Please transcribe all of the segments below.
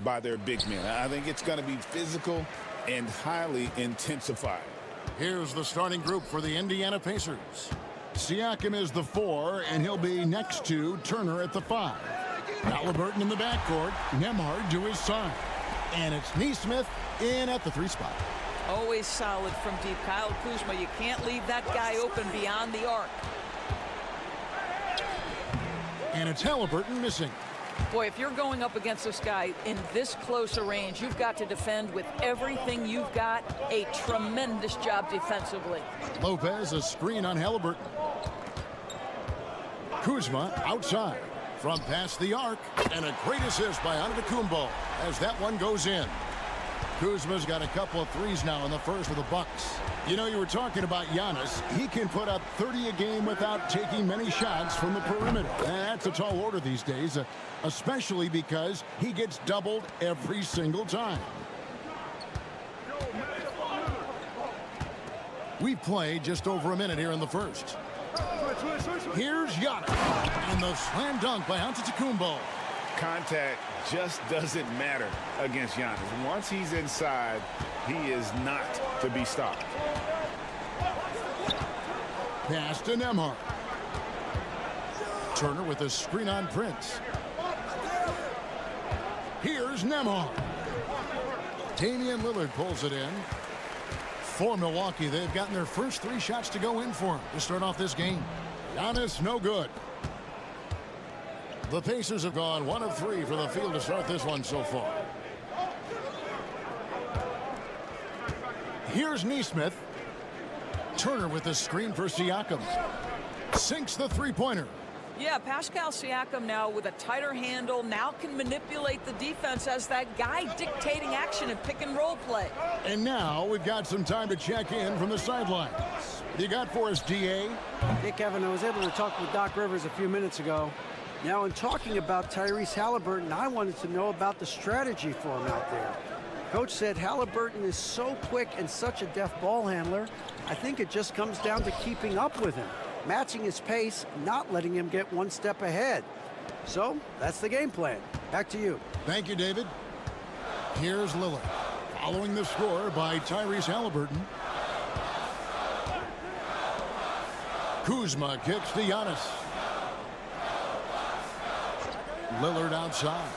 By their big men. I think it's going to be physical and highly intensified. Here's the starting group for the Indiana Pacers. Siakam is the 4, and he'll be next to Turner at the 5. Halliburton in the backcourt, Nembhard to his side. And it's Nesmith in at the 3 spot. Always solid from deep. Kyle Kuzma, you can't leave that guy open beyond the arc. And it's Halliburton missing. Boy, if you're going up against this guy in this close a range, you've got to defend with everything you've got. A tremendous job defensively. Lopez, a screen on Halliburton. Kuzma outside from past the arc, and a great assist by Antetokounmpo as that one goes in. Kuzma's got a couple of threes now in the first for the Bucks. You know, you were talking about Giannis. He can put up 30 a game without taking many shots from the perimeter. That's a tall order these days, especially because he gets doubled every single time. We've played just over a minute here in the first. Here's Giannis, and the slam dunk by Antetokounmpo. Contact just doesn't matter against Giannis. Once he's inside, he is not to be stopped. Pass to Nembhard. Turner with a screen on Prince. Here's Nembhard. Damian Lillard pulls it in. For Milwaukee, they've gotten their first 3 shots to go in for him to start off this game. Giannis, no good. The Pacers have gone 1 of 3 from the field to start this one so far. Here's Nesmith. Turner with the screen for Siakam. Sinks the three-pointer. Yeah, Pascal Siakam now with a tighter handle, now can manipulate the defense as that guy dictating action and pick and roll play. And now we've got some time to check in from the sidelines. What do you got for us, DA? Hey, Kevin, I was able to talk with Doc Rivers a few minutes ago. Now, in talking about Tyrese Halliburton, I wanted to know about the strategy for him out there. Coach said Halliburton is so quick and such a deft ball handler, I think it just comes down to keeping up with him, matching his pace, not letting him get one step ahead. So, that's the game plan. Back to you. Thank you, David. Here's Lillard, following the score by Tyrese Halliburton. Kuzma kicks to Giannis. Lillard outside.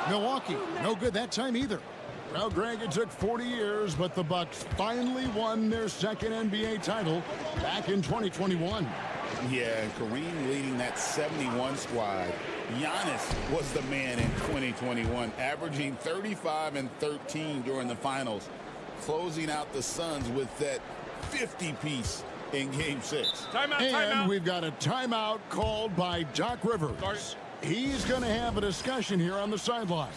Milwaukee, no good that time either. Well, Greg, it took 40 years, but the Bucks finally won their second NBA title back in 2021. Yeah, Kareem leading that 71 squad. Giannis was the man in 2021, averaging 35 and 13 during the finals, closing out the Suns with that 50-piece in Game 6. Timeout, and we've got a timeout called by Doc Rivers. He's going to have a discussion here on the sideline.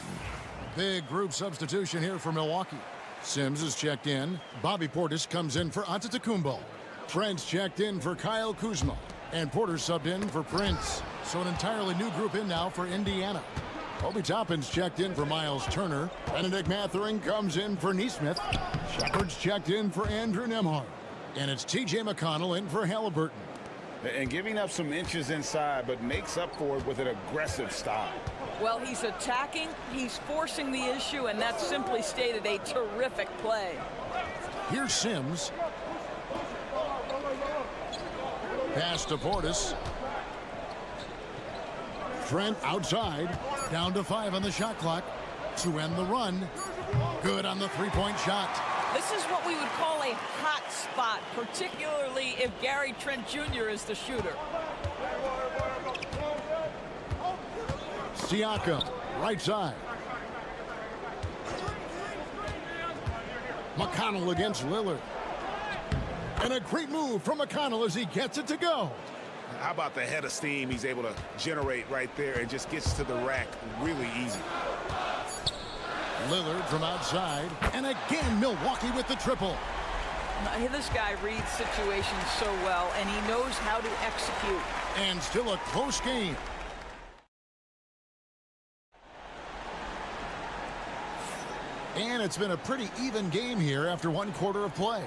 Big group substitution here for Milwaukee. Sims is checked in. Bobby Portis comes in for Antetokounmpo. Trent's checked in for Kyle Kuzma. And Porter subbed in for Prince. So an entirely new group in now for Indiana. Obi Toppin's checked in for Miles Turner. Benedict Mathurin comes in for Nesmith. Shepard's checked in for Andrew Nembhard. And it's T.J. McConnell in for Halliburton. And giving up some inches inside, but makes up for it with an aggressive style. Well, he's attacking, he's forcing the issue, and that's simply stated a terrific play. Here's Sims. Pass to Portis. Trent outside. Down to 5 on the shot clock to end the run. Good on the three-point shot. This is what we would call a hot spot, particularly if Gary Trent Jr. is the shooter. Siakam, right side. McConnell against Lillard. And a great move from McConnell as he gets it to go. How about the head of steam he's able to generate right there and just gets to the rack really easy. Lillard from outside. And again, Milwaukee with the triple. This guy reads situations so well, and he knows how to execute. And still a close game. And it's been a pretty even game here after one quarter of play.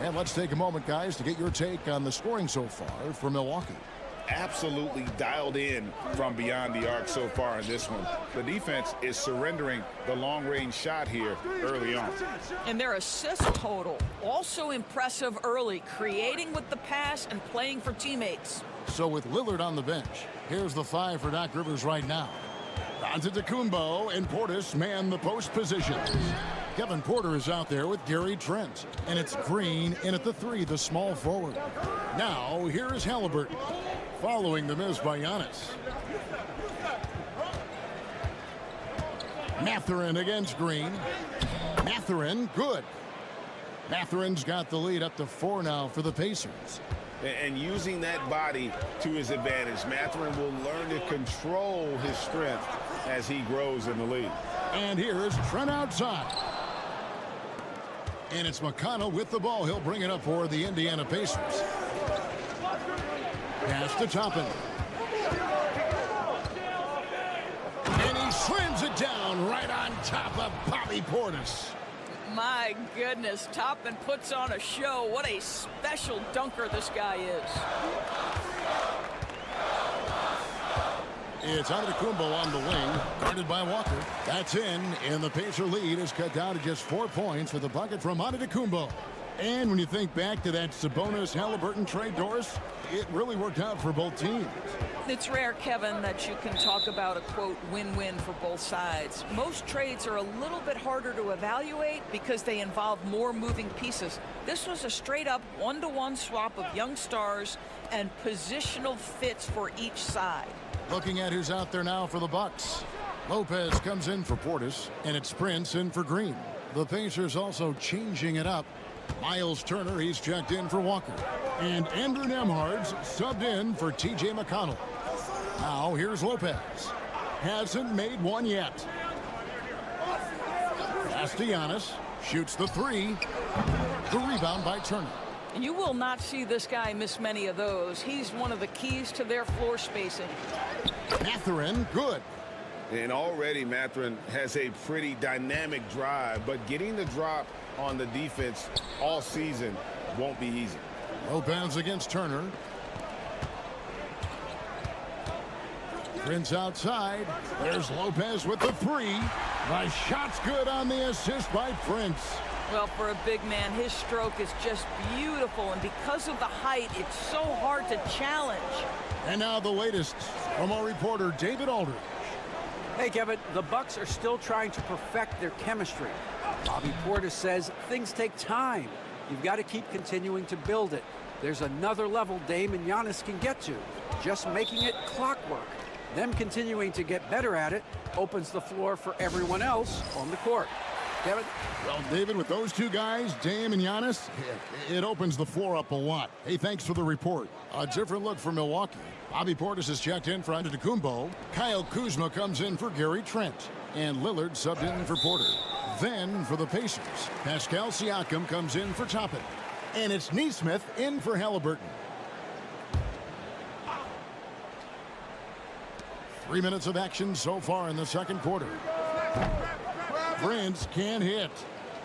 And let's take a moment, guys, to get your take on the scoring so far for Milwaukee. Absolutely dialed in from beyond the arc so far in this one. The defense is surrendering the long-range shot here early on. And their assist total, also impressive early, creating with the pass and playing for teammates. So with Lillard on the bench, here's the 5 for Doc Rivers right now. Antetokounmpo and Portis man the post position. Kevin Porter is out there with Gary Trent. And it's Green in at the 3, the small forward. Now, here is Halliburton, following the miss by Giannis. Mathurin against Green. Mathurin, good. Mathurin's got the lead up to 4 now for the Pacers. And using that body to his advantage, Mathurin will learn to control his strength as he grows in the league. And here's Trent outside. And it's McConnell with the ball. He'll bring it up for the Indiana Pacers. Pass to Toppin. And he slams it down right on top of Bobby Portis. My goodness, Toppin puts on a show. What a special dunker this guy is. It's Antetokounmpo on the wing, guarded by Walker. That's in, and the Pacer lead is cut down to just 4 points for the bucket from Antetokounmpo. And when you think back to that Sabonis-Halliburton trade, Doris, it really worked out for both teams. It's rare, Kevin, that you can talk about a, quote, win-win for both sides. Most trades are a little bit harder to evaluate because they involve more moving pieces. This was a straight-up one-to-one swap of young stars and positional fits for each side. Looking at who's out there now for the Bucks. Lopez comes in for Portis, and it's Prince in for Green. The Pacers also changing it up. Miles Turner, he's checked in for Walker. And Andrew Nembhard's subbed in for T.J. McConnell. Now here's Lopez. Hasn't made one yet. Pass to Giannis. Shoots the 3. The rebound by Turner. You will not see this guy miss many of those. He's one of the keys to their floor spacing. Mathurin, good. And already Mathurin has a pretty dynamic drive, but getting the drop on the defense all season won't be easy. Lopez against Turner. Prince outside. There's Lopez with the 3. The shot's good on the assist by Prince. Well, for a big man, his stroke is just beautiful, and because of the height, it's so hard to challenge. And now the latest from our reporter, David Aldridge. Hey, Kevin, the Bucks are still trying to perfect their chemistry. Bobby Portis says things take time. You've got to keep continuing to build it. There's another level Dame and Giannis can get to, just making it clockwork. Them continuing to get better at it opens the floor for everyone else on the court. Kevin? Well, David, with those two guys, Dame and Giannis, it opens the floor up a lot. Hey, thanks for the report. A different look for Milwaukee. Bobby Portis is checked in for Antetokounmpo. Kyle Kuzma comes in for Gary Trent. And Lillard subbed in for Porter. Then for the Pacers, Pascal Siakam comes in for Toppin. And it's Nesmith in for Halliburton. 3 minutes of action so far in the second quarter. Prince can't hit.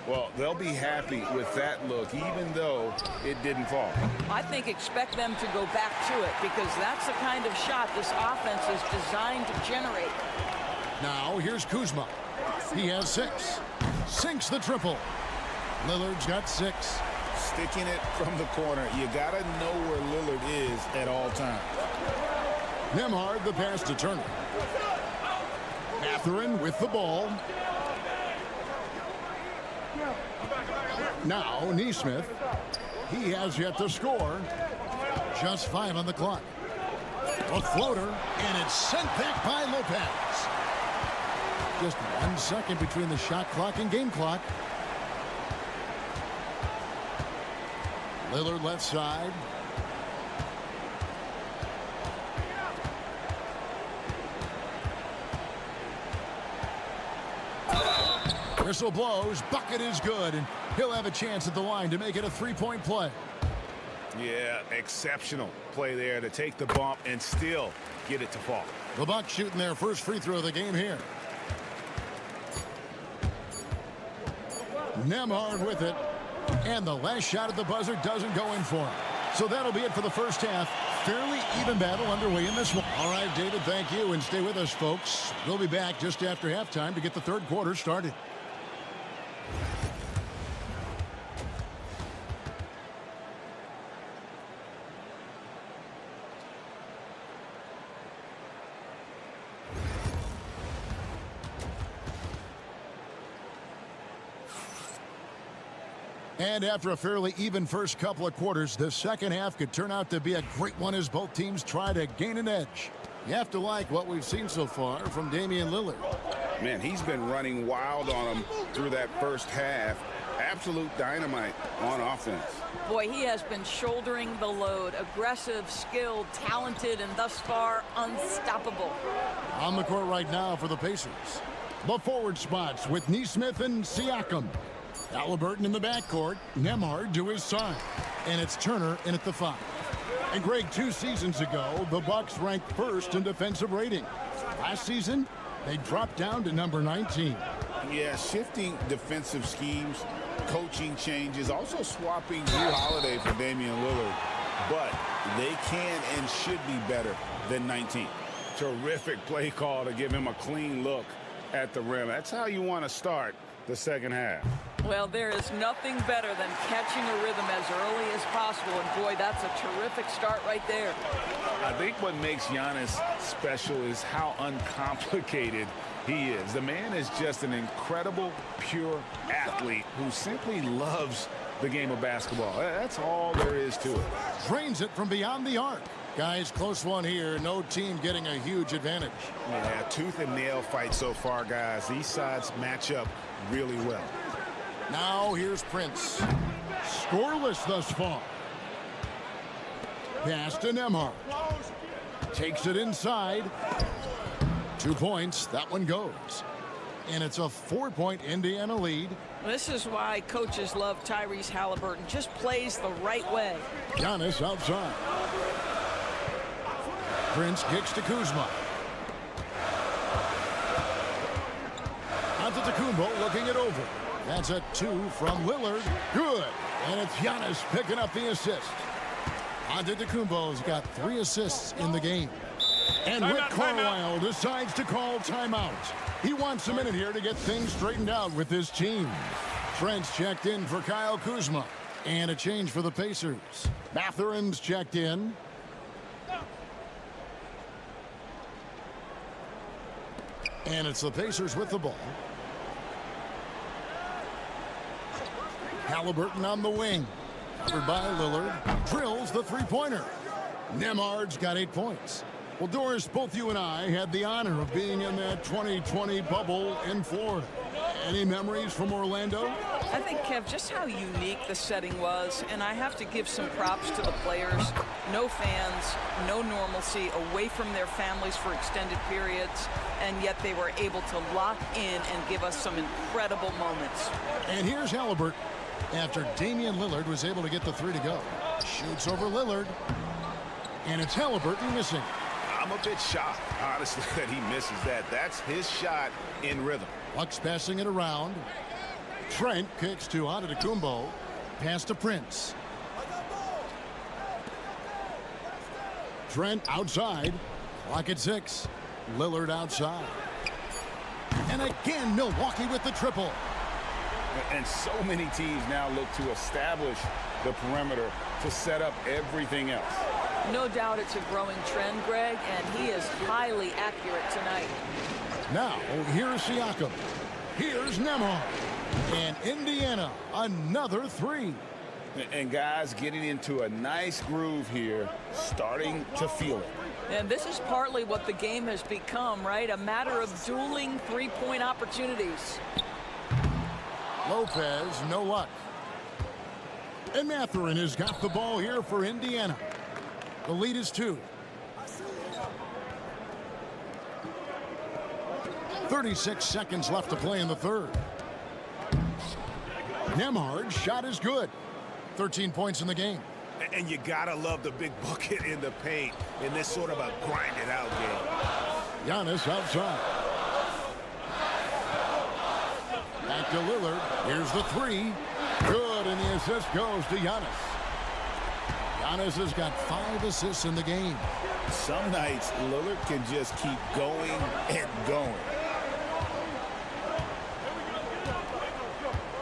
Well, they'll be happy with that look, even though it didn't fall. I think expect them to go back to it because that's the kind of shot this offense is designed to generate. Now here's Kuzma. He has 6. Sinks the triple. Lillard's got 6. Sticking it from the corner. You got to know where Lillard is at all times. Nembhard the pass to Turner. Mathurin with the ball. Now, Neesmith. He has yet to score. Just 5 on the clock. A floater, and it's sent back by Lopez. Just 1 second between the shot clock and game clock. Lillard left side. Whistle blows. Bucket is good, and he'll have a chance at the line to make it a 3-point play. Yeah, exceptional play there to take the bump and still get it to fall. The Bucks shooting their first free throw of the game here. Nembhard with it. And the last shot at the buzzer doesn't go in for him. So that'll be it for the first half. Fairly even battle underway in this one. All right, David, thank you. And stay with us, folks. We'll be back just after halftime to get the third quarter started. And after a fairly even first couple of quarters, the second half could turn out to be a great one as both teams try to gain an edge. You have to like what we've seen so far from Damian Lillard. Man, he's been running wild on him through that first half. Absolute dynamite on offense. Boy, he has been shouldering the load. Aggressive, skilled, talented, and thus far unstoppable. On the court right now for the Pacers. The forward spots with Neesmith and Siakam. Halliburton in the backcourt, Nembhard to his side. And it's Turner in at the 5. And Greg, 2 seasons ago, the Bucks ranked first in defensive rating. Last season, they dropped down to number 19. Yeah, shifting defensive schemes, coaching changes, also swapping Drew Holiday for Damian Lillard. But they can and should be better than 19. Terrific play call to give him a clean look at the rim. That's how you want to start the second half. Well, there is nothing better than catching a rhythm as early as possible. And boy, that's a terrific start right there. I think what makes Giannis special is how uncomplicated he is. The man is just an incredible, pure athlete who simply loves the game of basketball. That's all there is to it. Drains it from beyond the arc. Guys, close one here. No team getting a huge advantage. Yeah, tooth and nail fight so far, guys. These sides match up really well. Now here's Prince. Scoreless thus far. Pass to Nembhard. Takes it inside. 2 points. That one goes. And it's a 4-point Indiana lead. This is why coaches love Tyrese Halliburton. Just plays the right way. Giannis outside. Prince kicks to Kuzma. Antetokounmpo looking it over. That's a 2 from Lillard. Good. And it's Giannis picking up the assist. Antetokounmpo's got 3 assists in the game. And Rick Carlisle decides to call timeout. He wants a minute here to get things straightened out with his team. Trent's checked in for Kyle Kuzma. And a change for the Pacers. Mathurin's checked in. And it's the Pacers with the ball. Halliburton on the wing. Covered by Lillard. Drills the three-pointer. Nembhard's got 8 points. Well, Doris, both you and I had the honor of being in that 2020 bubble in Florida. Any memories from Orlando? I think, Kev, just how unique the setting was, and I have to give some props to the players. No fans, no normalcy, away from their families for extended periods, and yet they were able to lock in and give us some incredible moments. And here's Halliburton. After Damian Lillard was able to get the 3 to go. Shoots over Lillard. And it's Halliburton missing. I'm a bit shocked, honestly, that he misses that. That's his shot in rhythm. Bucks passing it around. Trent kicks to Antetokounmpo. Pass to Prince. Trent outside. Clock at 6. Lillard outside. And again, Milwaukee with the triple. And so many teams now look to establish the perimeter to set up everything else. No doubt it's a growing trend, Greg, and he is highly accurate tonight. Now, here's Siakam. Here's Nembhard. And Indiana, another three. And guys getting into a nice groove here, starting to feel it. And this is partly what the game has become, right? A matter of dueling three-point opportunities. Lopez, no luck. And Mathurin has got the ball here for Indiana. The lead is 2. 36 seconds left to play in the third. Nembhard's shot is good. 13 points in the game. And you gotta love the big bucket in the paint in this sort of a grind-it-out game. Giannis outside. Back to Lillard. Here's the three. Good, and the assist goes to Giannis. Giannis has got 5 assists in the game. Some nights, Lillard can just keep going and going.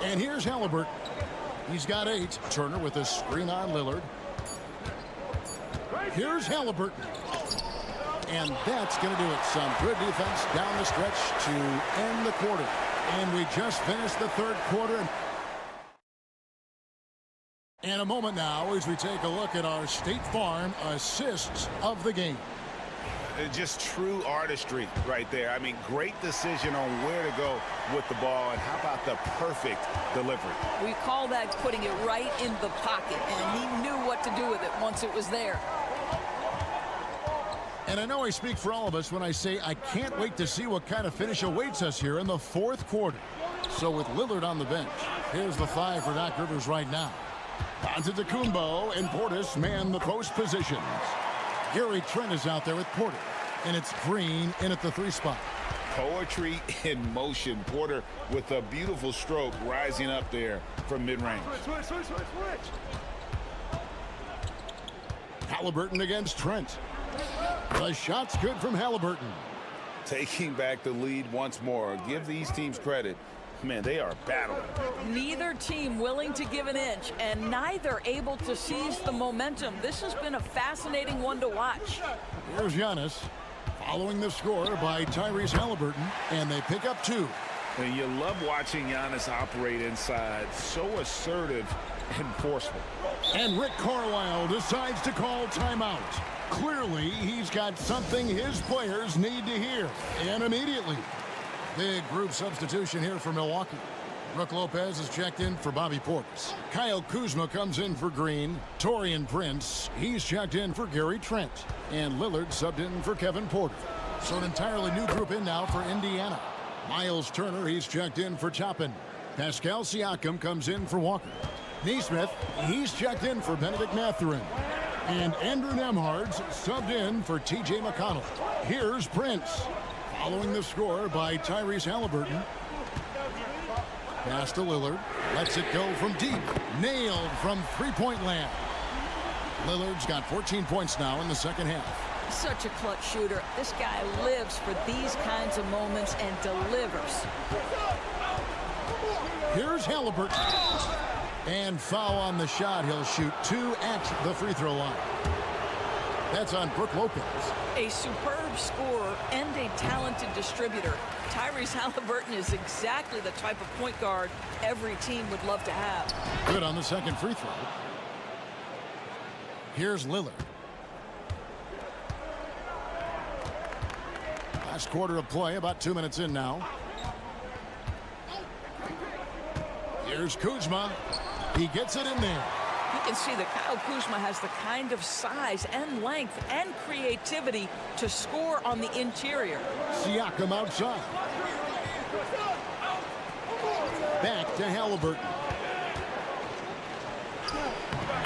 And here's Halliburton. He's got 8. Turner with a screen on Lillard. Here's Halliburton. And that's going to do it. Some good defense down the stretch to end the quarter. And we just finished the third quarter. And a moment now as we take a look at our State Farm assists of the game. Just true artistry right there. I mean, great decision on where to go with the ball, and how about the perfect delivery? We call that putting it right in the pocket, and he knew what to do with it once it was there. And I know I speak for all of us when I say I can't wait to see what kind of finish awaits us here in the fourth quarter. So with Lillard on the bench, here's the 5 for Doc Rivers right now. Antetokounmpo and Portis man the post positions. Gary Trent is out there with Porter, and it's Green in at the 3 spot. Poetry in motion. Porter with a beautiful stroke rising up there from mid-range. Halliburton against Trent. The shot's good from Halliburton. Taking back the lead once more. Give these teams credit. Man, they are battling. Neither team willing to give an inch, and neither able to seize the momentum. This has been a fascinating one to watch. Here's Giannis following the score by Tyrese Halliburton, and they pick up 2. And you love watching Giannis operate inside. So assertive and forceful. And Rick Carlisle decides to call timeout. Clearly, he's got something his players need to hear, and immediately. Big group substitution here for Milwaukee. Brook Lopez is checked in for Bobby Portis. Kyle Kuzma comes in for Green. Taurean Prince, he's checked in for Gary Trent. And Lillard subbed in for Kevin Porter. So an entirely new group in now for Indiana. Miles Turner, he's checked in for Toppin. Pascal Siakam comes in for Walker. Nesmith, he's checked in for Benedict Mathurin. And Andrew Nembhard's subbed in for T.J. McConnell. Here's Prince. Following the score by Tyrese Halliburton. Pass to Lillard. Lets it go from deep. Nailed from three-point land. Lillard's got 14 points now in the second half. Such a clutch shooter. This guy lives for these kinds of moments and delivers. Here's Halliburton. And foul on the shot. He'll shoot 2 at the free throw line. That's on Brook Lopez. A superb scorer and a talented distributor. Tyrese Halliburton is exactly the type of point guard every team would love to have. Good on the second free throw. Here's Lillard. Last quarter of play, about 2 minutes in now. Here's Kuzma. He gets it in there. You can see that Kyle Kuzma has the kind of size and length and creativity to score on the interior. Siakam outside. Back to Halliburton.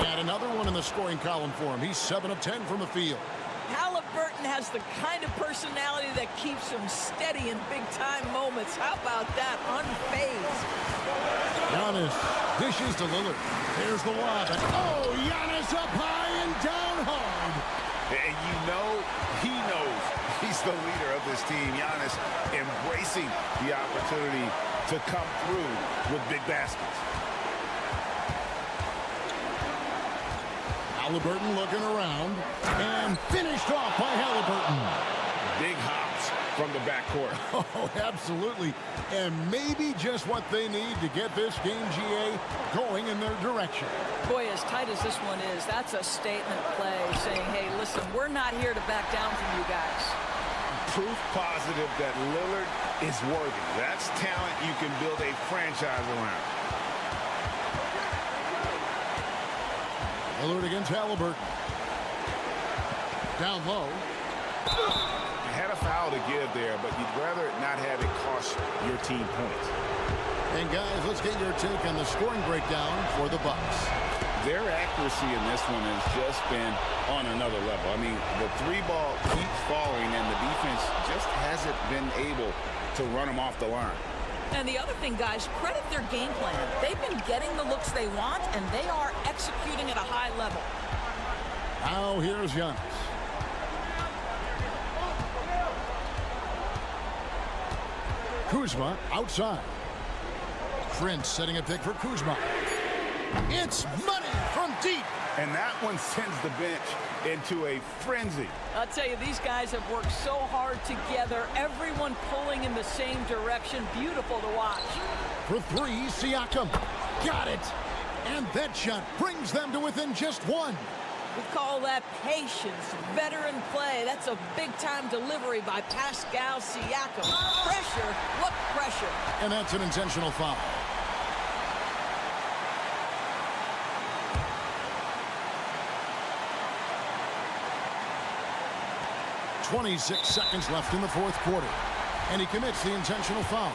And another one in the scoring column for him. He's 7 of 10 from the field. Halliburton has the kind of personality that keeps him steady in big-time moments. How about that? Unfazed. Giannis dishes to Lillard. There's the lob. And oh, Giannis up high and down hard. And you know, he knows he's the leader of this team. Giannis embracing the opportunity to come through with big baskets. Halliburton looking around and finished off by Halliburton. Big hops from the backcourt. Oh, absolutely. And maybe just what they need to get this game, GA, going in their direction. Boy, as tight as this one is, that's a statement play saying, hey, listen, we're not here to back down from you guys. Proof positive that Lillard is worthy. That's talent you can build a franchise around. Lillard against Halliburton. Down low. You had a foul to give there, but you'd rather not have it cost your team points. And guys, let's get your take on the scoring breakdown for the Bucks. Their accuracy in this one has just been on another level. I mean, the three ball keeps falling, and the defense just hasn't been able to run them off the line. And the other thing, guys, credit their game plan. They've been getting the looks they want, and they are executing at a high level. Now here's Giannis. Kuzma outside. Prince setting a pick for Kuzma. It's money from deep. And that one sends the bench into a frenzy. I'll tell you, these guys have worked so hard together. Everyone pulling in the same direction. Beautiful to watch. For three, Siakam. Got it. And that shot brings them to within just one. We call that patience. Veteran play. That's a big-time delivery by Pascal Siakam. Pressure. What pressure? And that's an intentional foul. .26 seconds left in the fourth quarter. And he commits the intentional foul.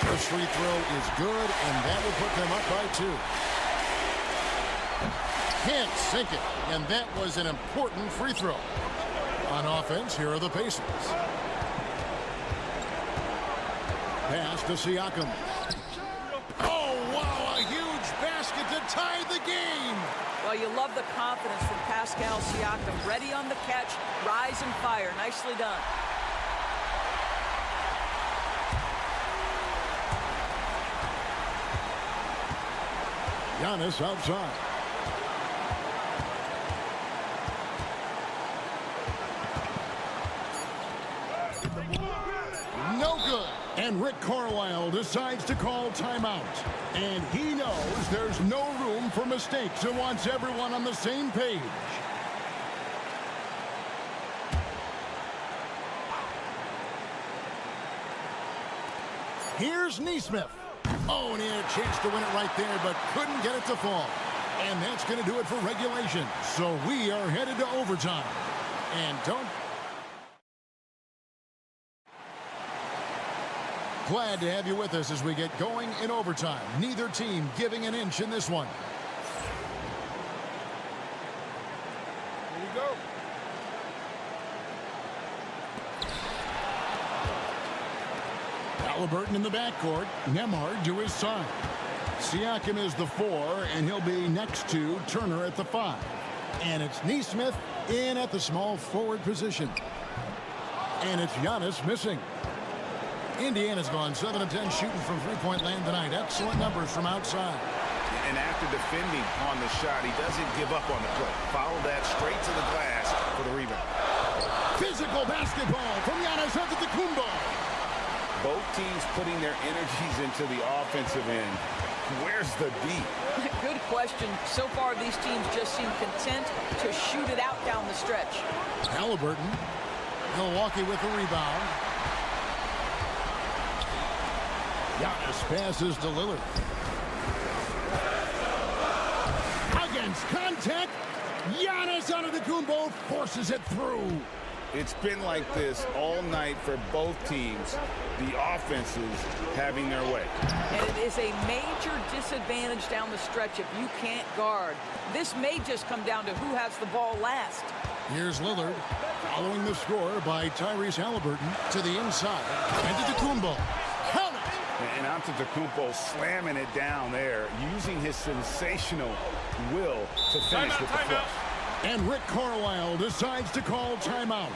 First free throw is good, and that will put them up by 2. Can't sink it, and that was an important free throw. On offense, here are the Pacers. Pass to Siakam. Oh, wow, a huge basket to tie the game. Well, you love the confidence from Pascal Siakam. Ready on the catch, rise and fire. Nicely done. Giannis outside. No good. And Rick Carlisle decides to call timeout. And he knows there's no room for mistakes and wants everyone on the same page. Here's Nesmith. Oh, and he had a chance to win it right there, but couldn't get it to fall. And that's going to do it for regulation. So we are headed to overtime. And don't... Glad to have you with us as we get going in overtime. Neither team giving an inch in this one. Here we go. Halliburton in the backcourt. Nembhard to his side. Siakam is the 4, and he'll be next to Turner at the 5. And it's Nesmith in at the small forward position. And it's Giannis missing. Indiana's gone 7 of 10 shooting from three-point land tonight. Excellent numbers from outside. And after defending on the shot, he doesn't give up on the play. Follow that straight to the glass for the rebound. Physical basketball from Giannis Antetokounmpo. Both teams putting their energies into the offensive end. Where's the D? Good question. So far, these teams just seem content to shoot it out down the stretch. Halliburton. Milwaukee with the rebound. Giannis passes to Lillard. Against contact, Giannis Antetokounmpo forces it through. It's been like this all night for both teams. The offenses having their way. And it is a major disadvantage down the stretch if you can't guard. This may just come down to who has the ball last. Here's Lillard, following the score by Tyrese Halliburton to the inside. Antetokounmpo. Count it! And Antetokounmpo slamming it down there, using his sensational will to finish with the flush. And Rick Carlisle decides to call timeout.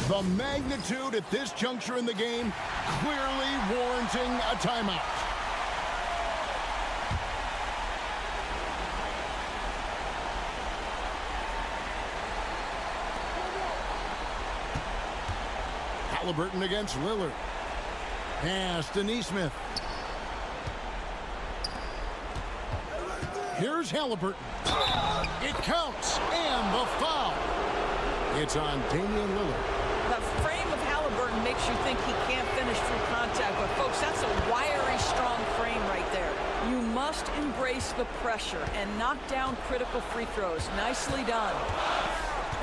The magnitude at this juncture in the game clearly warranting a timeout. Halliburton against Lillard. Pass to Neesmith. Here's Halliburton. It counts, and the foul. It's on Damian Lillard. The frame of Halliburton makes you think he can't finish through contact, but folks, that's a wiry, strong frame right there. You must embrace the pressure and knock down critical free throws. Nicely done.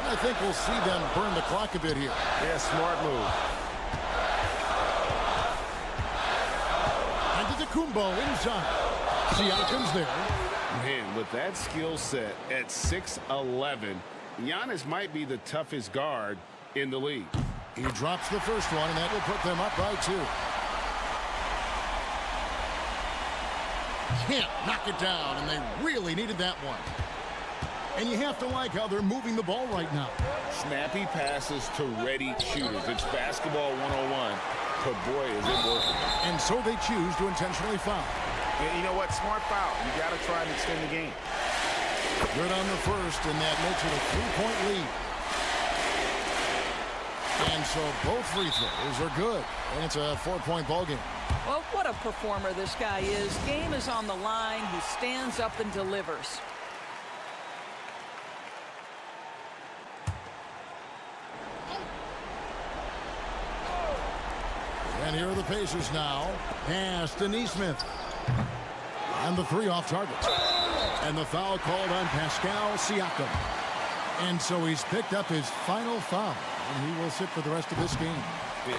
I think we'll see them burn the clock a bit here. Yeah, smart move. Antetokounmpo inside. Siakam's there. Man, with that skill set at 6'11", Giannis might be the toughest guard in the league. He drops the first one, and that will put them up by 2. Can't knock it down, and they really needed that one. And you have to like how they're moving the ball right now. Snappy passes to ready shooters. It's basketball 101, but boy, is it working. And so they choose to intentionally foul. Yeah, you know what? Smart foul. You got to try and extend the game. Good on the first, and that makes it a 3-point lead. And so both free throws are good, and it's a 4-point ball game. Well, what a performer this guy is. Game is on the line. He stands up and delivers. And here are the Pacers now. Pass to Neesmith. And the 3 off target. And the foul called on Pascal Siakam. And so he's picked up his final foul. And he will sit for the rest of this game.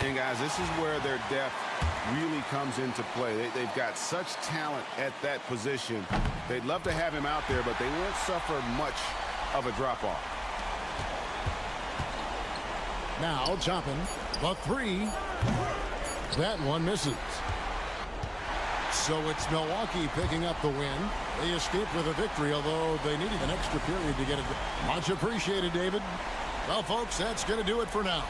And guys, this is where their depth really comes into play. They've got such talent at that position. They'd love to have him out there, but they won't suffer much of a drop-off. Now chopping the 3. That one misses. So it's Milwaukee picking up the win. They escaped with a victory, although they needed an extra period to get it. Much appreciated, David. Well, folks, that's going to do it for now.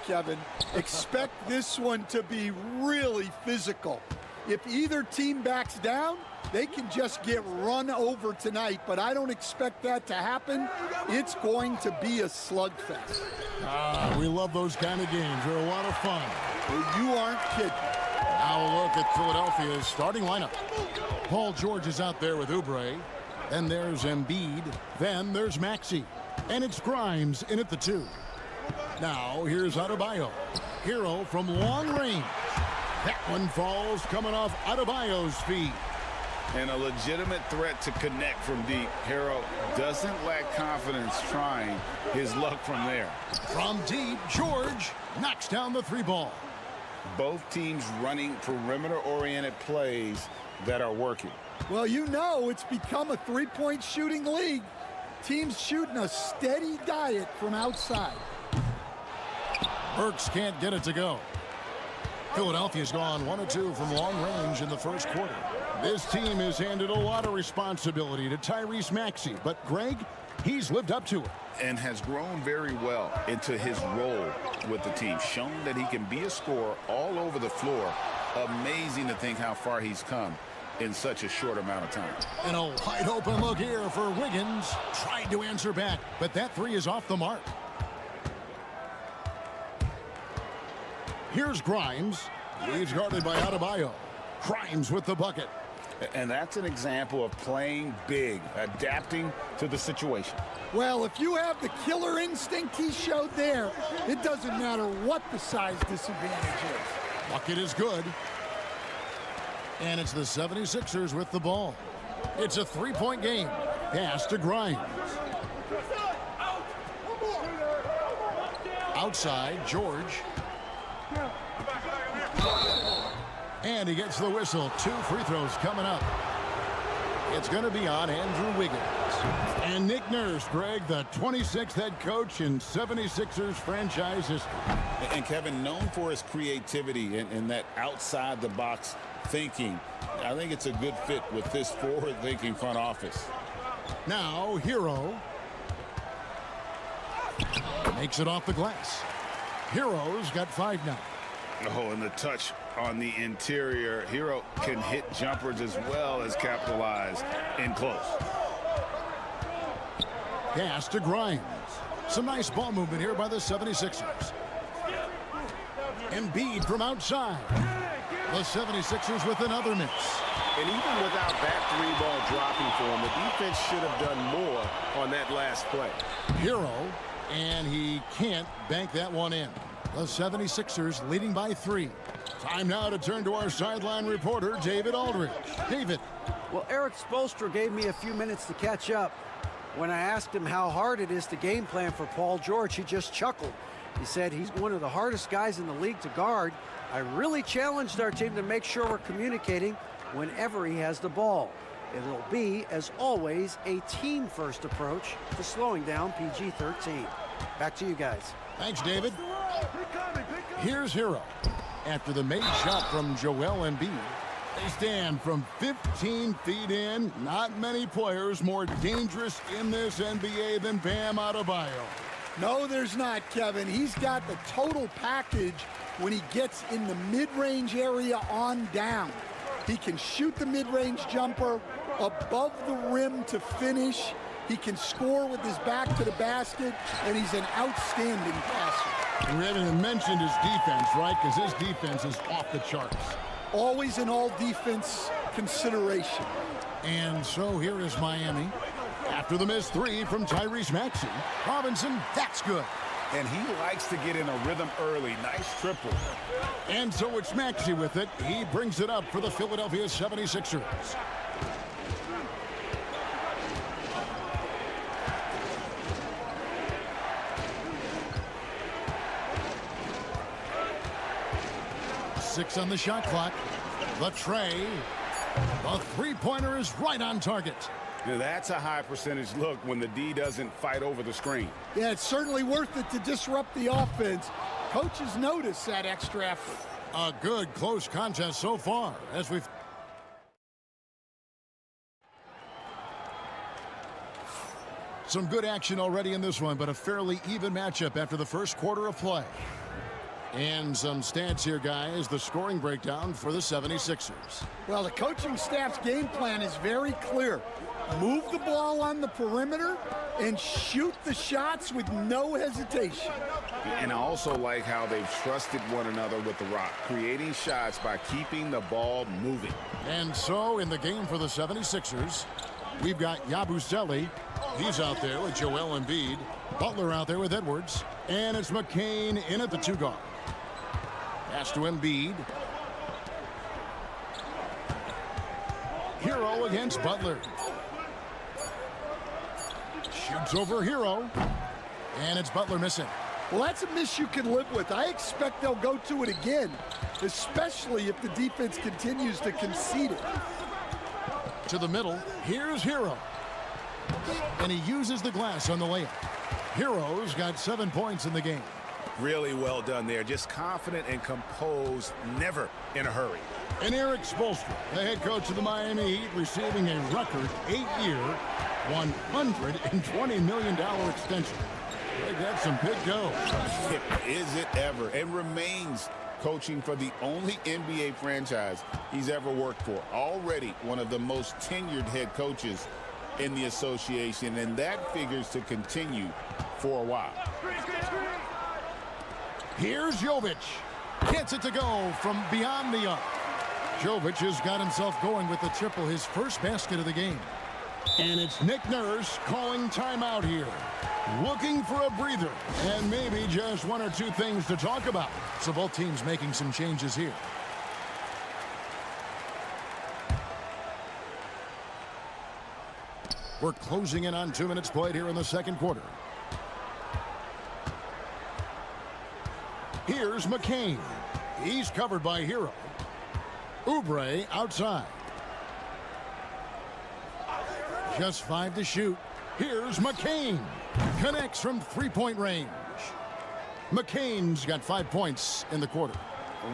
Kevin, expect this one to be really physical. If either team backs down, they can just get run over tonight, but I don't expect that to happen. It's going to be a slugfest. We love those kind of games. They're a lot of fun. Well, you aren't kidding. Now a look at Philadelphia's starting lineup. Paul George is out there with Oubre. Then there's Embiid. Then there's Maxey. And it's Grimes in at the 2. Now, here's Adebayo. Hero from long range. That one falls coming off Adebayo's feet. And a legitimate threat to connect from deep. Hero doesn't lack confidence trying his luck from there. From deep, George knocks down the 3 ball. Both teams running perimeter-oriented plays that are working. Well, you know it's become a three-point shooting league. Teams shooting a steady diet from outside. Burks can't get it to go. Philadelphia's gone 1 of 2 from long range in the first quarter. This team has handed a lot of responsibility to Tyrese Maxey, but Greg, he's lived up to it. And has grown very well into his role with the team. Shown that he can be a scorer all over the floor. Amazing to think how far he's come in such a short amount of time. And a wide open look here for Wiggins. Tried to answer back, but that 3 is off the mark. Here's Grimes. He's guarded by Adebayo. Grimes with the bucket. And that's an example of playing big, adapting to the situation. Well, if you have the killer instinct he showed there, it doesn't matter what the size disadvantage is. Bucket is good. And it's the 76ers with the ball. It's a 3-point game. Pass to Grimes. Outside, George. And he gets the whistle. 2 free throws coming up. It's going to be on Andrew Wiggins. And Nick Nurse, Greg, the 26th head coach in 76ers franchise history. And Kevin, known for his creativity and that outside-the-box thinking, I think it's a good fit with this forward-thinking front office. Now, Hero makes it off the glass. Hero's got 5 now. Oh, and the touch on the interior. Hero can hit jumpers as well as capitalize in close. Pass to Grimes. Some nice ball movement here by the 76ers. Embiid from outside. The 76ers with another miss. And even without that 3-ball dropping for him, the defense should have done more on that last play. Hero, and he can't bank that one in. The 76ers leading by 3. Time now to turn to our sideline reporter, David Aldridge. David. Well, Eric Spoelstra gave me a few minutes to catch up. When I asked him how hard it is to game plan for Paul George, he just chuckled. He said he's one of the hardest guys in the league to guard. I really challenged our team to make sure we're communicating whenever he has the ball. It'll be, as always, a team-first approach to slowing down PG-13. Back to you guys. Thanks, David. Here's Hero. After the made shot from Joel Embiid, they stand from 15 feet in. Not many players more dangerous in this NBA than Bam Adebayo. No, there's not, Kevin. He's got the total package when he gets in the mid-range area on down. He can shoot the mid-range jumper above the rim to finish. He can score with his back to the basket, and he's an outstanding passer. And we haven't even mentioned his defense, right? Because his defense is off the charts. Always an all-defense consideration. And so here is Miami. After the missed 3 from Tyrese Maxey. Robinson, that's good. And he likes to get in a rhythm early. Nice triple. And so it's Maxey with it. He brings it up for the Philadelphia 76ers. Six on the shot clock. The tray. The three-pointer is right on target. Now that's a high percentage look when the D doesn't fight over the screen. Yeah, it's certainly worth it to disrupt the offense. Coaches notice that extra effort. A good close contest so far as we've some good action already in this one, but a fairly even matchup after the first quarter of play. And some stats here, guys. The scoring breakdown for the 76ers. Well, the coaching staff's game plan is very clear. Move the ball on the perimeter and shoot the shots with no hesitation. And I also like how they've trusted one another with the rock, creating shots by keeping the ball moving. And so in the game for the 76ers, we've got Yabusele. He's out there with Joel Embiid. Butler out there with Edwards. And it's McCain in at the two guard. Pass to Embiid. Hero against Butler. Shoots over Hero. And it's Butler missing. Well, that's a miss you can live with. I expect they'll go to it again, especially if the defense continues to concede it. To the middle. Here's Hero. And he uses the glass on the layup. Hero's got 7 points in the game. Really well done there. Just confident and composed, never in a hurry. And Eric Spoelstra, the head coach of the Miami Heat, receiving a record 8-year, $120 million extension. They got some big dough. Is it ever? And remains coaching for the only NBA franchise he's ever worked for. Already one of the most tenured head coaches in the association, and that figures to continue for a while. Here's Jovic. Gets it to go from beyond the arc. Jovic has got himself going with the triple, his first basket of the game. And it's Nick Nurse calling timeout here. Looking for a breather and maybe just one or two things to talk about. So both teams making some changes here. We're closing in on 2 minutes played here in the second quarter. Here's McCain. He's covered by Hero. Oubre outside. Just 5 to shoot. Here's McCain. Connects from three-point range. McCain's got 5 points in the quarter.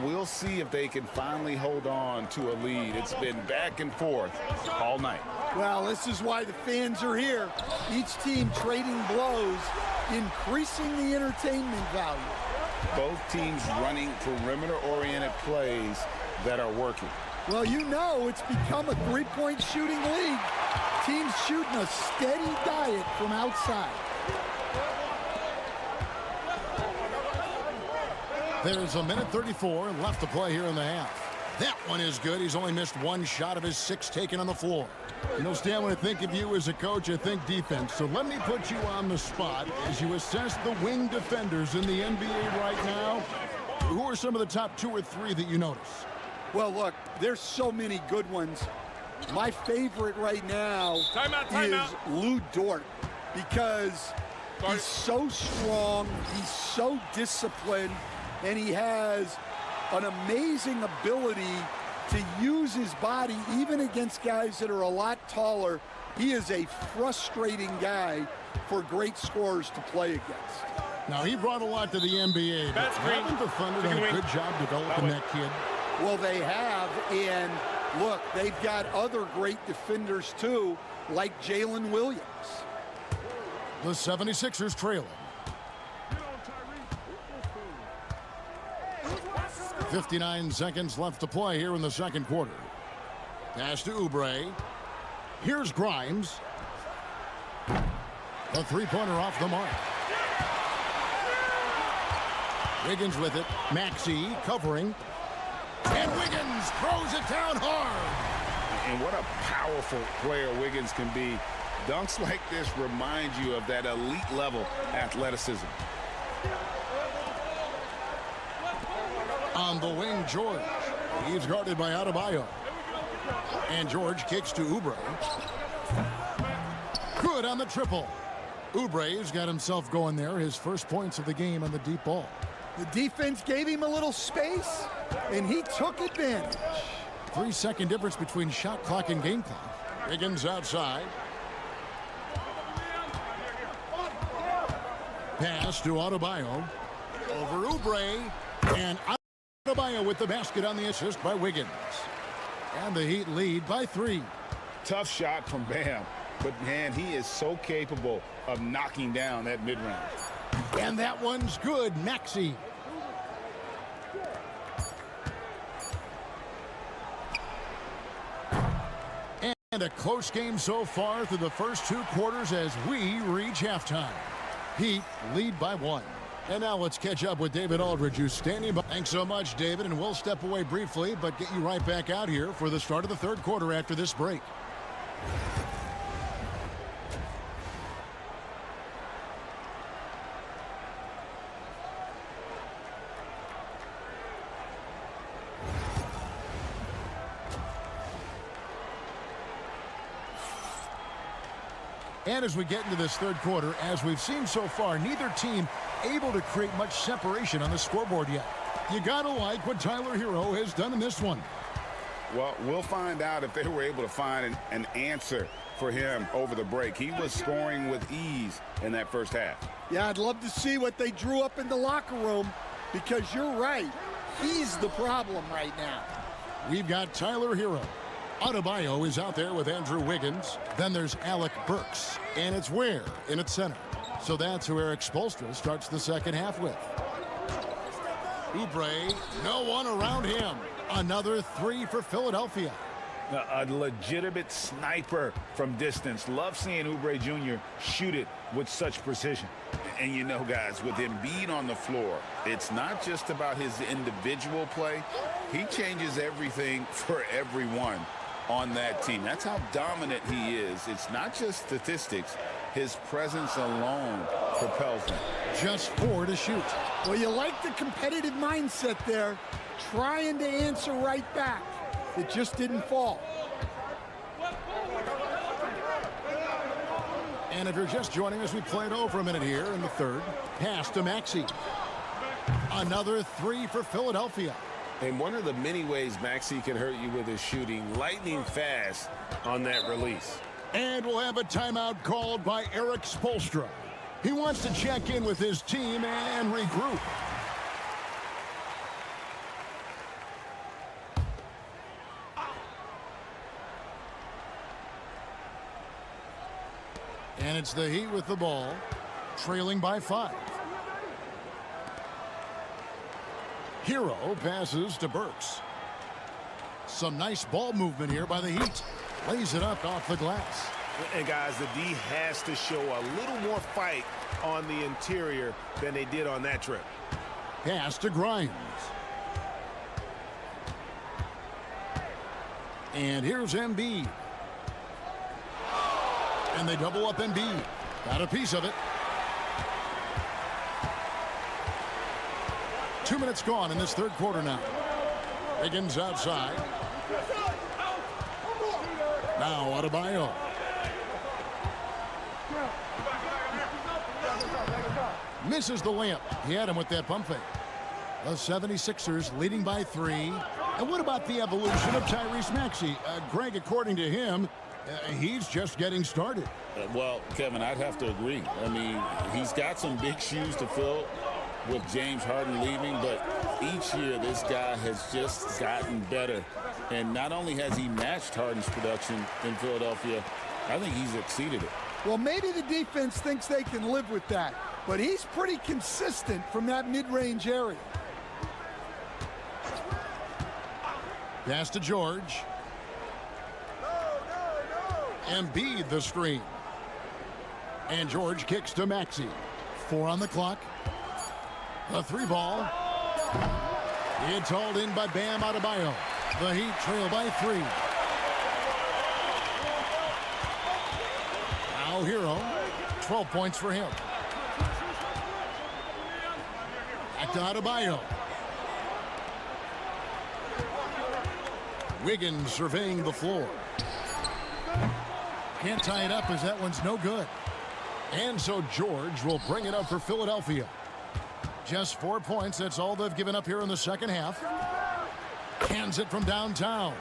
We'll see if they can finally hold on to a lead. It's been back and forth all night. Well, this is why the fans are here. Each team trading blows, increasing the entertainment value. Both teams running perimeter-oriented plays that are working. Well, you know it's become a three-point shooting league. Teams shooting a steady diet from outside. There's a minute 34 left to play here in the half. That one is good. He's only missed one shot of his 6 taken on the floor. You know, Stan, when I think of you as a coach, I think defense. So let me put you on the spot as you assess the wing defenders in the NBA right now. Who are some of the top 2 or 3 that you notice? Well, look, there's so many good ones. My favorite right now is Lou Dort because he's so strong, he's so disciplined, and he has an amazing ability to use his body even against guys that are a lot taller. He is a frustrating guy for great scorers to play against. Now, he brought a lot to the NBA, but haven't the Thunder done a good job developing that kid? Well, they have, and look, they've got other great defenders too, like Jalen Williams. The 76ers trailing. 59 seconds left to play here in the second quarter. Pass to Oubre. Here's Grimes. The three-pointer off the mark. Wiggins with it. Maxey covering. And Wiggins throws it down hard. And what a powerful player Wiggins can be. Dunks like this remind you of that elite level athleticism. On the wing, George. He's guarded by Adebayo. And George kicks to Oubre. Good on the triple. Oubre's got himself going there. His first points of the game on the deep ball. The defense gave him a little space, and he took advantage. 3-second difference between shot clock and game clock. Wiggins outside. Pass to Adebayo. Over Oubre. And Adebayo with the basket on the assist by Wiggins. And the Heat lead by 3. Tough shot from Bam. But, man, he is so capable of knocking down that mid-range. And that one's good. Maxey. And a close game so far through the first 2 quarters as we reach halftime. Heat lead by 1. And now let's catch up with David Aldridge, who's standing by. Thanks so much, David, and we'll step away briefly, but get you right back out here for the start of the third quarter after this break. And as we get into this third quarter, as we've seen so far, neither team able to create much separation on the scoreboard yet. You gotta like what Tyler Hero has done in this one. Well, we'll find out if they were able to find an answer for him over the break. He was scoring with ease in that first half. Yeah, I'd love to see what they drew up in the locker room, because you're right. He's the problem right now. We've got Tyler Hero. Adebayo is out there with Andrew Wiggins. Then there's Alec Burks. And it's Ware in at center. So that's who Eric Spoelstra starts the second half with. Oubre, no one around him. Another 3 for Philadelphia. A legitimate sniper from distance. Love seeing Oubre Jr. shoot it with such precision. And you know, guys, with Embiid on the floor, it's not just about his individual play. He changes everything for everyone on that team. That's how dominant he is. It's not just statistics. His presence alone propels them. Just 4 to shoot. Well, you like the competitive mindset there, trying to answer right back. It just didn't fall. And if you're just joining us, we played over a minute here in the third. Pass to Maxey. Another 3 for Philadelphia. And one of the many ways Maxey can hurt you with his shooting, lightning fast on that release. And we'll have a timeout called by Eric Spoelstra. He wants to check in with his team and regroup. And it's the Heat with the ball, trailing by 5. Hero passes to Burks. Some nice ball movement here by the Heat. Lays it up off the glass. And guys, the D has to show a little more fight on the interior than they did on that trip. Pass to Grimes. And here's Embiid. And they double up Embiid. Got a piece of it. 2 minutes gone in this third quarter now. Wiggins outside. Now Adebayo. Misses the layup. He had him with that pump fake. The 76ers leading by 3. And what about the evolution of Tyrese Maxey? Greg, according to him, he's just getting started. Well, Kevin, I'd have to agree. I mean, he's got some big shoes to fill with James Harden leaving, but each year this guy has just gotten better. And not only has he matched Harden's production in Philadelphia, I think he's exceeded it. Well, maybe the defense thinks they can live with that, but he's pretty consistent from that mid-range area. Pass to George. Embiid the screen. And George kicks to Maxey. 4 on the clock. The 3 ball. It's hauled in by Bam Adebayo. The Heat trail by 3. Now Hero. 12 points for him. Back to Adebayo. Wiggins surveying the floor. Can't tie it up as that one's no good. And so George will bring it up for Philadelphia. Just 4 points. That's all they've given up here in the second half. Hands it from downtown.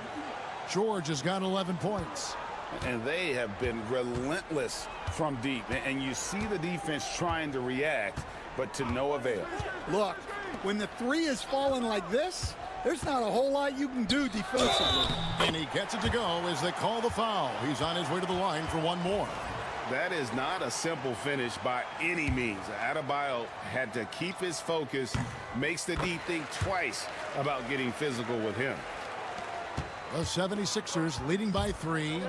George has got 11 points. And they have been relentless from deep. And you see the defense trying to react, but to no avail. Look, when the three is falling like this, there's not a whole lot you can do defensively. And he gets it to go as they call the foul. He's on his way to the line for one more. That is not a simple finish by any means. Adebayo had to keep his focus, makes the D think twice about getting physical with him. The 76ers leading by 3.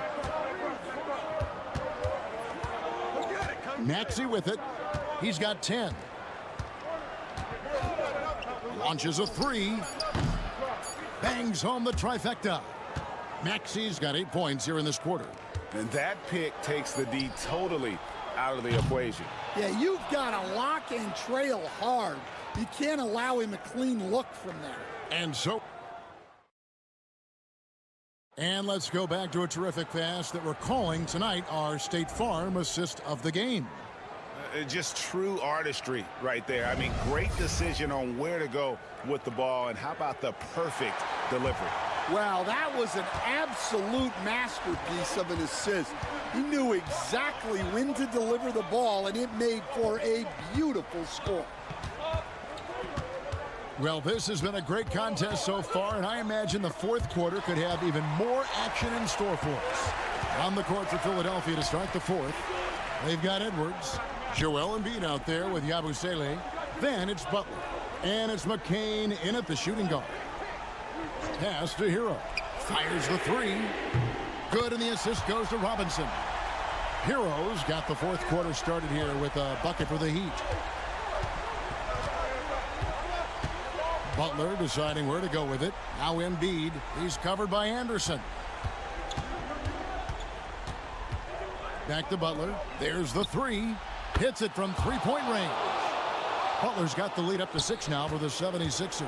Maxey with it. He's got 10. Launches a 3. Bangs home the trifecta. Maxey's got 8 points here in this quarter. And that pick takes the D totally out of the equation. Yeah, you've got to lock and trail hard. You can't allow him a clean look from there. And let's go back to a terrific pass that we're calling tonight our State Farm assist of the game. Just true artistry right there. I mean, great decision on where to go with the ball, and how about the perfect delivery? Wow, that was an absolute masterpiece of an assist. He knew exactly when to deliver the ball, and it made for a beautiful score. Well, this has been a great contest so far, and I imagine the fourth quarter could have even more action in store for us. On the court for Philadelphia to start the fourth, they've got Edwards, Joel Embiid out there with Yabusele. Then it's Butler, and it's McCain in at the shooting guard. Pass to Hero. Fires the 3. Good, and the assist goes to Robinson. Hero's got the fourth quarter started here with a bucket for the Heat. Butler deciding where to go with it. Now Embiid. He's covered by Anderson. Back to Butler. There's the 3. Hits it from three-point range. Butler's got the lead up to 6 now for the 76ers.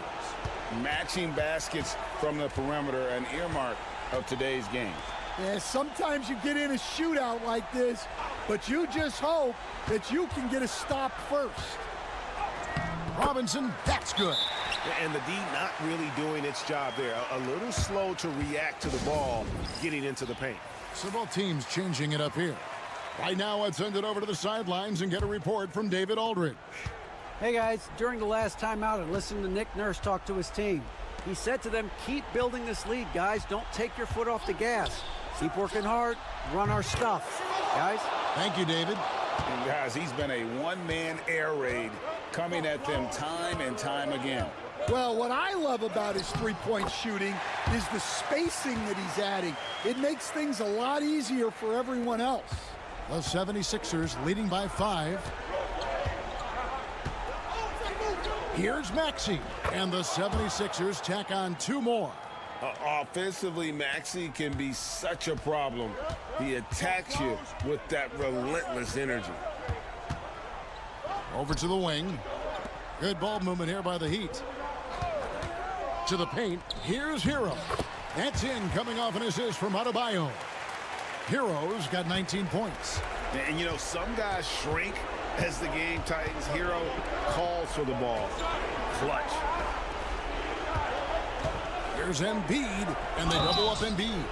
Matching baskets from the perimeter, an earmark of today's game. Yeah, sometimes you get in a shootout like this, but you just hope that you can get a stop first. Robinson, that's good. And the D not really doing its job there. A little slow to react to the ball getting into the paint. So both teams changing it up here. Right now, let's send it over to the sidelines and get a report from David Aldridge. Hey guys, during the last timeout, I listened to Nick Nurse talk to his team. He said to them, keep building this lead, guys. Don't take your foot off the gas. Keep working hard. Run our stuff. Guys? Thank you, David. And guys, he's been a one-man air raid coming at them time and time again. Well, what I love about his three-point shooting is the spacing that he's adding. It makes things a lot easier for everyone else. The 76ers leading by 5. Here's Maxey, and the 76ers tack on 2 more. Offensively, Maxey can be such a problem. He attacks you with that relentless energy. Over to the wing. Good ball movement here by the Heat. To the paint. Here's Hero. That's in, coming off an assist from Adebayo. Hero's got 19 points. And you know, some guys shrink as the game tightens. Hero calls for the ball. Clutch. Here's Embiid, and they double up Embiid.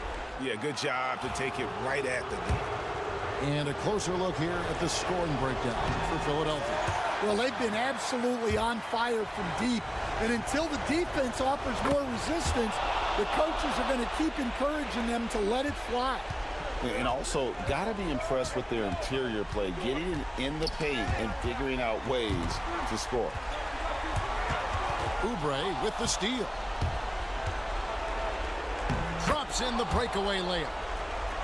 Yeah, good job to take it right at the D. And a closer look here at the scoring breakdown for Philadelphia. Well, they've been absolutely on fire from deep. And until the defense offers more resistance, the coaches are going to keep encouraging them to let it fly. And also, got to be impressed with their interior play, getting in the paint and figuring out ways to score. Oubre with the steal. Drops in the breakaway layup.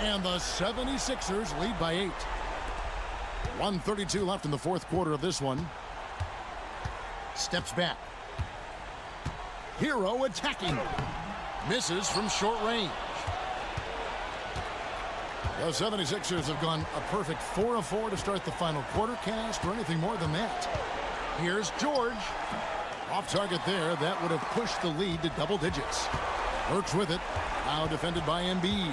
And the 76ers lead by 8. 1:32 left in the fourth quarter of this one. Steps back. Hero attacking. Misses from short range. The 76ers have gone a perfect 4 of 4 to start the final quarter. Can't ask for anything more than that. Here's George. Off target there. That would have pushed the lead to double digits. Burks with it. Now defended by Embiid.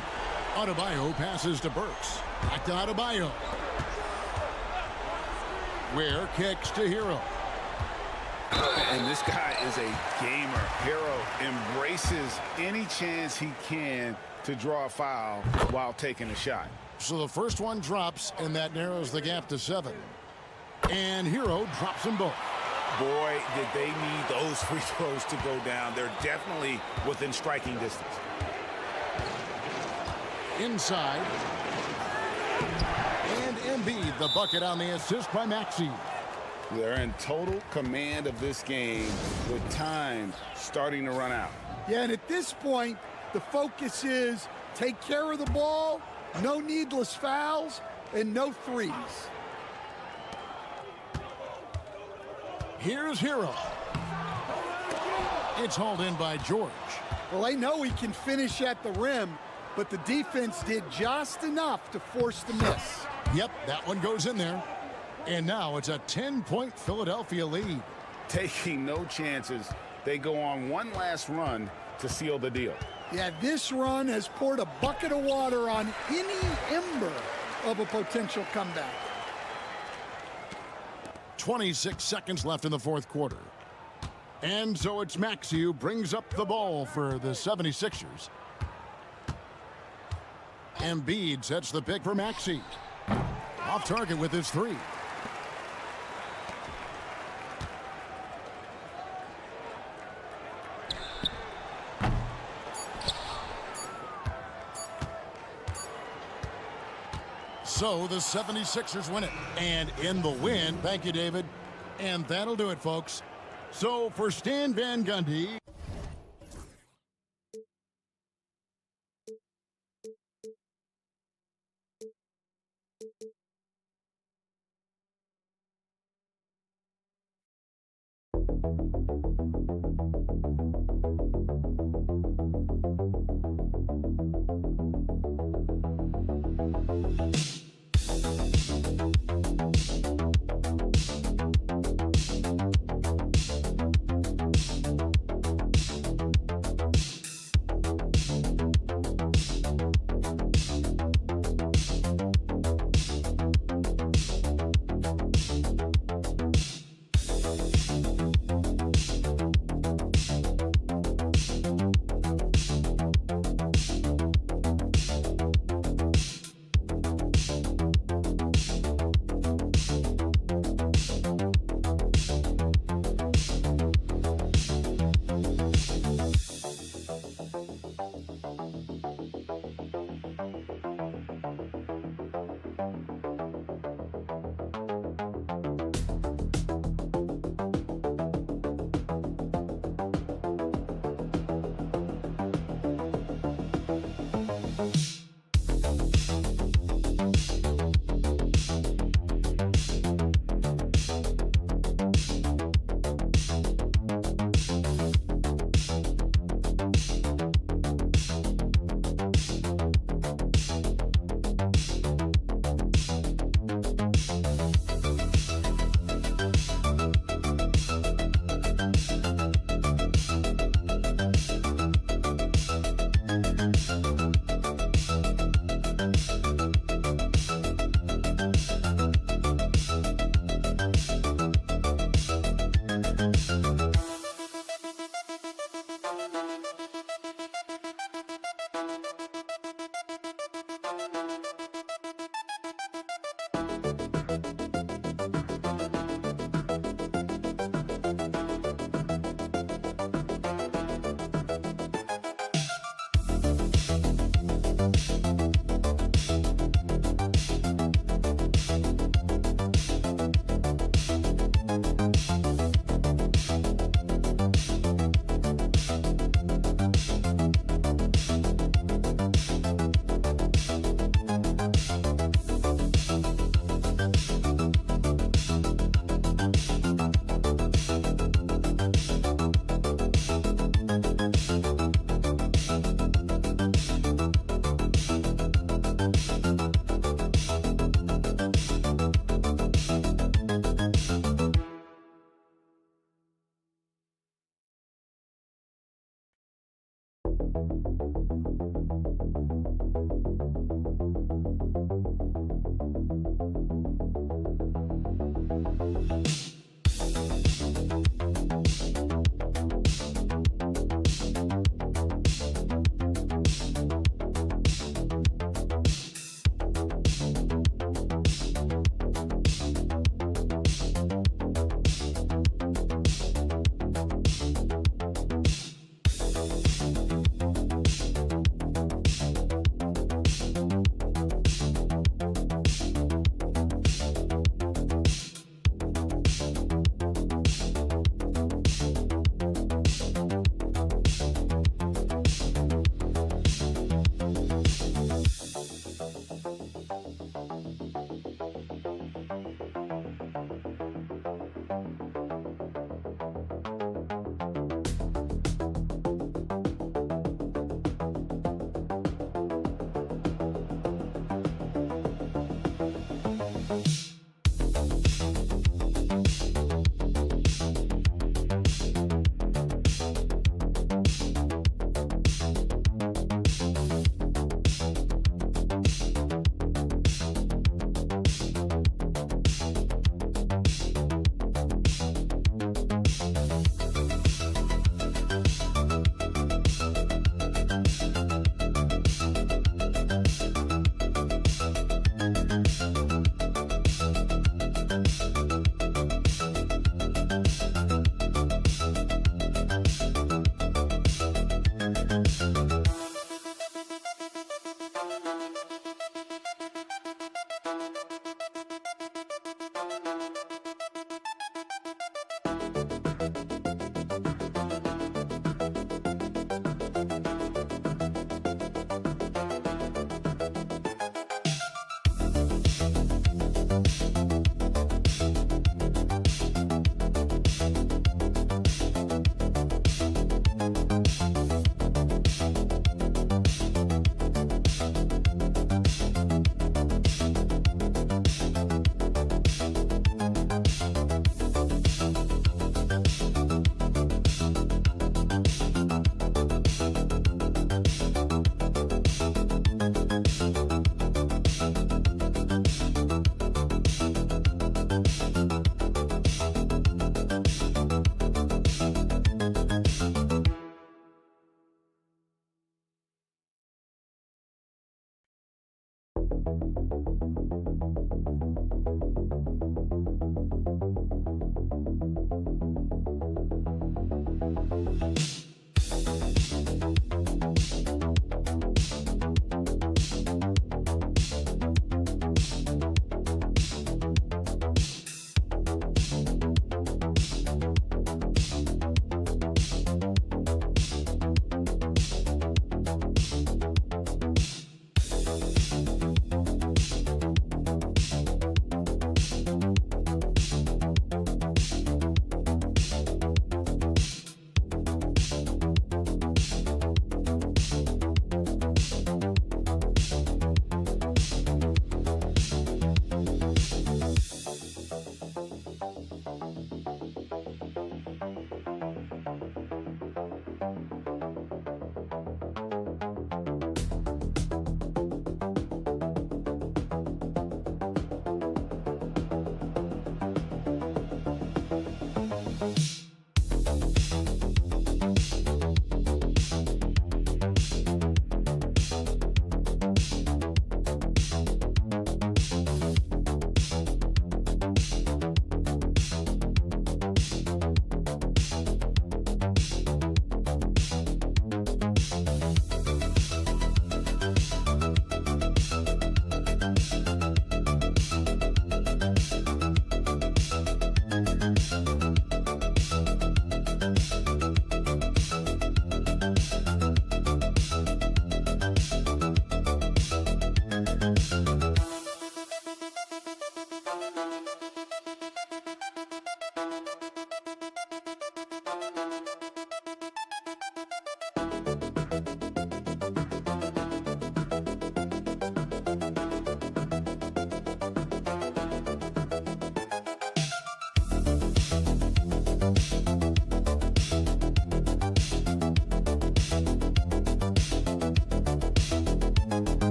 Adebayo passes to Burks. Back to Adebayo. Ware kicks to Hero. And this guy is a gamer. Hero embraces any chance he can to draw a foul while taking a shot. So the first one drops, and that narrows the gap to 7. And Hero drops them both. Boy, did they need those free throws to go down. They're definitely within striking distance. Inside. And Embiid, the bucket on the assist by Maxey. They're in total command of this game with time starting to run out. Yeah, and at this point, the focus is take care of the ball, no needless fouls, and no threes. Here's Hero. It's hauled in by George. Well, I know he can finish at the rim, but the defense did just enough to force the miss. Yep, that one goes in there. And now it's a 10-point Philadelphia lead. Taking no chances, they go on one last run to seal the deal. Yeah, this run has poured a bucket of water on any ember of a potential comeback. 26 seconds left in the fourth quarter. And so it's Maxey who brings up the ball for the 76ers. Embiid sets the pick for Maxey. Off target with his 3. So the 76ers win it. And in the win, thank you, David. And that'll do it, folks. So for Stan Van Gundy.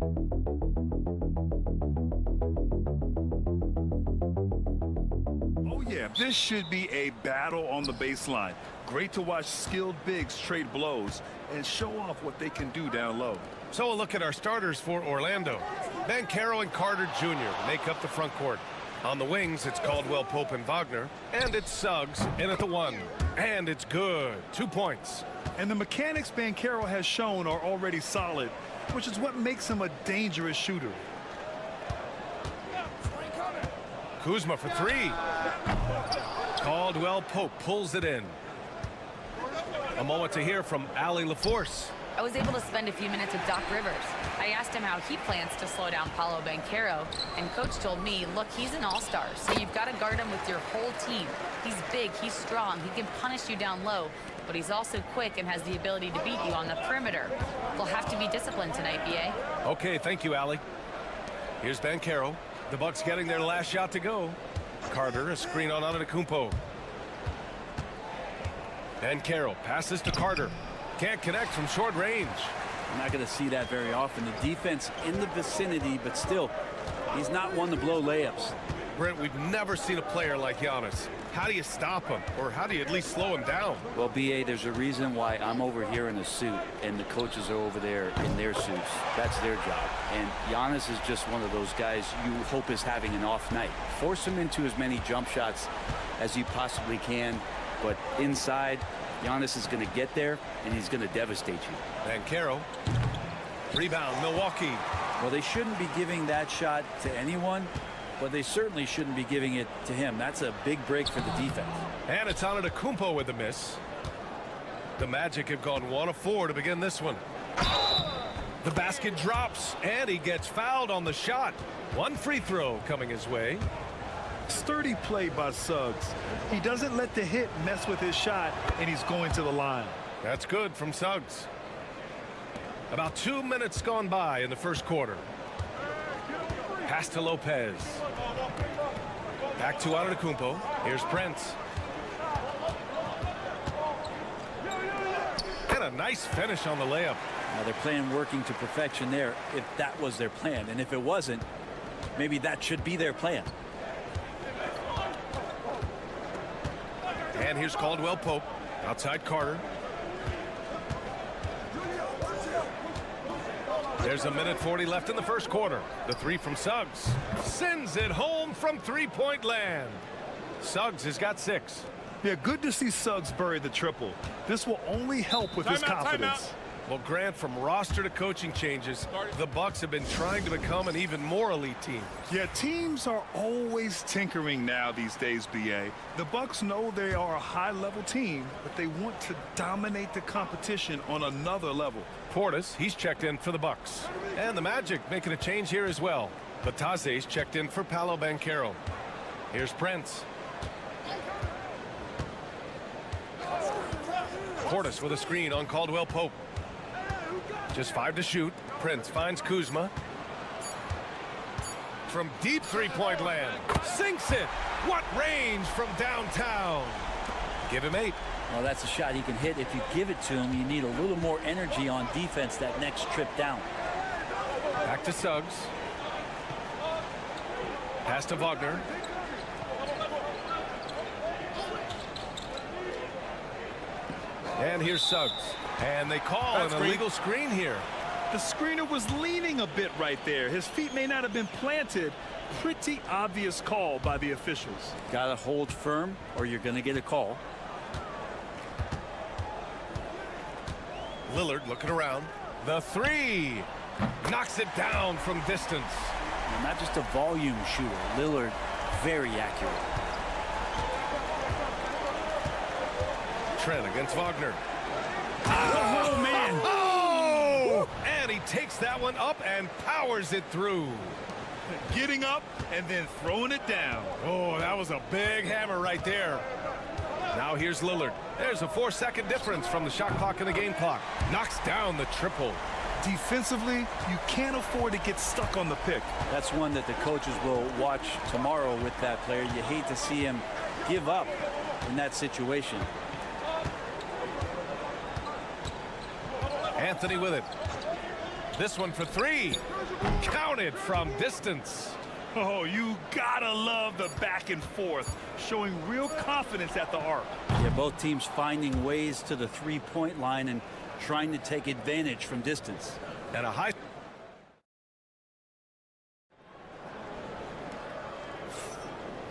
Oh yeah, this should be a battle on the baseline. Great to watch skilled bigs trade blows and show off what they can do down low. So a look at our starters for Orlando. Banchero and Carter Jr. make up the front court. On the wings, it's Caldwell Pope and Wagner. And it's Suggs in at the 1. And it's good. 2 points. And the mechanics Banchero has shown are already solid, which is what makes him a dangerous shooter. Kuzma for 3. Caldwell Pope pulls it in. A moment to hear from Allie LaForce. I was able to spend a few minutes with Doc Rivers. I asked him how he plans to slow down Paolo Banchero, and Coach told me, look, he's an all-star, so you've got to guard him with your whole team. He's big, he's strong, he can punish you down low, but he's also quick and has the ability to beat you on the perimeter. We'll have to be disciplined tonight, B.A. Okay, thank you, Allie. Here's Banchero. The Bucks getting their last shot to go. Carter, a screen on Antetokounmpo. Banchero passes to Carter. Can't connect from short range. I'm not going to see that very often. The defense in the vicinity, but still, he's not one to blow layups. Brent, we've never seen a player like Giannis. How do you stop him? Or how do you at least slow him down? Well, B.A., there's a reason why I'm over here in a suit and the coaches are over there in their suits. That's their job. And Giannis is just one of those guys you hope is having an off night. Force him into as many jump shots as you possibly can, but inside, Giannis is going to get there, and he's going to devastate you. Banchero. Rebound, Milwaukee. Well, they shouldn't be giving that shot to anyone, but they certainly shouldn't be giving it to him. That's a big break for the defense. And it's Antetokounmpo with the miss. The Magic have gone 1 of 4 to begin this one. The basket drops, and he gets fouled on the shot. 1 free throw coming his way. Sturdy play by Suggs. He doesn't let the hit mess with his shot, and he's going to the line. That's good from Suggs. About 2 minutes gone by in the first quarter. Pass to Lopez. Back to Antetokounmpo. Here's Prince. And a nice finish on the layup. Now they're playing working to perfection there, if that was their plan. And if it wasn't, maybe that should be their plan. And here's Caldwell Pope. Outside Carter. There's 1:40 left in the first quarter. The 3 from Suggs. Sends it home from three-point land. Suggs has got 6. Yeah, good to see Suggs bury the triple. This will only help with his confidence. Well, Grant, from roster to coaching changes, the Bucks have been trying to become an even more elite team. Yeah, teams are always tinkering now these days, B.A. The Bucks know they are a high-level team, but they want to dominate the competition on another level. Portis, he's checked in for the Bucks. And the Magic making a change here as well. Batase's checked in for Paolo Banchero. Here's Prince. Portis with a screen on Caldwell Pope. Just 5 to shoot. Prince finds Kuzma. From deep three-point land. Sinks it. What range from downtown. Give him 8. Well, that's a shot he can hit. If you give it to him, you need a little more energy on defense that next trip down. Back to Suggs. Pass to Wagner. And here's Suggs. And they call an illegal screen here. The screener was leaning a bit right there. His feet may not have been planted. Pretty obvious call by the officials. Got to hold firm or you're going to get a call. Lillard looking around. The 3. Knocks it down from distance. And not just a volume shooter. Lillard, very accurate. Trent against Wagner. Oh, man. Oh! And he takes that one up and powers it through. Getting up and then throwing it down. Oh, that was a big hammer right there. Now here's Lillard. There's a 4-second difference from the shot clock and the game clock. Knocks down the triple. Defensively, you can't afford to get stuck on the pick. That's one that the coaches will watch tomorrow with that player. You hate to see him give up in that situation. Anthony with it. This one for 3. Counted from distance. Oh, you gotta love the back and forth, showing real confidence at the arc. Yeah, both teams finding ways to the three-point line and trying to take advantage from distance. And a high.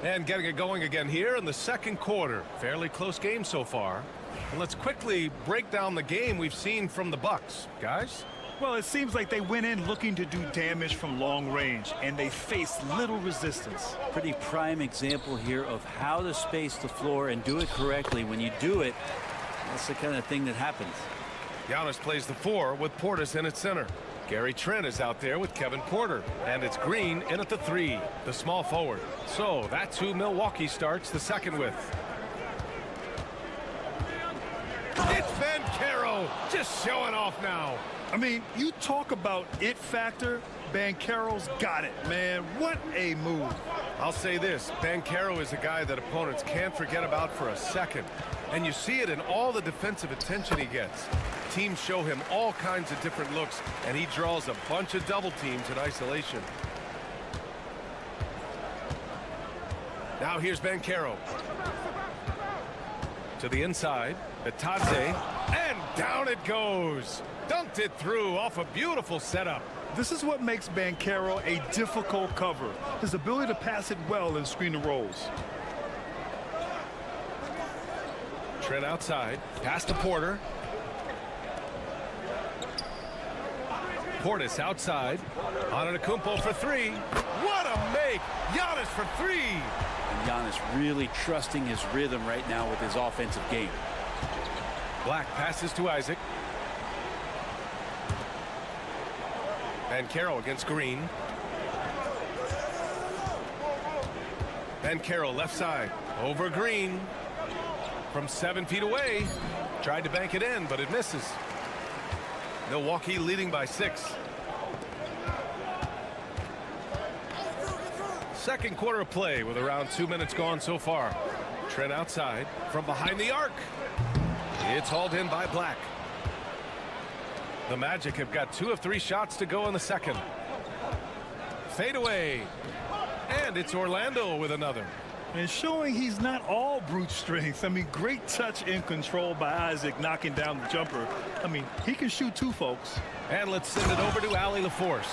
And getting it going again here in the second quarter. Fairly close game so far. And let's quickly break down the game we've seen from the Bucks. Guys? Well, it seems like they went in looking to do damage from long range, and they faced little resistance. Pretty prime example here of how to space the floor and do it correctly. When you do it, that's the kind of thing that happens. Giannis plays the 4 with Portis in at center. Gary Trent is out there with Kevin Porter. And it's Green in at the 3, the small forward. So that's who Milwaukee starts the second with. It's Banchero just showing off now. I mean, you talk about it factor, Banchero's got it, man. What a move. I'll say this, Banchero is a guy that opponents can't forget about for a second. And you see it in all the defensive attention he gets. Teams show him all kinds of different looks, and he draws a bunch of double teams in isolation. Now here's Banchero. To the inside, Atadze, and down it goes. Dunked it through off a beautiful setup. This is what makes Banchero a difficult cover. His ability to pass it well and screen the rolls. Trent outside. Pass to Porter. Portis outside. Antetokounmpo for 3. What a make! Giannis for 3. And Giannis really trusting his rhythm right now with his offensive game. Black passes to Isaac. Banchero against Green. Banchero left side. Over Green. From 7 feet away. Tried to bank it in, but it misses. Milwaukee leading by 6. Second quarter of play with around 2 minutes gone so far. Trent outside from behind the arc. It's hauled in by Black. The Magic have got 2 of 3 shots to go in the second. Fade away. And it's Orlando with another. And showing he's not all brute strength. I mean, great touch and control by Isaac knocking down the jumper. I mean, he can shoot too, folks. And let's send it over to Allie LaForce.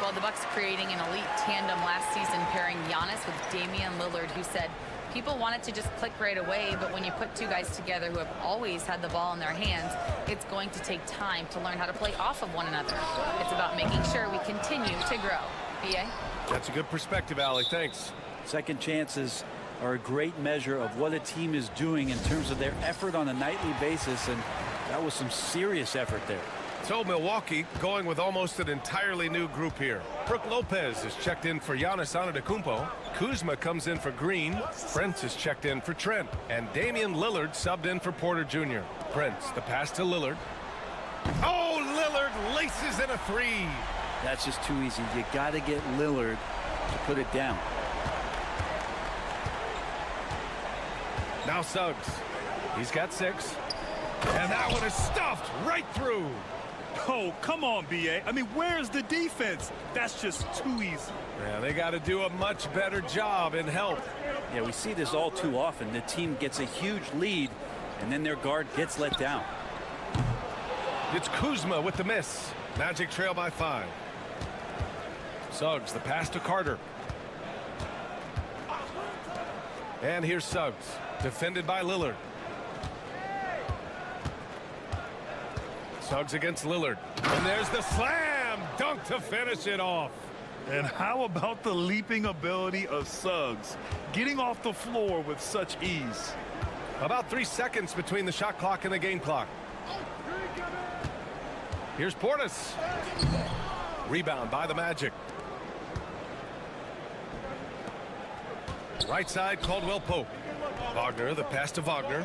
Well, the Bucks creating an elite tandem last season, pairing Giannis with Damian Lillard, who said people want it to just click right away, but when you put 2 guys together who have always had the ball in their hands, it's going to take time to learn how to play off of one another. It's about making sure we continue to grow. BA? That's a good perspective, Allie. Thanks. Second chances are a great measure of what a team is doing in terms of their effort on a nightly basis, and that was some serious effort there. So Milwaukee going with almost an entirely new group here. Brook Lopez is checked in for Giannis Antetokounmpo. Kuzma comes in for Green. Prince is checked in for Trent. And Damian Lillard subbed in for Porter Jr. Prince, the pass to Lillard. Oh, Lillard laces in a 3. That's just too easy. You got to get Lillard to put it down. Now Suggs. He's got 6. And that one is stuffed right through. Oh, come on, BA. I mean, where's the defense? That's just too easy. Yeah, they got to do a much better job in help. Yeah, we see this all too often. The team gets a huge lead, and then their guard gets let down. It's Kuzma with the miss. Magic trail by 5. Suggs, the pass to Carter. And here's Suggs, defended by Lillard. Suggs against Lillard. And there's the slam dunk to finish it off. And how about the leaping ability of Suggs, getting off the floor with such ease? About 3 seconds between the shot clock and the game clock. Here's Portis. Rebound by the Magic. Right side, Caldwell Pope. Wagner, the pass to Wagner.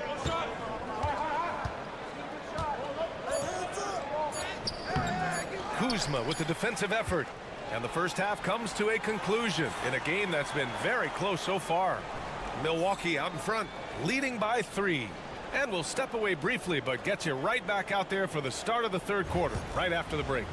Kuzma with the defensive effort. And the first half comes to a conclusion in a game that's been very close so far. Milwaukee out in front, leading by 3. And we'll step away briefly, but get you right back out there for the start of the third quarter, right after the break.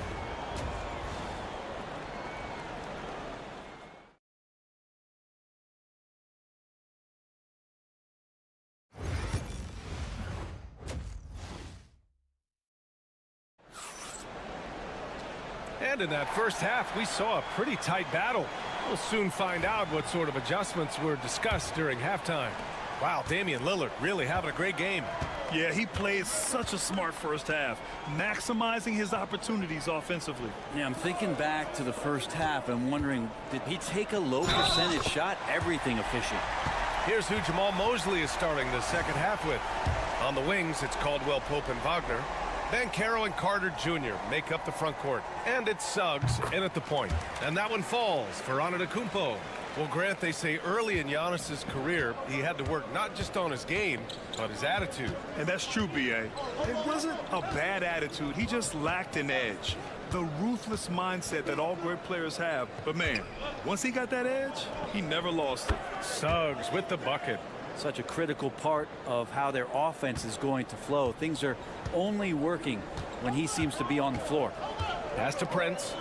And in that first half, we saw a pretty tight battle. We'll soon find out what sort of adjustments were discussed during halftime. Wow, Damian Lillard really having a great game. Yeah, he played such a smart first half, maximizing his opportunities offensively. Yeah, I'm thinking back to the first half and wondering, did he take a low percentage shot? Everything efficient. Here's who Jamal Mosley is starting the second half with. On the wings, it's Caldwell Pope and Wagner. Banchero and Carter Jr. make up the front court. And it's Suggs in at the point. And that one falls for Antetokounmpo. Well, Grant, they say early in Giannis's career, he had to work not just on his game, but his attitude. And that's true, B.A. It wasn't a bad attitude. He just lacked an edge. The ruthless mindset that all great players have. But, man, once he got that edge, he never lost it. Suggs with the bucket. Such a critical part of how their offense is going to flow. Things are only working when he seems to be on the floor. Pass to Prince.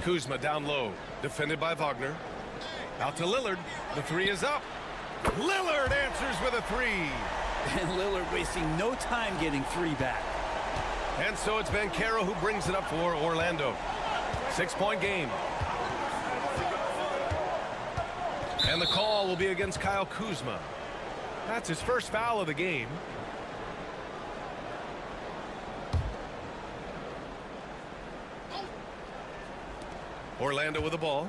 Kuzma down low, defended by Wagner. Out to Lillard. The three is up. Lillard answers with a three. And Lillard wasting no time getting three back. And so it's Banchero who brings it up for Orlando. 6-point game. And the call will be against Kyle Kuzma. That's his first foul of the game. Orlando with the ball.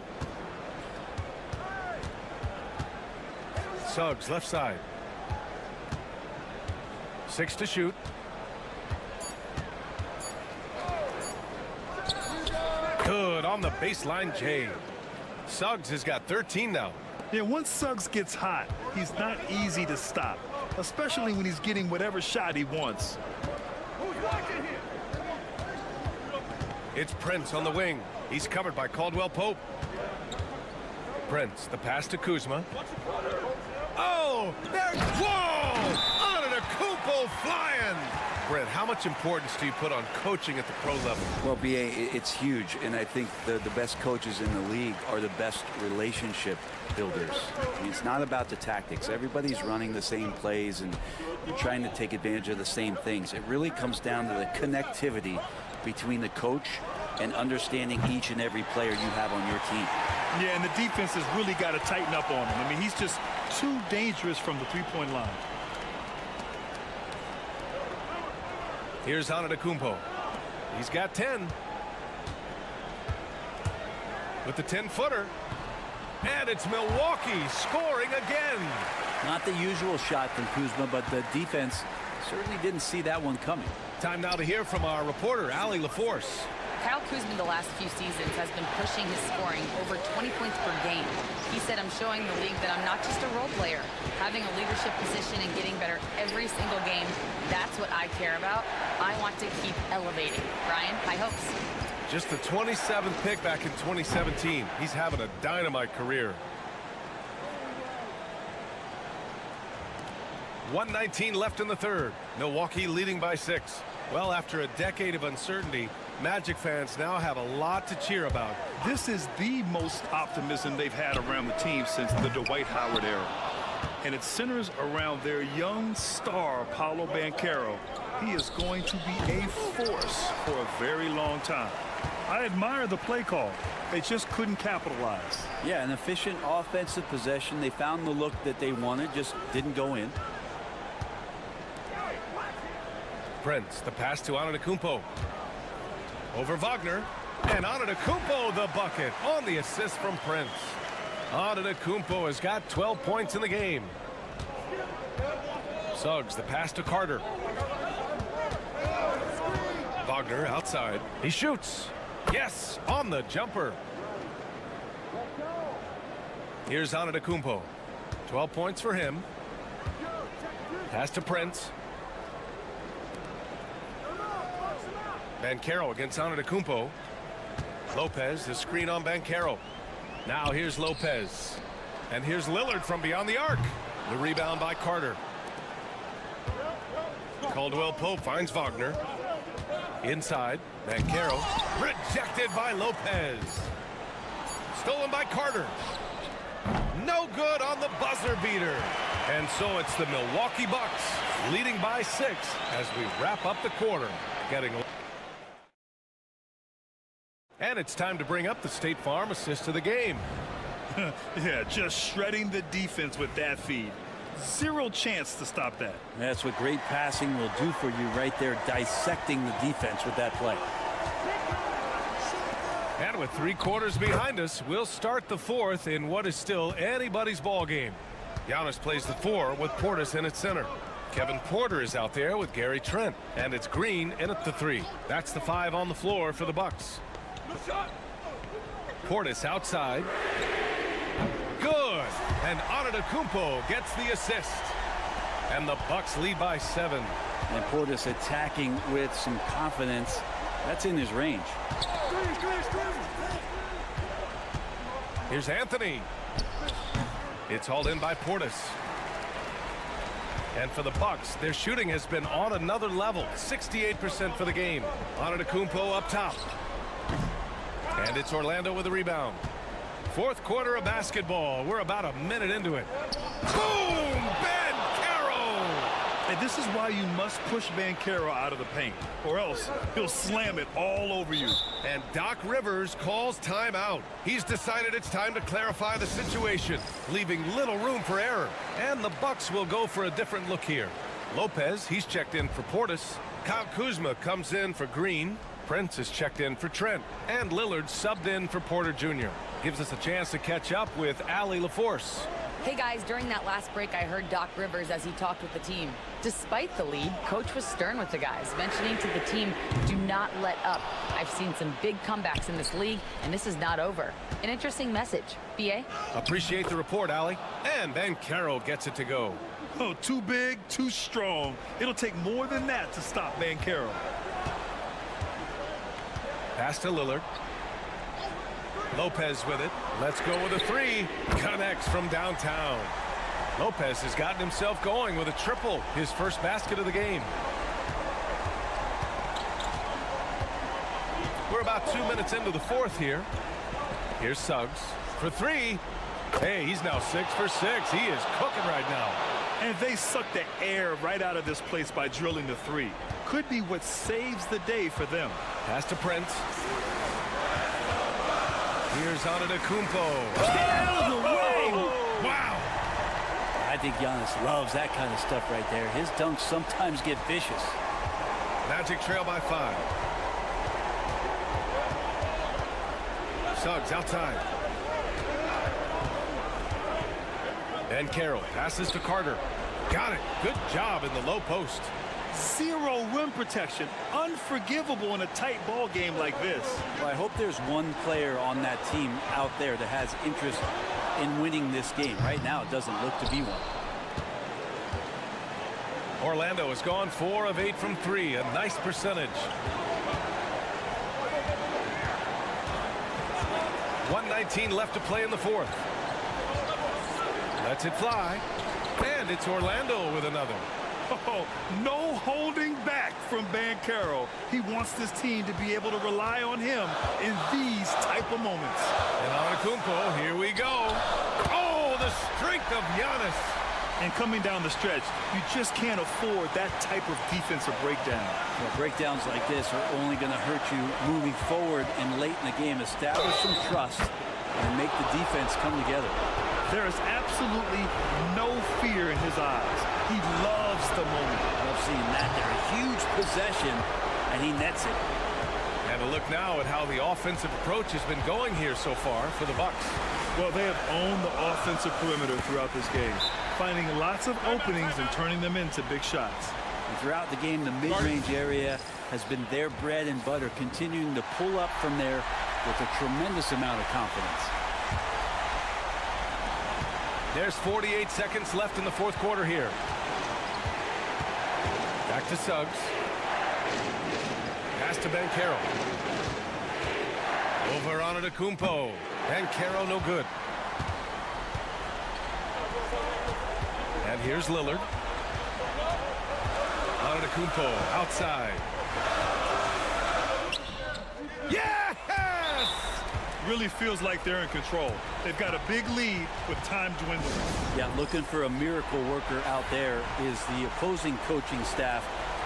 Suggs left side. 6 to shoot. Good on the baseline, Jay. Suggs has got 13 now. Yeah, once Suggs gets hot, he's not easy to stop, especially when he's getting whatever shot he wants. It's Prince on the wing. He's covered by Caldwell Pope. Prince, the pass to Kuzma. Oh, there, whoa! Antetokounmpo flying! Brent, how much importance do you put on coaching at the pro level? Well, B.A., it's huge, and I think the best coaches in the league are the best relationship builders. I mean, it's not about the tactics. Everybody's running the same plays and trying to take advantage of the same things. It really comes down to the connectivity between the coach and understanding each and every player you have on your team. Yeah, and the defense has really got to tighten up on him. I mean, he's just too dangerous from the three-point line. Here's Antetokounmpo. He's got 10. With the 10-footer. And it's Milwaukee scoring again. Not the usual shot from Kuzma, but the defense certainly didn't see that one coming. Time now to hear from our reporter, Allie LaForce. Kyle Kuzma the last few seasons has been pushing his scoring over 20 points per game. He said, I'm showing the league that I'm not just a role player. Having a leadership position and getting better every single game, that's what I care about. I want to keep elevating. Ryan, high hopes. Just the 27th pick back in 2017. He's having a dynamite career. 1:19 left in the third. Milwaukee leading by 6. Well, after a decade of uncertainty, Magic fans now have a lot to cheer about. This is the most optimism they've had around the team since the Dwight Howard era. And it centers around their young star, Paolo Banchero. He is going to be a force for a very long time. I admire the play call. They just couldn't capitalize. Yeah, an efficient offensive possession. They found the look that they wanted, just didn't go in. Prince, the pass to Antetokounmpo. Over Wagner. And Antetokounmpo the bucket on the assist from Prince. Antetokounmpo has got 12 points in the game. Suggs, the pass to Carter. Wagner outside. He shoots. Yes, on the jumper. Here's Antetokounmpo. 12 points for him. Pass to Prince. Banchero against Antetokounmpo. Lopez, the screen on Banchero. Now here's Lopez. And here's Lillard from beyond the arc. The rebound by Carter. Caldwell Pope finds Wagner. Inside, Banchero. Rejected by Lopez. Stolen by Carter. No good on the buzzer beater. And so it's the Milwaukee Bucks leading by 6 as we wrap up the quarter. Getting And it's time to bring up the State Farm assist of the game. Yeah, just shredding the defense with that feed. Zero chance to stop that. That's what great passing will do for you right there, dissecting the defense with that play. And with 3 quarters behind us, we'll start the 4th in what is still anybody's ball game. Giannis plays the 4 with Portis in at center. Kevin Porter is out there with Gary Trent. And it's Green in at the 3. That's the 5 on the floor for the Bucks. Portis outside. Good. And Antetokounmpo gets the assist. And the Bucks lead by 7. And Portis attacking with some confidence. That's in his range. Here's Anthony. It's hauled in by Portis. And for the Bucks, their shooting has been on another level. 68% for the game. Antetokounmpo up top. And it's Orlando with a rebound. 4th quarter of basketball. We're about a minute into it. Boom! Banchero! And this is why you must push Banchero out of the paint, or else he'll slam it all over you. And Doc Rivers calls timeout. He's decided it's time to clarify the situation, leaving little room for error. And the Bucks will go for a different look here. Lopez, he's checked in for Portis. Kyle Kuzma comes in for Green. Prince is checked in for Trent. And Lillard subbed in for Porter Jr. Gives us a chance to catch up with Allie LaForce. Hey guys, during that last break, I heard Doc Rivers as he talked with the team. Despite the lead, Coach was stern with the guys, mentioning to the team, do not let up. I've seen some big comebacks in this league, and this is not over. An interesting message. B.A.? Appreciate the report, Allie. And Banchero gets it to go. Oh, too big, too strong. It'll take more than that to stop Banchero. Pass to Lillard. Lopez with it. Let's go with a 3. Connects from downtown. Lopez has gotten himself going with a triple. His first basket of the game. We're about 2 minutes into the 4th here. Here's Suggs for 3. Hey, he's now 6 for 6. He is cooking right now. And they suck the air right out of this place by drilling the 3. Could be what saves the day for them. Pass to Prince. Here's Antetokounmpo. Out of the way! Wow! I think Giannis loves that kind of stuff right there. His dunks sometimes get vicious. Magic trail by 5. Suggs outside. And Carroll passes to Carter. Got it. Good job in the low post. Zero rim protection. Unforgivable in a tight ball game like this. Well, I hope there's one player on that team out there that has interest in winning this game. Right now, it doesn't look to be one. Orlando has gone 4 of 8 from 3. A nice percentage. 1:19 left to play in the 4th. Lets it fly. And it's Orlando with another. Oh, no holding back from Banchero. He wants this team to be able to rely on him in these type of moments. And Antetokounmpo, here we go. Oh, the strength of Giannis. And coming down the stretch, you just can't afford that type of defensive breakdown. Well, breakdowns like this are only going to hurt you moving forward and late in the game. Establish some trust and make the defense come together. There is absolutely no fear in his eyes. He loves the moment. Love seeing that there. A huge possession, and he nets it. And a look now at how the offensive approach has been going here so far for the Bucks. Well, they have owned the offensive perimeter throughout this game, finding lots of openings and turning them into big shots. And throughout the game, the mid-range area has been their bread and butter, continuing to pull up from there with a tremendous amount of confidence. There's 48 seconds left in the 4th quarter here. Back to Suggs. Pass to Banchero. Over Antetokounmpo. Banchero no good. And here's Lillard. Antetokounmpo outside. Yes! Really feels like they're in control. They've got a big lead with time dwindling. Yeah, looking for a miracle worker out there is the opposing coaching staff.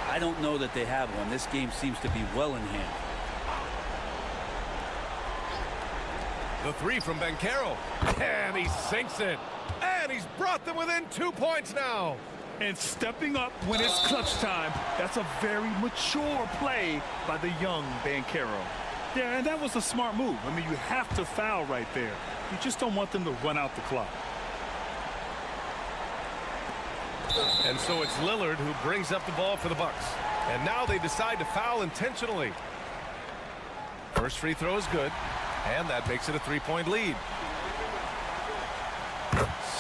I don't know that they have one. This game seems to be well in hand. The three from Banchero. And he sinks it. And he's brought them within 2 points now. And stepping up when it's clutch time, that's a very mature play by the young Banchero. Yeah, and that was a smart move. I mean, you have to foul right there. You just don't want them to run out the clock. And so it's Lillard who brings up the ball for the Bucks. And now they decide to foul intentionally. First free throw is good. And that makes it a 3-point lead.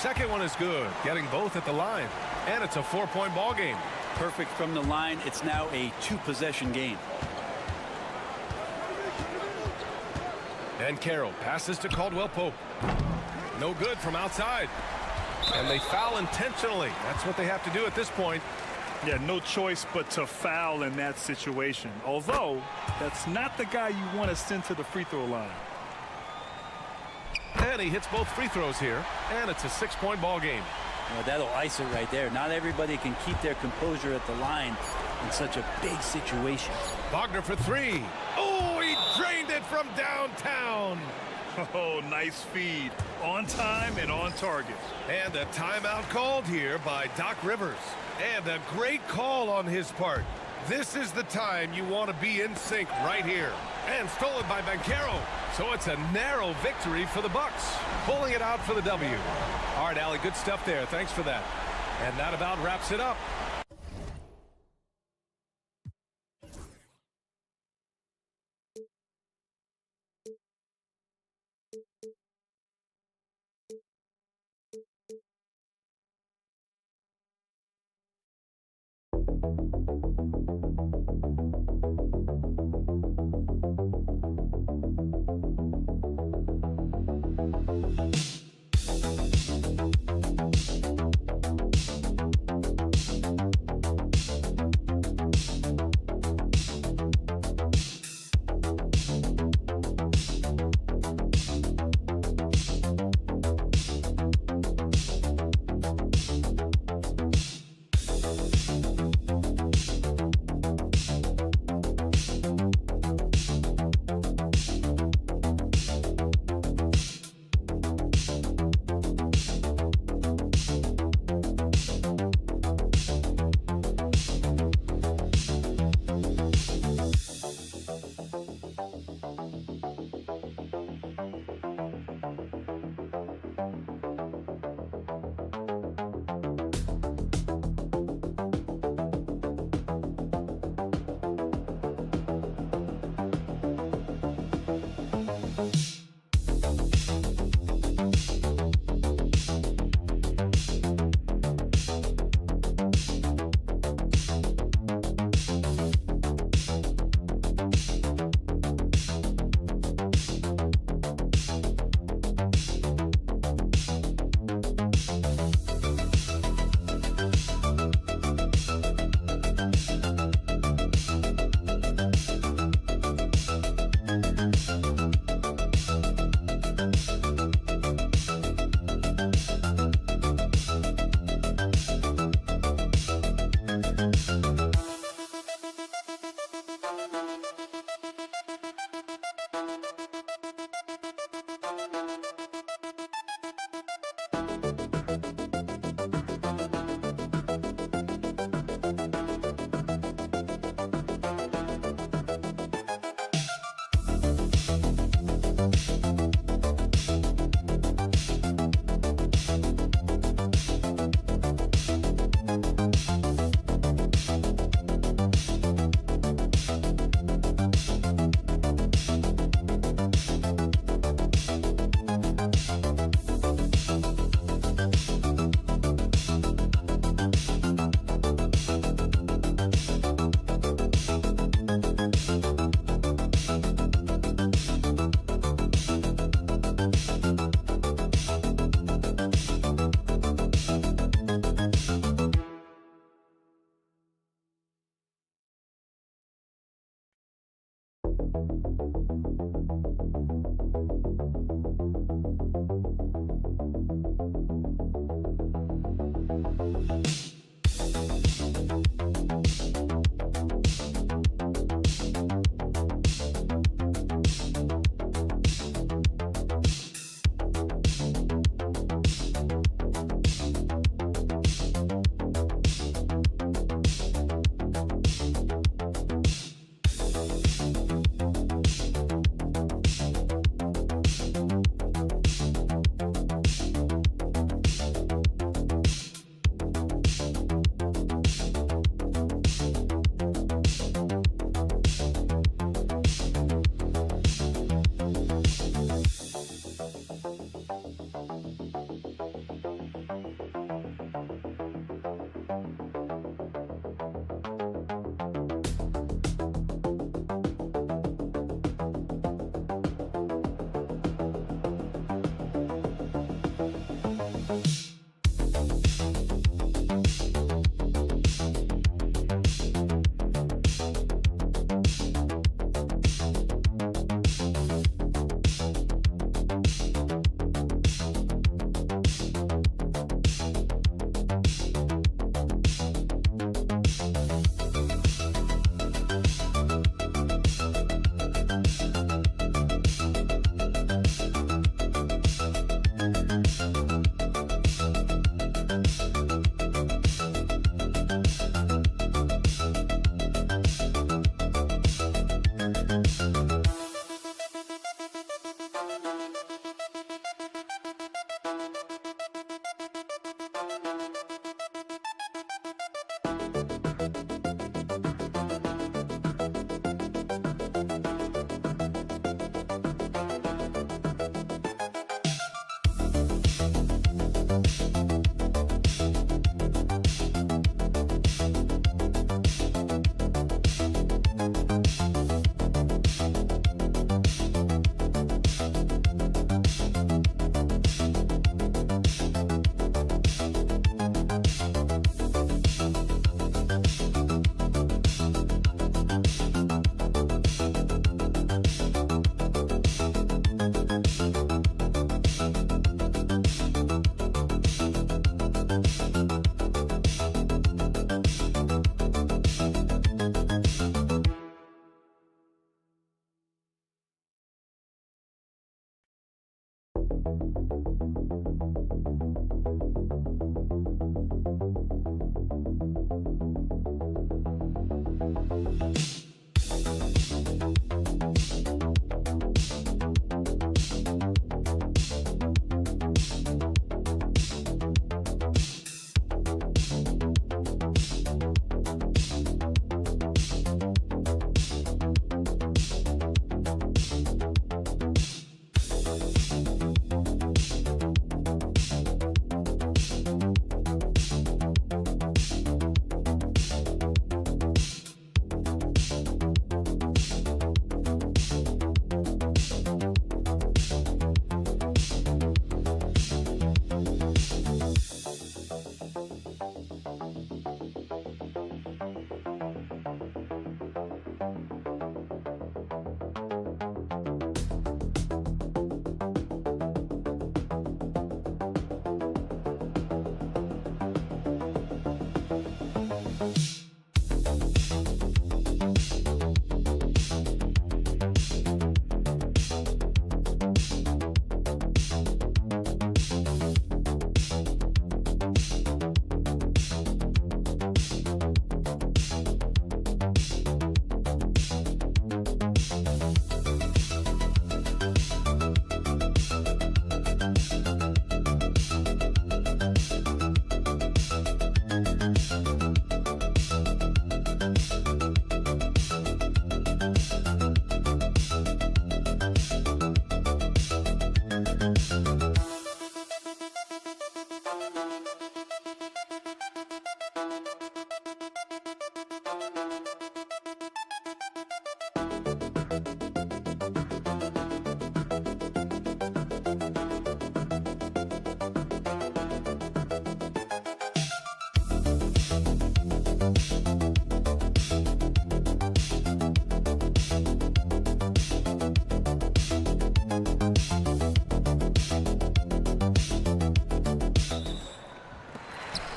Second one is good. Getting both at the line. And it's a 4-point ball game. Perfect from the line. It's now a 2-possession game. And Carroll passes to Caldwell Pope. No good from outside. And they foul intentionally. That's what they have to do at this point. Yeah, no choice but to foul in that situation. Although, that's not the guy you want to send to the free throw line. And he hits both free throws here. And it's a 6-point ball game. Well, that'll ice it right there. Not everybody can keep their composure at the line in such a big situation. Wagner for three. Oh, he drained it from downtown. Oh, nice feed. On time and on target. And a timeout called here by Doc Rivers. And a great call on his part. This is the time you want to be in sync right here. And stolen by Banchero. So it's a narrow victory for the Bucks. Pulling it out for the W. All right, Allie, good stuff there. Thanks for that. And that about wraps it up.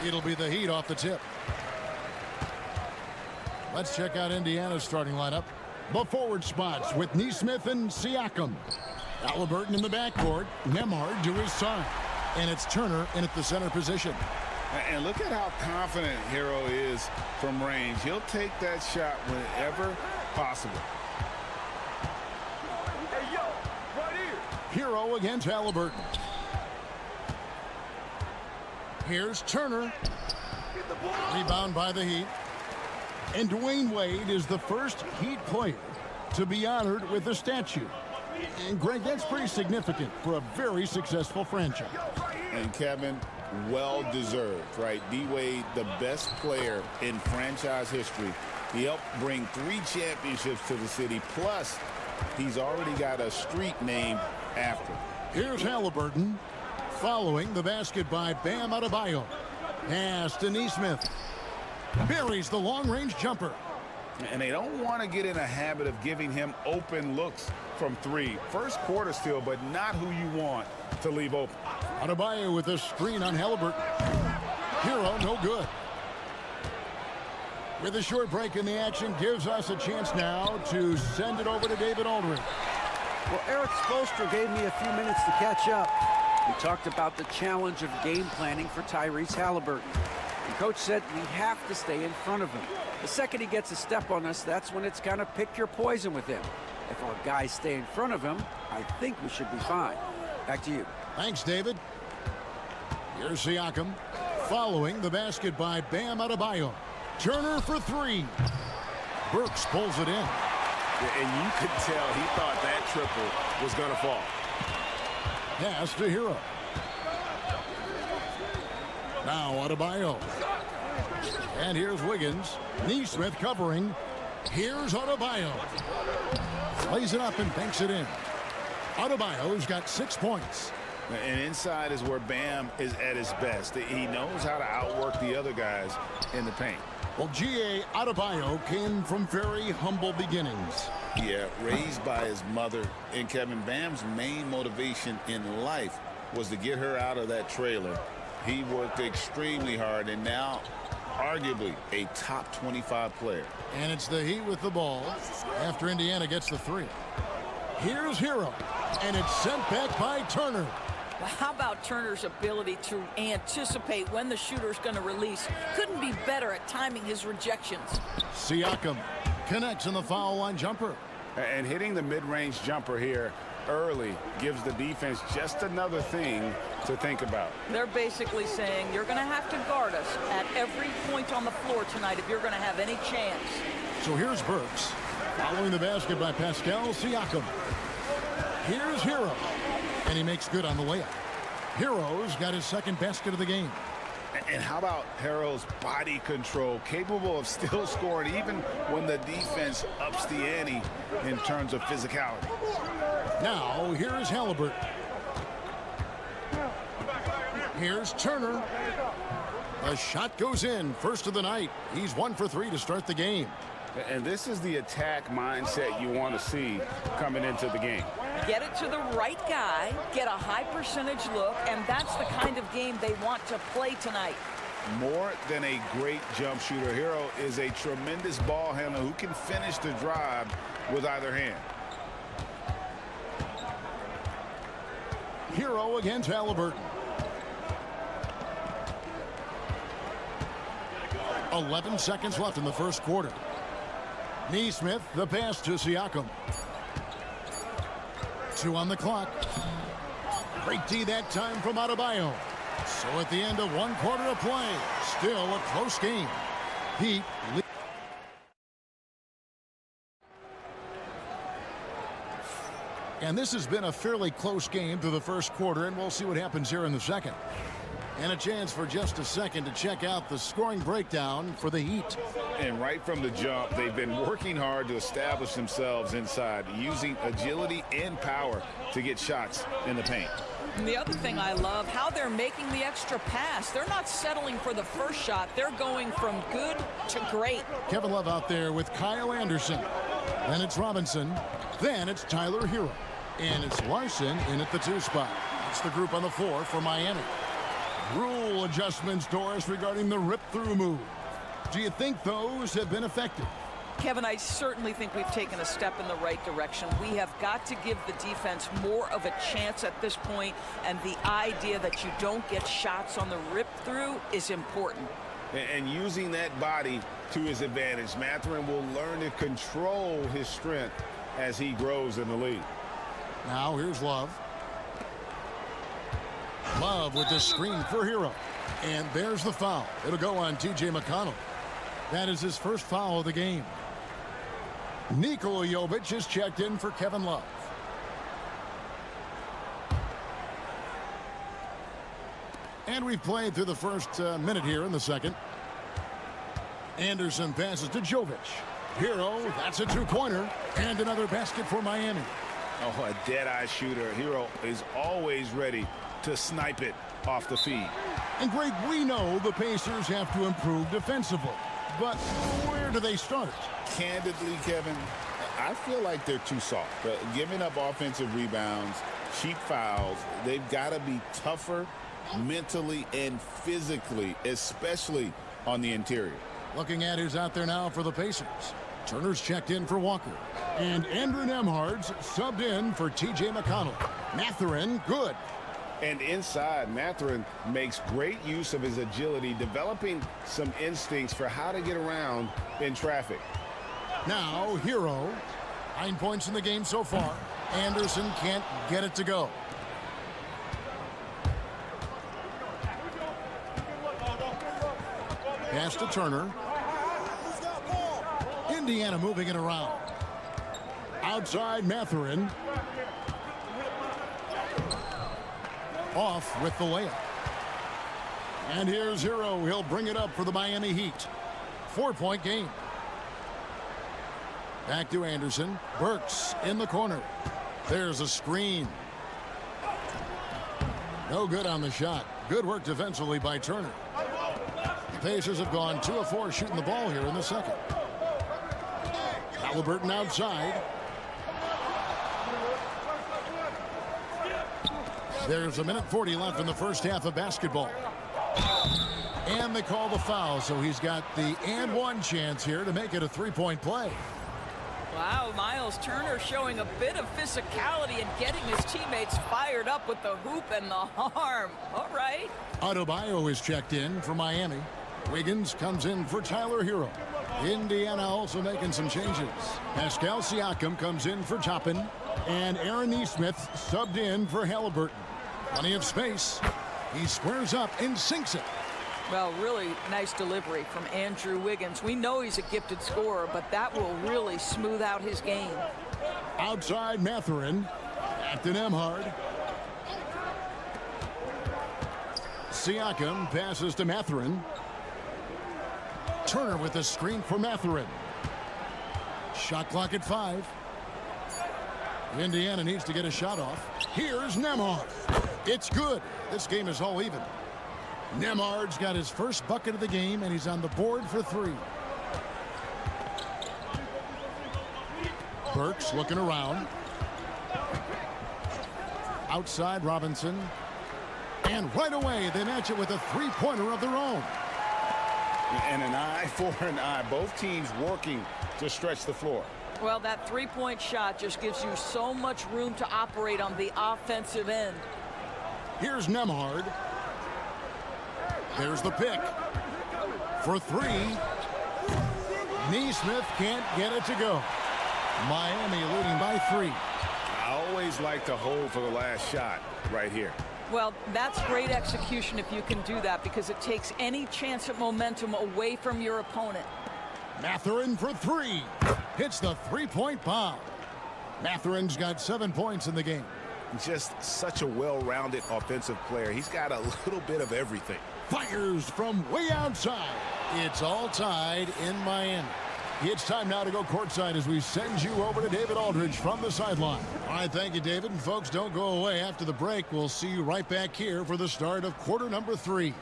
It'll be the Heat off the tip. Let's check out Indiana's starting lineup. The forward spots with Neesmith and Siakam. Halliburton in the backcourt. Nembhard to his side. And it's Turner in at the center position. And look at how confident Hero is from range. He'll take that shot whenever possible. Hey, yo, right here. Hero against Halliburton. Here's Turner. Rebound by the Heat. And Dwayne Wade is the first Heat player to be honored with a statue. And Greg, that's pretty significant for a very successful franchise. And Kevin, well deserved, right? D-Wade, the best player in franchise history. He helped bring 3 championships to the city. Plus, he's already got a street named after him. Here's Halliburton. Following the basket by Bam Adebayo. Pass to Neesmith. Buries the long-range jumper. And they don't want to get in a habit of giving him open looks from 3. First quarter still, but not who you want to leave open. Adebayo with a screen on Halliburton. Hero, no good. With a short break in the action, gives us a chance now to send it over to David Aldridge. Well, Eric Spoelstra gave me a few minutes to catch up. We talked about the challenge of game planning for Tyrese Halliburton. The coach said we have to stay in front of him. The second he gets a step on us, that's when it's kind of pick your poison with him. If our guys stay in front of him, I think we should be fine. Back to you. Thanks, David. Here's Siakam. Following the basket by Bam Adebayo. Turner for 3. Burks pulls it in. And you could tell he thought that triple was going to fall. Pass to Hero. Now Adebayo. And here's Wiggins. Neesmith covering. Here's Adebayo. Lays it up and banks it in. Adebayo's got 6 points. And inside is where Bam is at his best. He knows how to outwork the other guys in the paint. Well, G.A. Adebayo came from very humble beginnings. Yeah, raised by his mother. And Kevin, Bam's main motivation in life was to get her out of that trailer. He worked extremely hard and now arguably a top 25 player. And it's the Heat with the ball after Indiana gets the 3. Here's Hero. And it's sent back by Turner. Well, how about Turner's ability to anticipate when the shooter's going to release? Couldn't be better at timing his rejections. Siakam connects in the foul line jumper. And hitting the mid-range jumper here early gives the defense just another thing to think about. They're basically saying you're going to have to guard us at every point on the floor tonight if you're going to have any chance. So here's Burks following the basket by Pascal Siakam. Here's Hero, and he makes good on the layup. Hero's got his second basket of the game. And how about Hero's body control, capable of still scoring even when the defense ups the ante in terms of physicality. Now, here's Halliburton. Here's Turner. The shot goes in, first of the night. He's 1 for 3 to start the game. And this is the attack mindset you want to see coming into the game. Get it to the right guy, get a high percentage look, and that's the kind of game they want to play tonight. More than a great jump shooter, Hero is a tremendous ball handler who can finish the drive with either hand. Hero against Halliburton. 11 seconds left in the first quarter. Neesmith, the pass to Siakam. 2 on the clock. Great D that time from Adebayo. So at the end of 1 quarter of play, still a close game. Heat lead. And this has been a fairly close game through the first quarter, and we'll see what happens here in the second. And a chance for just a second to check out the scoring breakdown for the Heat. And right from the jump, they've been working hard to establish themselves inside, using agility and power to get shots in the paint. And the other thing I love, how they're making the extra pass. They're not settling for the first shot. They're going from good to great. Kevin Love out there with Kyle Anderson. Then it's Robinson. Then it's Tyler Hero. And it's Larson in at the 2 spot. It's the group on the floor for Miami. Rule adjustments, Doris, regarding the rip-through move. Do you think those have been effective? Kevin, I certainly think we've taken a step in the right direction. We have got to give the defense more of a chance at this point, and the idea that you don't get shots on the rip-through is important. And using that body to his advantage, Mathurin will learn to control his strength as he grows in the league. Now here's Love. Love with the screen for Hero. And there's the foul. It'll go on TJ McConnell. That is his first foul of the game. Nikola Jovic is checked in for Kevin Love. And we've played through the first minute here in the second. Anderson passes to Jovic. Hero, that's a 2-pointer. And another basket for Miami. Oh, a dead-eye shooter. Hero is always ready to snipe it off the feed. And Greg, we know the Pacers have to improve defensively. But where do they start? Candidly, Kevin, I feel like they're too soft. Giving up offensive rebounds, cheap fouls, they've got to be tougher mentally and physically, especially on the interior. Looking at who's out there now for the Pacers. Turner's checked in for Walker. And Andrew Nembhard's subbed in for TJ McConnell. Mathurin, good. And inside, Mathurin makes great use of his agility, developing some instincts for how to get around in traffic. Now, Hero. 9 points in the game so far. Anderson can't get it to go. Pass to Turner. Indiana moving it around. Outside Mathurin. Off with the layup. And here's Hero. He'll bring it up for the Miami Heat. 4-point game. Back to Anderson. Burks in the corner. There's a screen. No good on the shot. Good work defensively by Turner. The Pacers have gone 2 of 4 shooting the ball here in the second. Halliburton outside. There's 1:40 left in the first half of basketball. And they call the foul, so he's got the and one chance here to make it a 3-point play. Wow, Miles Turner showing a bit of physicality and getting his teammates fired up with the hoop and the arm. All right. Adebayo is checked in for Miami. Wiggins comes in for Tyler Hero. Indiana also making some changes. Pascal Siakam comes in for Toppin. And Aaron Nesmith subbed in for Halliburton. Plenty of space. He squares up and sinks it. Well, really nice delivery from Andrew Wiggins. We know he's a gifted scorer, but that will really smooth out his game. Outside Mathurin. Back to Nembhard. Siakam passes to Mathurin. Turner with a screen for Mathurin. Shot clock at 5. Indiana needs to get a shot off. Here's Nembhard. It's good. This game is all even. Nembhard's got his first bucket of the game, and he's on the board for 3. Burks looking around. Outside Robinson. And right away, they match it with a three-pointer of their own. And an eye for an eye. Both teams working to stretch the floor. Well, that three-point shot just gives you so much room to operate on the offensive end. Here's Nembhard. There's the pick. For 3. Nesmith can't get it to go. Miami leading by 3. I always like to hold for the last shot right here. Well, that's great execution if you can do that, because it takes any chance at momentum away from your opponent. Mathurin for 3. Hits the three-point bomb. Mathurin's got 7 points in the game. Just such a well-rounded offensive player. He's got a little bit of everything. Fires from way outside. It's all tied in Miami. It's time now to go courtside as we send you over to David Aldridge from the sideline. All right, thank you, David. And folks, don't go away. After the break, we'll see you right back here for the start of quarter number 3.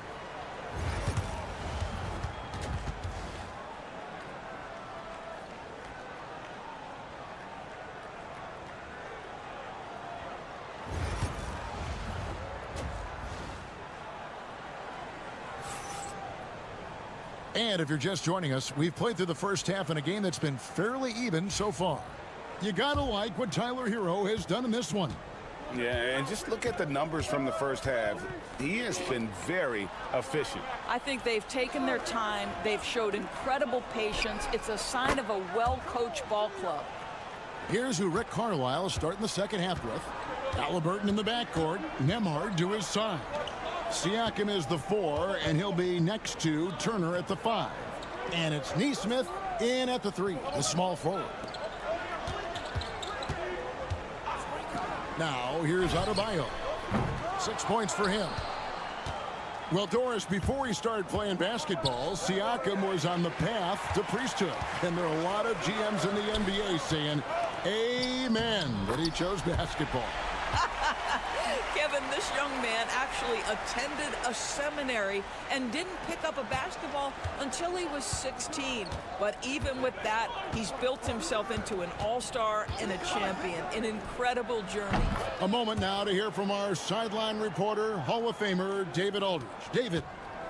And if you're just joining us, we've played through the first half in a game that's been fairly even so far. You gotta like what Tyler Hero has done in this one. Yeah, and just look at the numbers from the first half. He has been very efficient. I think they've taken their time. They've showed incredible patience. It's a sign of a well-coached ball club. Here's who Rick Carlisle is starting the second half with. Halliburton in the backcourt. Nembhard to his side. Siakam is the 4, and he'll be next to Turner at the 5. And it's Nesmith in at the 3, the small forward. Now, here's Adebayo. 6 points for him. Well, Doris, before he started playing basketball, Siakam was on the path to priesthood. And there are a lot of GMs in the NBA saying, amen, that he chose basketball. Kevin, this young man actually attended a seminary and didn't pick up a basketball until he was 16. But even with that, he's built himself into an all-star and a champion. An incredible journey. A moment now to hear from our sideline reporter, Hall of Famer David Aldridge. David.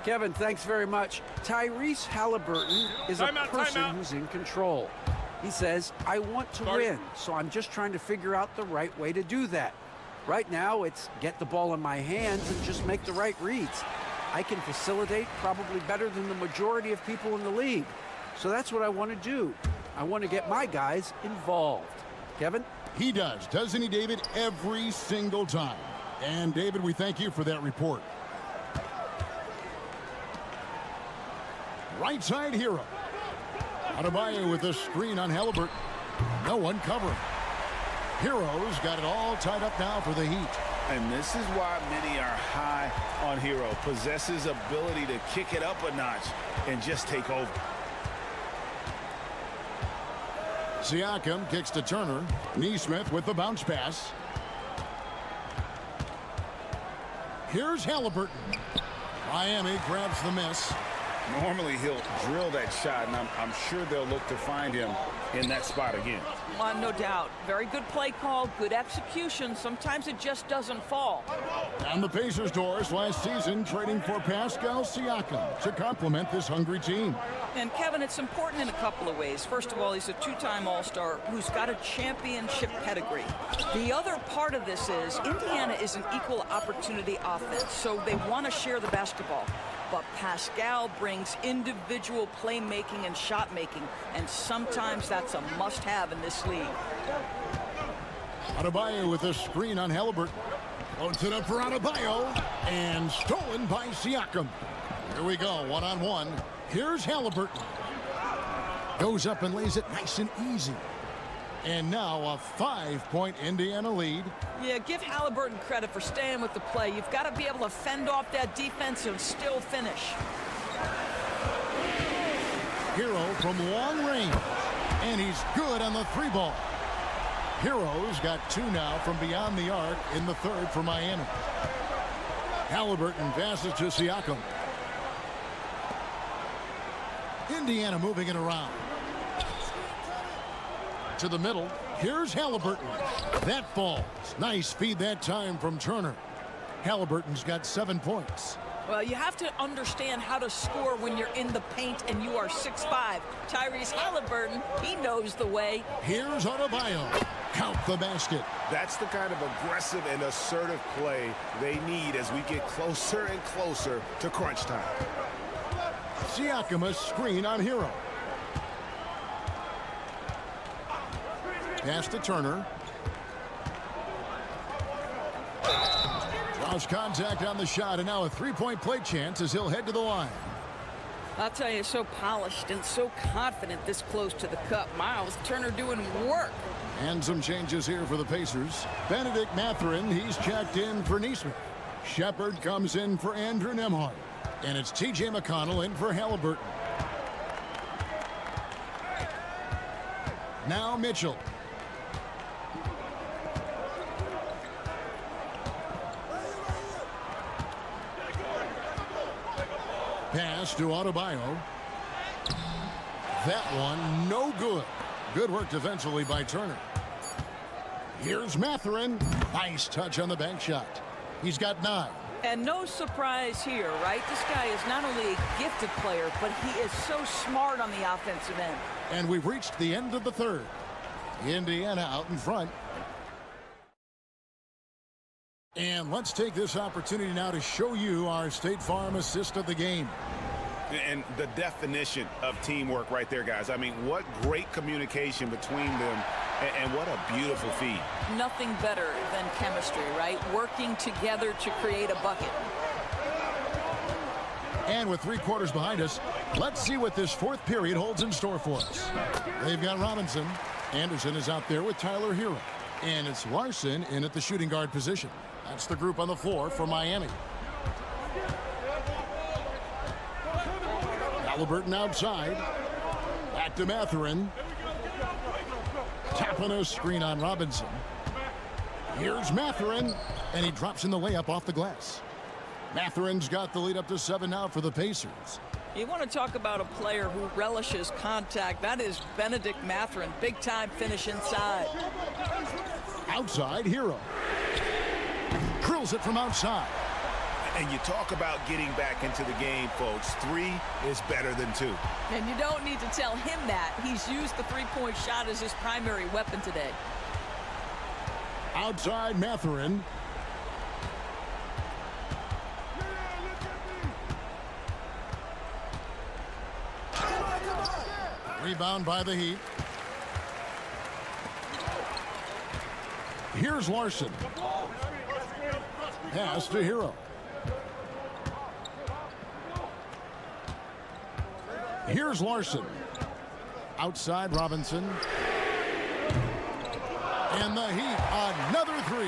Kevin, thanks very much. Tyrese Halliburton is a person who's in control. He says, I want to win, so I'm just trying to figure out the right way to do that. Right now, it's get the ball in my hands and just make the right reads. I can facilitate probably better than the majority of people in the league. So that's what I want to do. I want to get my guys involved. Kevin? He does, doesn't he, David? Every single time. And, David, we thank you for that report. Right side Hero. Adebayo with a screen on Halliburton. No one covering. Hero's got it all tied up now for the Heat. And this is why many are high on Hero. Possesses ability to kick it up a notch and just take over. Siakam kicks to Turner. Nesmith with the bounce pass. Here's Halliburton. Miami grabs the miss. Normally he'll drill that shot, and I'm sure they'll look to find him in that spot again. No doubt. Very good play call, good execution. Sometimes it just doesn't fall. On the Pacers' doors last season, trading for Pascal Siakam to complement this hungry team. And Kevin, it's important in a couple of ways. First of all, he's a two-time All-Star who's got a championship pedigree. The other part of this is Indiana is an equal opportunity offense, so they want to share the basketball. But Pascal brings individual playmaking and shot making, and sometimes that's a must-have in this league. Adebayo with a screen on Halliburton. Floats it up for Adebayo, and stolen by Siakam. Here we go, one-on-one. Here's Halliburton. Goes up and lays it nice and easy. And now a 5-point Indiana lead. Yeah, give Halliburton credit for staying with the play. You've got to be able to fend off that defense and still finish. Hero from long range. And he's good on the three ball. Hero's got two now from beyond the arc in the third for Miami. Halliburton passes to Siakam. Indiana moving it around. To the middle. Here's Halliburton. That falls. Nice feed that time from Turner. Halliburton's got 7 points. Well, you have to understand how to score when you're in the paint and you are 6'5". Tyrese Halliburton, he knows the way. Here's Adebayo. Count the basket. That's the kind of aggressive and assertive play they need as we get closer and closer to crunch time. Siakam a screen on Hero. Pass to Turner. Draws contact on the shot, and now a three-point play chance as he'll head to the line. I'll tell you, so polished and so confident this close to the cup. Miles Turner doing work. And some changes here for the Pacers. Benedict Mathurin, he's checked in for Neesmith. Shepard comes in for Andrew Nembhard. And it's T.J. McConnell in for Halliburton. Now Mitchell. Pass to Adebayo. That one, no good. Good work defensively by Turner. Here's Mathurin. Nice touch on the bank shot. He's got 9. And no surprise here, right? This guy is not only a gifted player, but he is so smart on the offensive end. And we've reached the end of the third. Indiana out in front. And let's take this opportunity now to show you our State Farm assist of the game. And the definition of teamwork right there, guys. I mean, what great communication between them, and what a beautiful feed. Nothing better than chemistry, right? Working together to create a bucket. And with 3 quarters behind us, let's see what this fourth period holds in store for us. They've got Robinson. Anderson is out there with Tyler Hero. And it's Larson in at the shooting guard position. That's the group on the floor for Miami. Halliburton outside. Back to Mathurin. Tapping a screen on Robinson. Here's Mathurin. And he drops in the layup off the glass. Mathurin's got the lead up to 7 now for the Pacers. You want to talk about a player who relishes contact. That is Benedict Mathurin. Big time finish inside. Outside, Hero. Drills it from outside. And you talk about getting back into the game, folks. 3 is better than 2. And you don't need to tell him that. He's used the three-point shot as his primary weapon today. Outside, Mathurin. Rebound by the Heat. Here's Larson. Pass to Hero. Here's Larson. Outside, Robinson. And the Heat, another 3.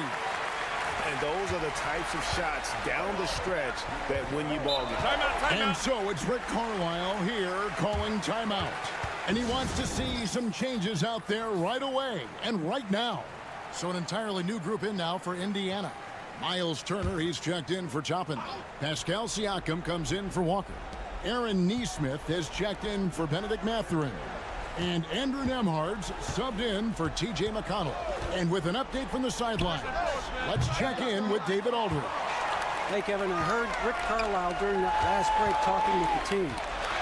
And those are the types of shots down the stretch that win you ball games. And so it's Rick Carlisle here calling timeout. And he wants to see some changes out there right away and right now. So an entirely new group in now for Indiana. Miles Turner, he's checked in for Toppin. Pascal Siakam comes in for Walker. Aaron Neesmith has checked in for Benedict Mathurin. And Andrew Nemhard's subbed in for T.J. McConnell. And with an update from the sidelines, let's check in with David Aldridge. Hey, Kevin, I heard Rick Carlisle during that last break talking with the team.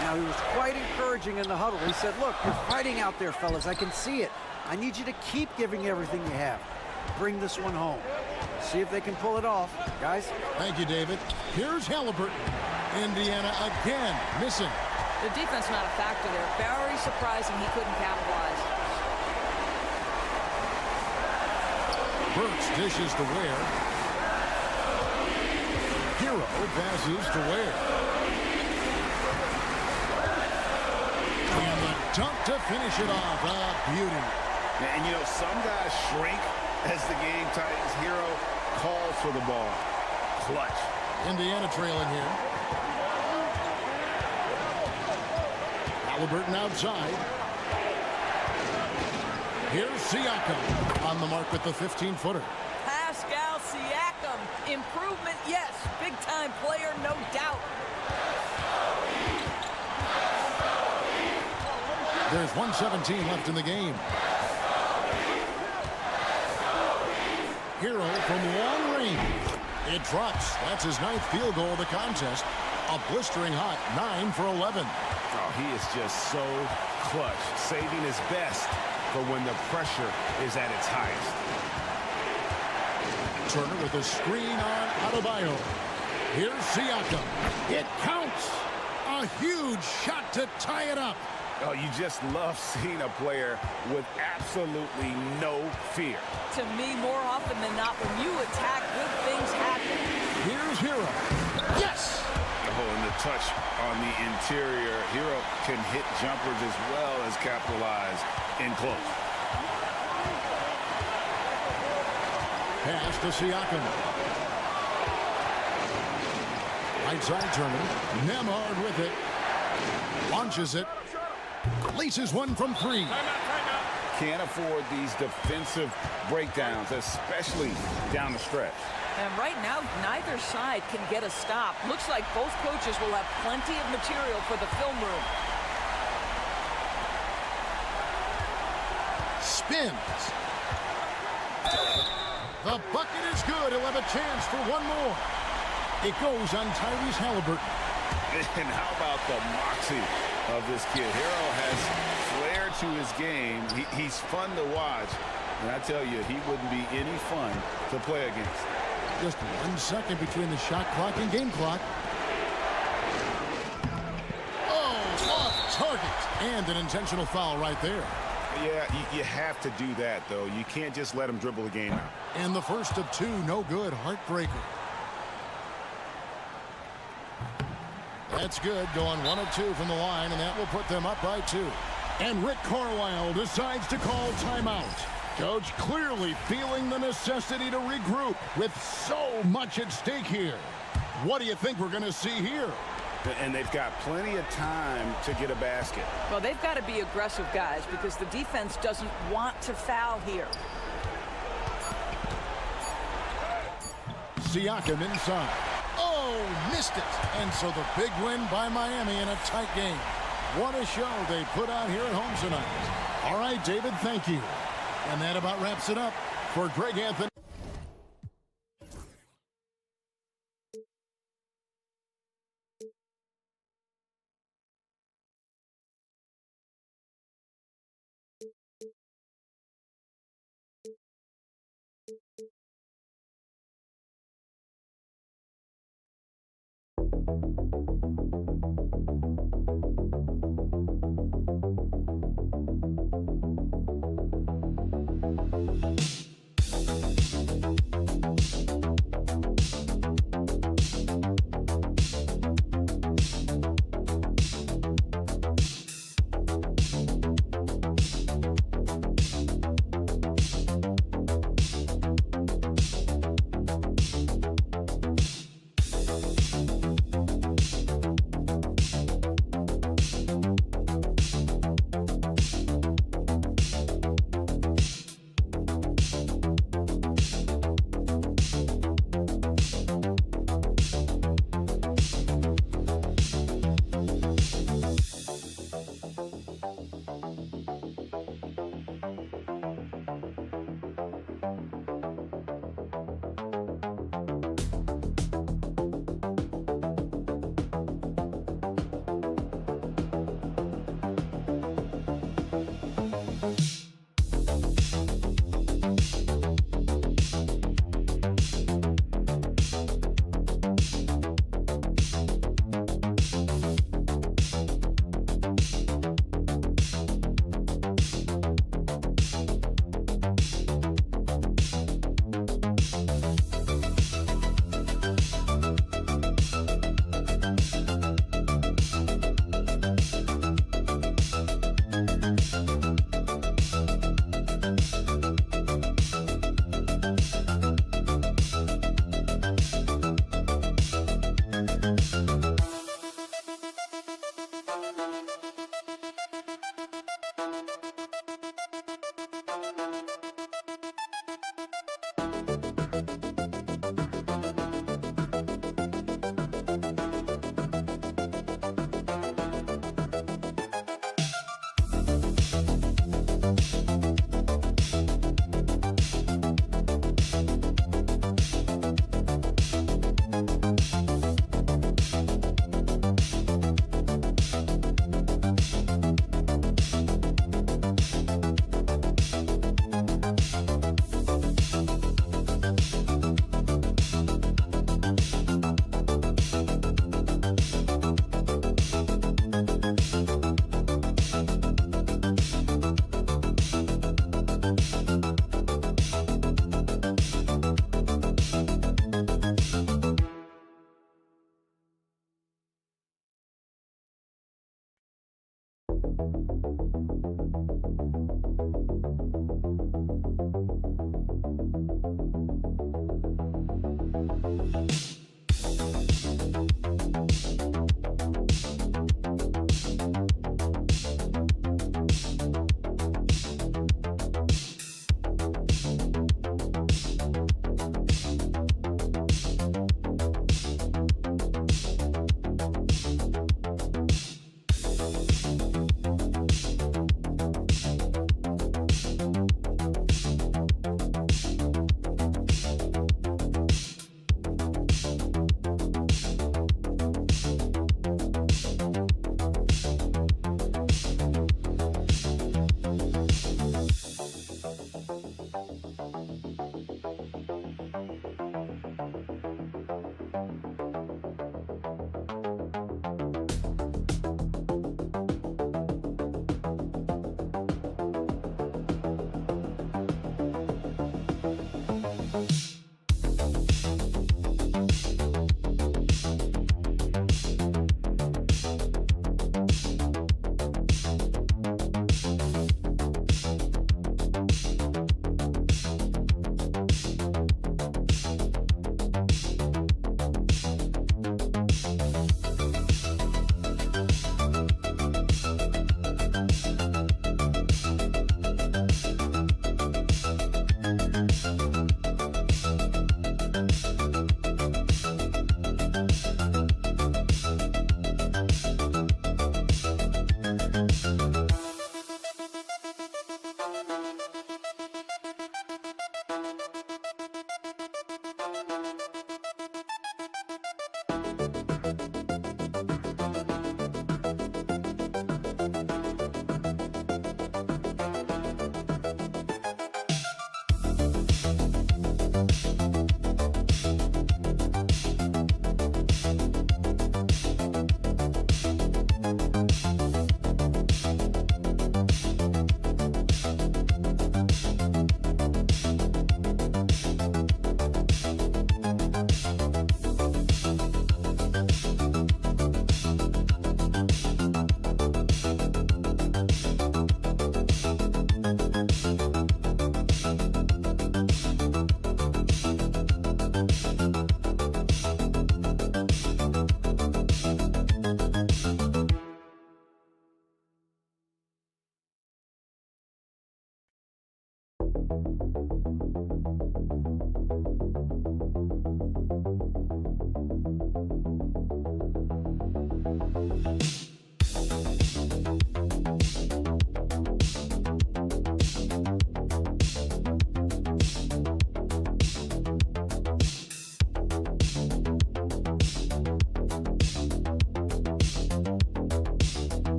Now, he was quite encouraging in the huddle. He said, look, you're fighting out there, fellas. I can see it. I need you to keep giving everything you have. Bring this one home. See if they can pull it off. Guys? Thank you, David. Here's Halliburton. Indiana again missing. The defense not a factor there. Very surprising he couldn't capitalize. Burks dishes to Ware. Hero passes to Ware. And the dunk to finish it off. A beauty. And, you know, some guys shrink as the game tightens. Hero calls for the ball. Clutch. Indiana trailing here. Halliburton outside. Here's Siakam on the mark with the 15-footer. Pascal Siakam. Improvement, yes. Big-time player, no doubt. There's 1:17 left in the game. Hero from long range. It drops. That's his 9th field goal of the contest. A blistering hot 9 for 11. Oh, he is just so clutch, saving his best for when the pressure is at its highest. Turner with a screen on Adebayo. Here's Siakam. It counts. A huge shot to tie it up. Oh, you just love seeing a player with absolutely no fear. To me, more often than not, when you attack, good things happen. Here's Hero. Yes! Oh, and the touch on the interior. Hero can hit jumpers as well as capitalize in close. Pass to Siakam. Right side Turner. Nemhard with it. Launches it. Laces one from 3. Can't afford these defensive breakdowns, especially down the stretch. And right now, neither side can get a stop. Looks like both coaches will have plenty of material for the film room. Spins. The bucket is good. He'll have a chance for one more. It goes on Tyrese Halliburton. And how about the moxie of this kid? Hero has flair to his game. He's fun to watch. And I tell you, he wouldn't be any fun to play against. Just 1 second between the shot clock and game clock. Oh, off target. And an intentional foul right there. Yeah, you have to do that, though. You can't just let him dribble the game out. And the first of 2, no good. Heartbreaker. That's good. Going 1 of 2 from the line, and that will put them up by 2. And Rick Carlisle decides to call timeout. Coach clearly feeling the necessity to regroup with so much at stake here. What do you think we're going to see here? And they've got plenty of time to get a basket. Well, they've got to be aggressive, guys, because the defense doesn't want to foul here. Siakam inside. Oh, missed it. And so the big win by Miami in a tight game. What a show they put on here at home tonight. All right, David, thank you. And that about wraps it up for Greg Anthony.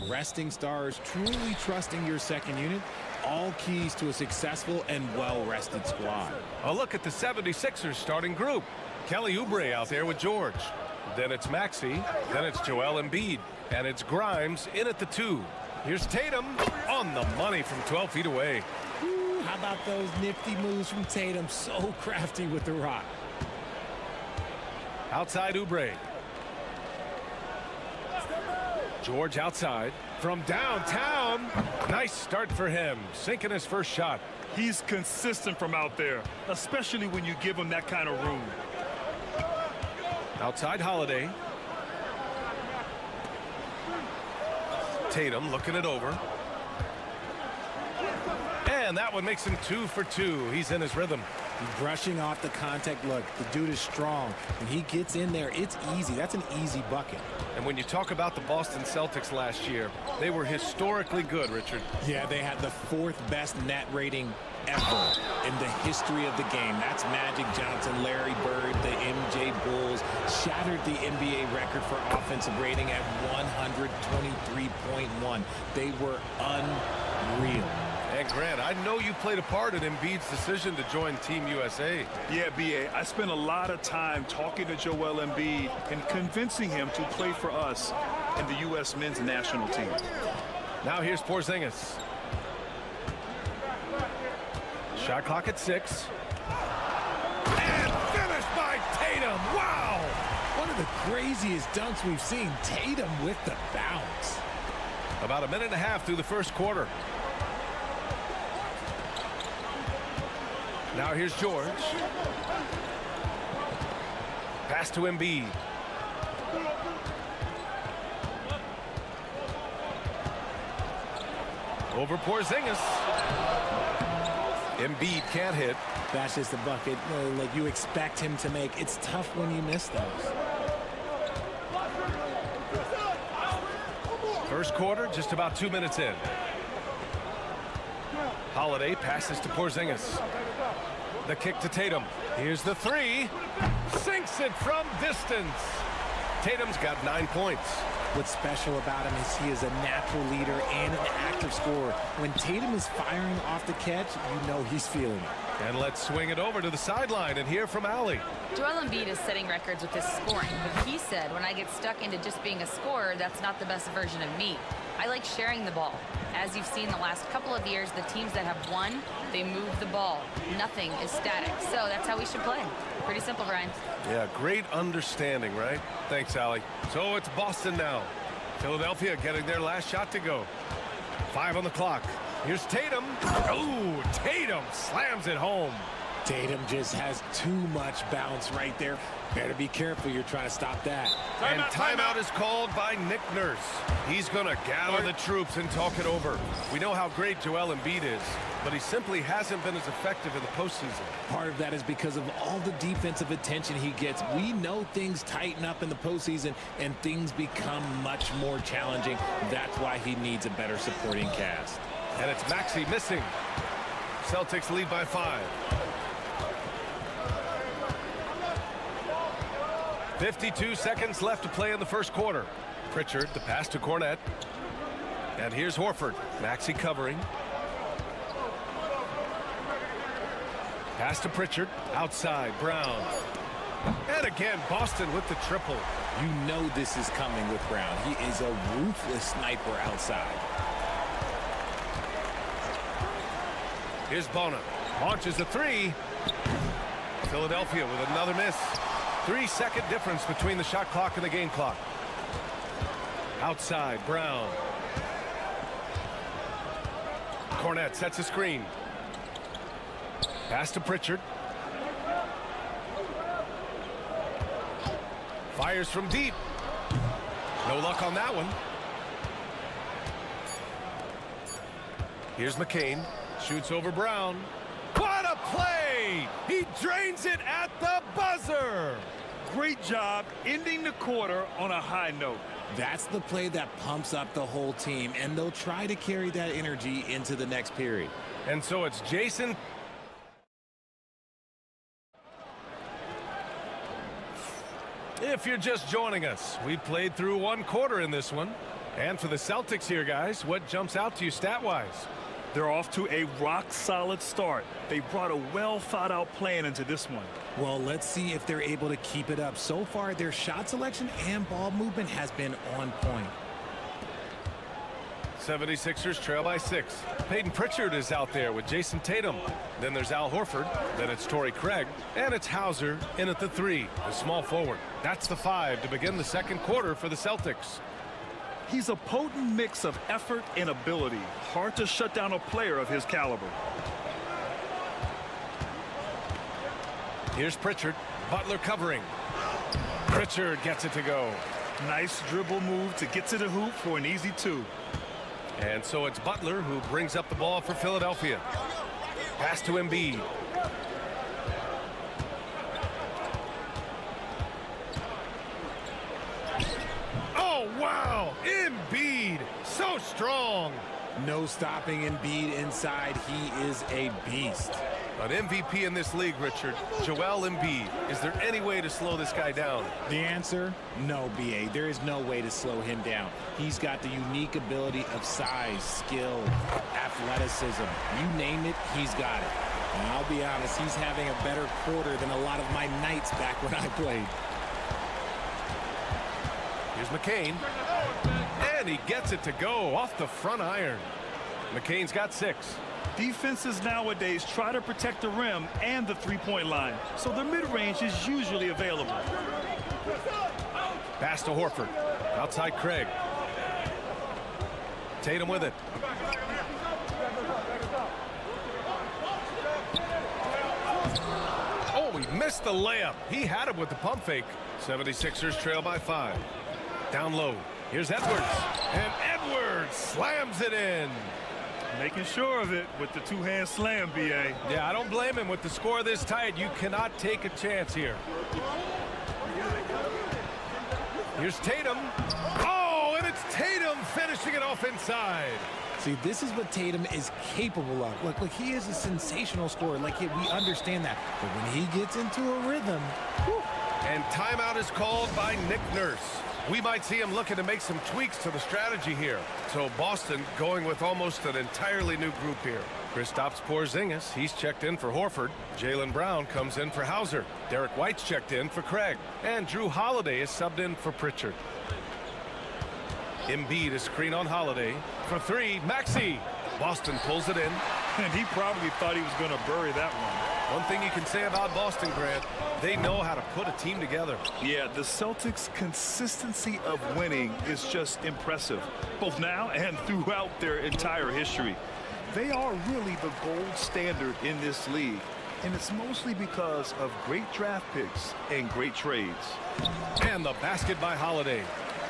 Resting stars, truly trusting your second unit, all keys to a successful and well-rested squad. A look at the 76ers starting group. Kelly Oubre out there with George. Then it's Maxey. Then it's Joel Embiid. And it's Grimes in at the 2. Here's Tatum on the money from 12 feet away. Ooh, how about those nifty moves from Tatum? So crafty with the rock. Outside Oubre. George outside from downtown. Nice start for him, sinking his first shot. He's consistent from out there, especially when you give him that kind of room. Outside Holiday. Tatum looking it over. And that one makes him 2 for 2. He's in his rhythm. He's brushing off the contact. Look, the dude is strong. When he gets in there, it's easy. That's an easy bucket. And when you talk about the Boston Celtics last year, they were historically good, Richard. Yeah, they had the 4th best net rating ever in the history of the game. That's Magic Johnson, Larry Bird, the MJ Bulls. Shattered the NBA record for offensive rating at 123.1. They were unreal. And Grant, I know you played a part in Embiid's decision to join Team USA. Yeah, B.A., I spent a lot of time talking to Joel Embiid and convincing him to play for us in the U.S. men's national team. Now here's Porzingis. Shot clock at 6. And finished by Tatum. Wow! One of the craziest dunks we've seen. Tatum with the bounce. About a minute and a half through the first quarter. Now here's George. Pass to Embiid. Over Porzingis. Embiid can't hit. That's just a bucket like you expect him to make. It's tough when you miss those. First quarter, just about 2 minutes in. Holiday passes to Porzingis. The kick to Tatum. Here's the three. Sinks it from distance. Tatum's got 9 points. What's special about him is he is a natural leader and an active scorer. When Tatum is firing off the catch, you know he's feeling it. And let's swing it over to the sideline and hear from Allie. Joel Embiid is setting records with his scoring, but he said, when I get stuck into just being a scorer, that's not the best version of me. I like sharing the ball. As you've seen the last couple of years, the teams that have won, they move the ball. Nothing is static. So that's how we should play. Pretty simple, Brian. Yeah, great understanding, right? Thanks, Allie. So it's Boston now. Philadelphia getting their last shot to go. 5 on the clock. Here's Tatum. Oh, Tatum slams it home. Tatum just has too much bounce right there. Better be careful. You're trying to stop that. And timeout is called by Nick Nurse. He's going to gather the troops and talk it over. We know how great Joel Embiid is, but he simply hasn't been as effective in the postseason. Part of that is because of all the defensive attention he gets. We know things tighten up in the postseason and things become much more challenging. That's why he needs a better supporting cast. And it's Maxey missing. Celtics lead by 5. 52 seconds left to play in the first quarter. Pritchard, the pass to Cornette. And here's Horford. Maxey covering. Pass to Pritchard. Outside, Brown. And again, Boston with the triple. You know this is coming with Brown. He is a ruthless sniper outside. Here's Bona. Launches a three. Philadelphia with another miss. 3-second difference between the shot clock and the game clock. Outside, Brown. Cornette sets a screen. Pass to Pritchard. Fires from deep. No luck on that one. Here's McCain. Shoots over Brown. What a play! He drains it at the buzzer. Great job ending the quarter on a high note. That's the play that pumps up the whole team, and they'll try to carry that energy into the next period. And so it's Jason. If you're just joining us, we played through 1 quarter in this one. And for the Celtics here, guys, what jumps out to you stat-wise? They're off to a rock-solid start. They brought a well-thought-out plan into this one. Well, let's see if they're able to keep it up. So far, their shot selection and ball movement has been on point. 76ers trail by 6. Peyton Pritchard is out there with Jason Tatum. Then there's Al Horford. Then it's Torrey Craig. And it's Hauser in at the 3, the small forward. That's the 5 to begin the second quarter for the Celtics. He's a potent mix of effort and ability. Hard to shut down a player of his caliber. Here's Pritchard. Butler covering. Pritchard gets it to go. Nice dribble move to get to the hoop for an easy 2. And so it's Butler who brings up the ball for Philadelphia. Pass to Embiid. Oh, wow! Embiid, so strong. No stopping Embiid inside. He is a beast. An MVP in this league, Richard. Joel Embiid. Is there any way to slow this guy down? The answer, no, B.A. There is no way to slow him down. He's got the unique ability of size, skill, athleticism. You name it, he's got it. And I'll be honest, he's having a better quarter than a lot of my nights back when I played. Here's McCain. And he gets it to go off the front iron. McCain's got 6. Defenses nowadays try to protect the rim and the three-point line, so the mid-range is usually available. Pass to Horford. Outside Craig. Tatum with it. Oh, he missed the layup. He had it with the pump fake. 76ers trail by 5. Down low. Here's Edwards. And Edwards slams it in. Making sure of it with the two-hand slam, B.A. Yeah, I don't blame him. With the score this tight, you cannot take a chance here. Here's Tatum. Oh, and it's Tatum finishing it off inside. See, this is what Tatum is capable of. Look, he is a sensational scorer. Like, we understand that. But when he gets into a rhythm... Whew. And timeout is called by Nick Nurse. We might see him looking to make some tweaks to the strategy here. So Boston going with almost an entirely new group here. Kristaps Porzingis, he's checked in for Horford. Jaylen Brown comes in for Hauser. Derek White's checked in for Craig. And Drew Holiday is subbed in for Pritchard. Embiid is screen on Holiday. For three, Maxey. Boston pulls it in. And he probably thought he was going to bury that one. One thing you can say about Boston, Grant, they know how to put a team together. Yeah, the Celtics' consistency of winning is just impressive, both now and throughout their entire history. They are really the gold standard in this league, and it's mostly because of great draft picks and great trades. And the basket by Holiday.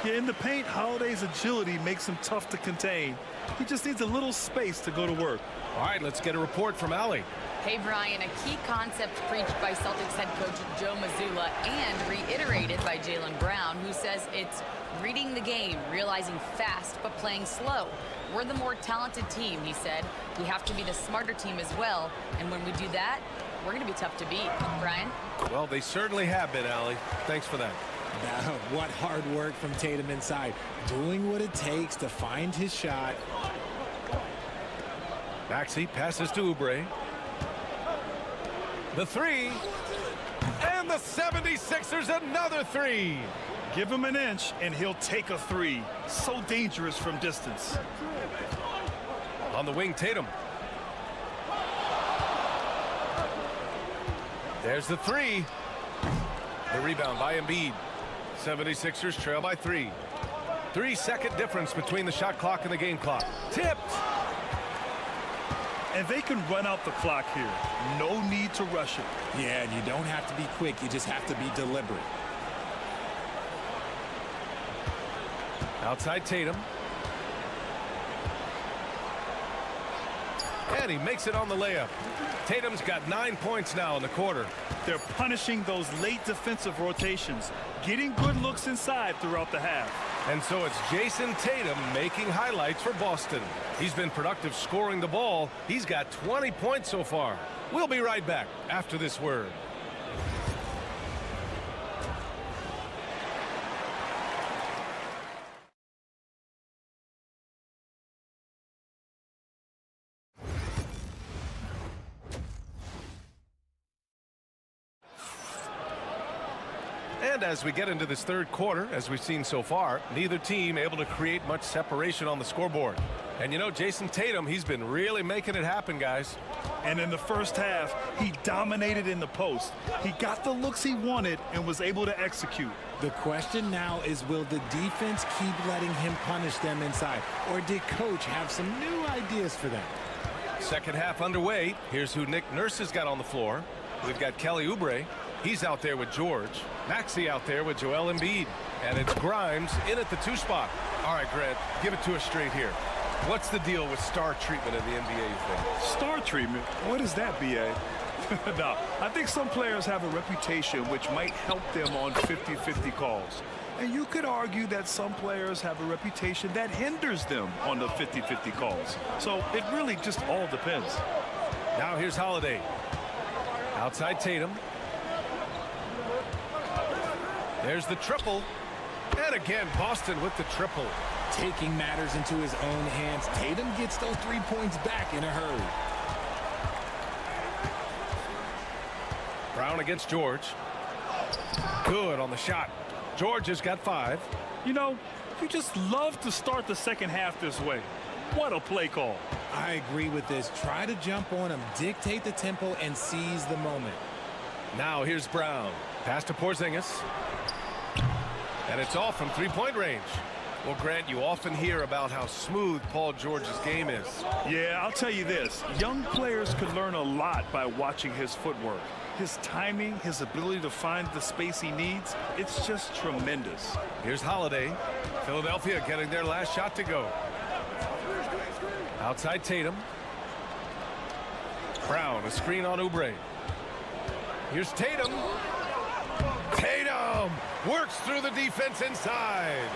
Yeah, in the paint, Holiday's agility makes him tough to contain. He just needs a little space to go to work. All right, let's get a report from Allie. Hey, Brian, a key concept preached by Celtics head coach Joe Mazzulla and reiterated by Jaylen Brown, who says it's reading the game, realizing fast but playing slow. We're the more talented team, he said. We have to be the smarter team as well, and when we do that, we're going to be tough to beat. Brian? Well, they certainly have been, Allie. Thanks for that. What hard work from Tatum inside. Doing what it takes to find his shot. Maxey passes to Oubre. The three. And the 76ers another three. Give him an inch and he'll take a three. So dangerous from distance. On the wing, Tatum. There's the three. The rebound by Embiid. 76ers trail by 3. 3-second difference between the shot clock and the game clock. Tipped. And they can run out the clock here. No need to rush it. Yeah, and you don't have to be quick. You just have to be deliberate. Outside Tatum. And he makes it on the layup. Tatum's got 9 points now in the quarter. They're punishing those late defensive rotations, getting good looks inside throughout the half. And so it's Jason Tatum making highlights for Boston. He's been productive scoring the ball. He's got 20 points so far. We'll be right back after this word. And as we get into this third quarter, as we've seen so far, neither team able to create much separation on the scoreboard. And you know, Jason Tatum, he's been really making it happen, guys. And in the first half, he dominated in the post. He got the looks he wanted and was able to execute. The question now is, will the defense keep letting him punish them inside? Or did coach have some new ideas for them? Second half underway. Here's who Nick Nurse has got on the floor. We've got Kelly Oubre. He's out there with George. Maxey out there with Joel Embiid. And it's Grimes in at the 2 spot. All right, Grant, give it to us straight here. What's the deal with star treatment in the NBA, you think? Star treatment? What is that, B.A.? No, I think some players have a reputation which might help them on 50-50 calls. And you could argue that some players have a reputation that hinders them on the 50-50 calls. So it really just all depends. Now here's Holiday. Outside Tatum. There's the triple. And again, Boston with the triple. Taking matters into his own hands. Tatum gets those 3 points back in a hurry. Brown against George. Good on the shot. George has got 5. You know, you just love to start the second half this way. What a play call. I agree with this. Try to jump on him, dictate the tempo, and seize the moment. Now here's Brown. Pass to Porzingis. And it's off from 3-point range. Well, Grant, you often hear about how smooth Paul George's game is. Yeah, I'll tell you this. Young players could learn a lot by watching his footwork. His timing, his ability to find the space he needs, it's just tremendous. Here's Holiday. Philadelphia getting their last shot to go. Outside Tatum. Brown, a screen on Oubre. Here's Tatum. Tatum works through the defense inside.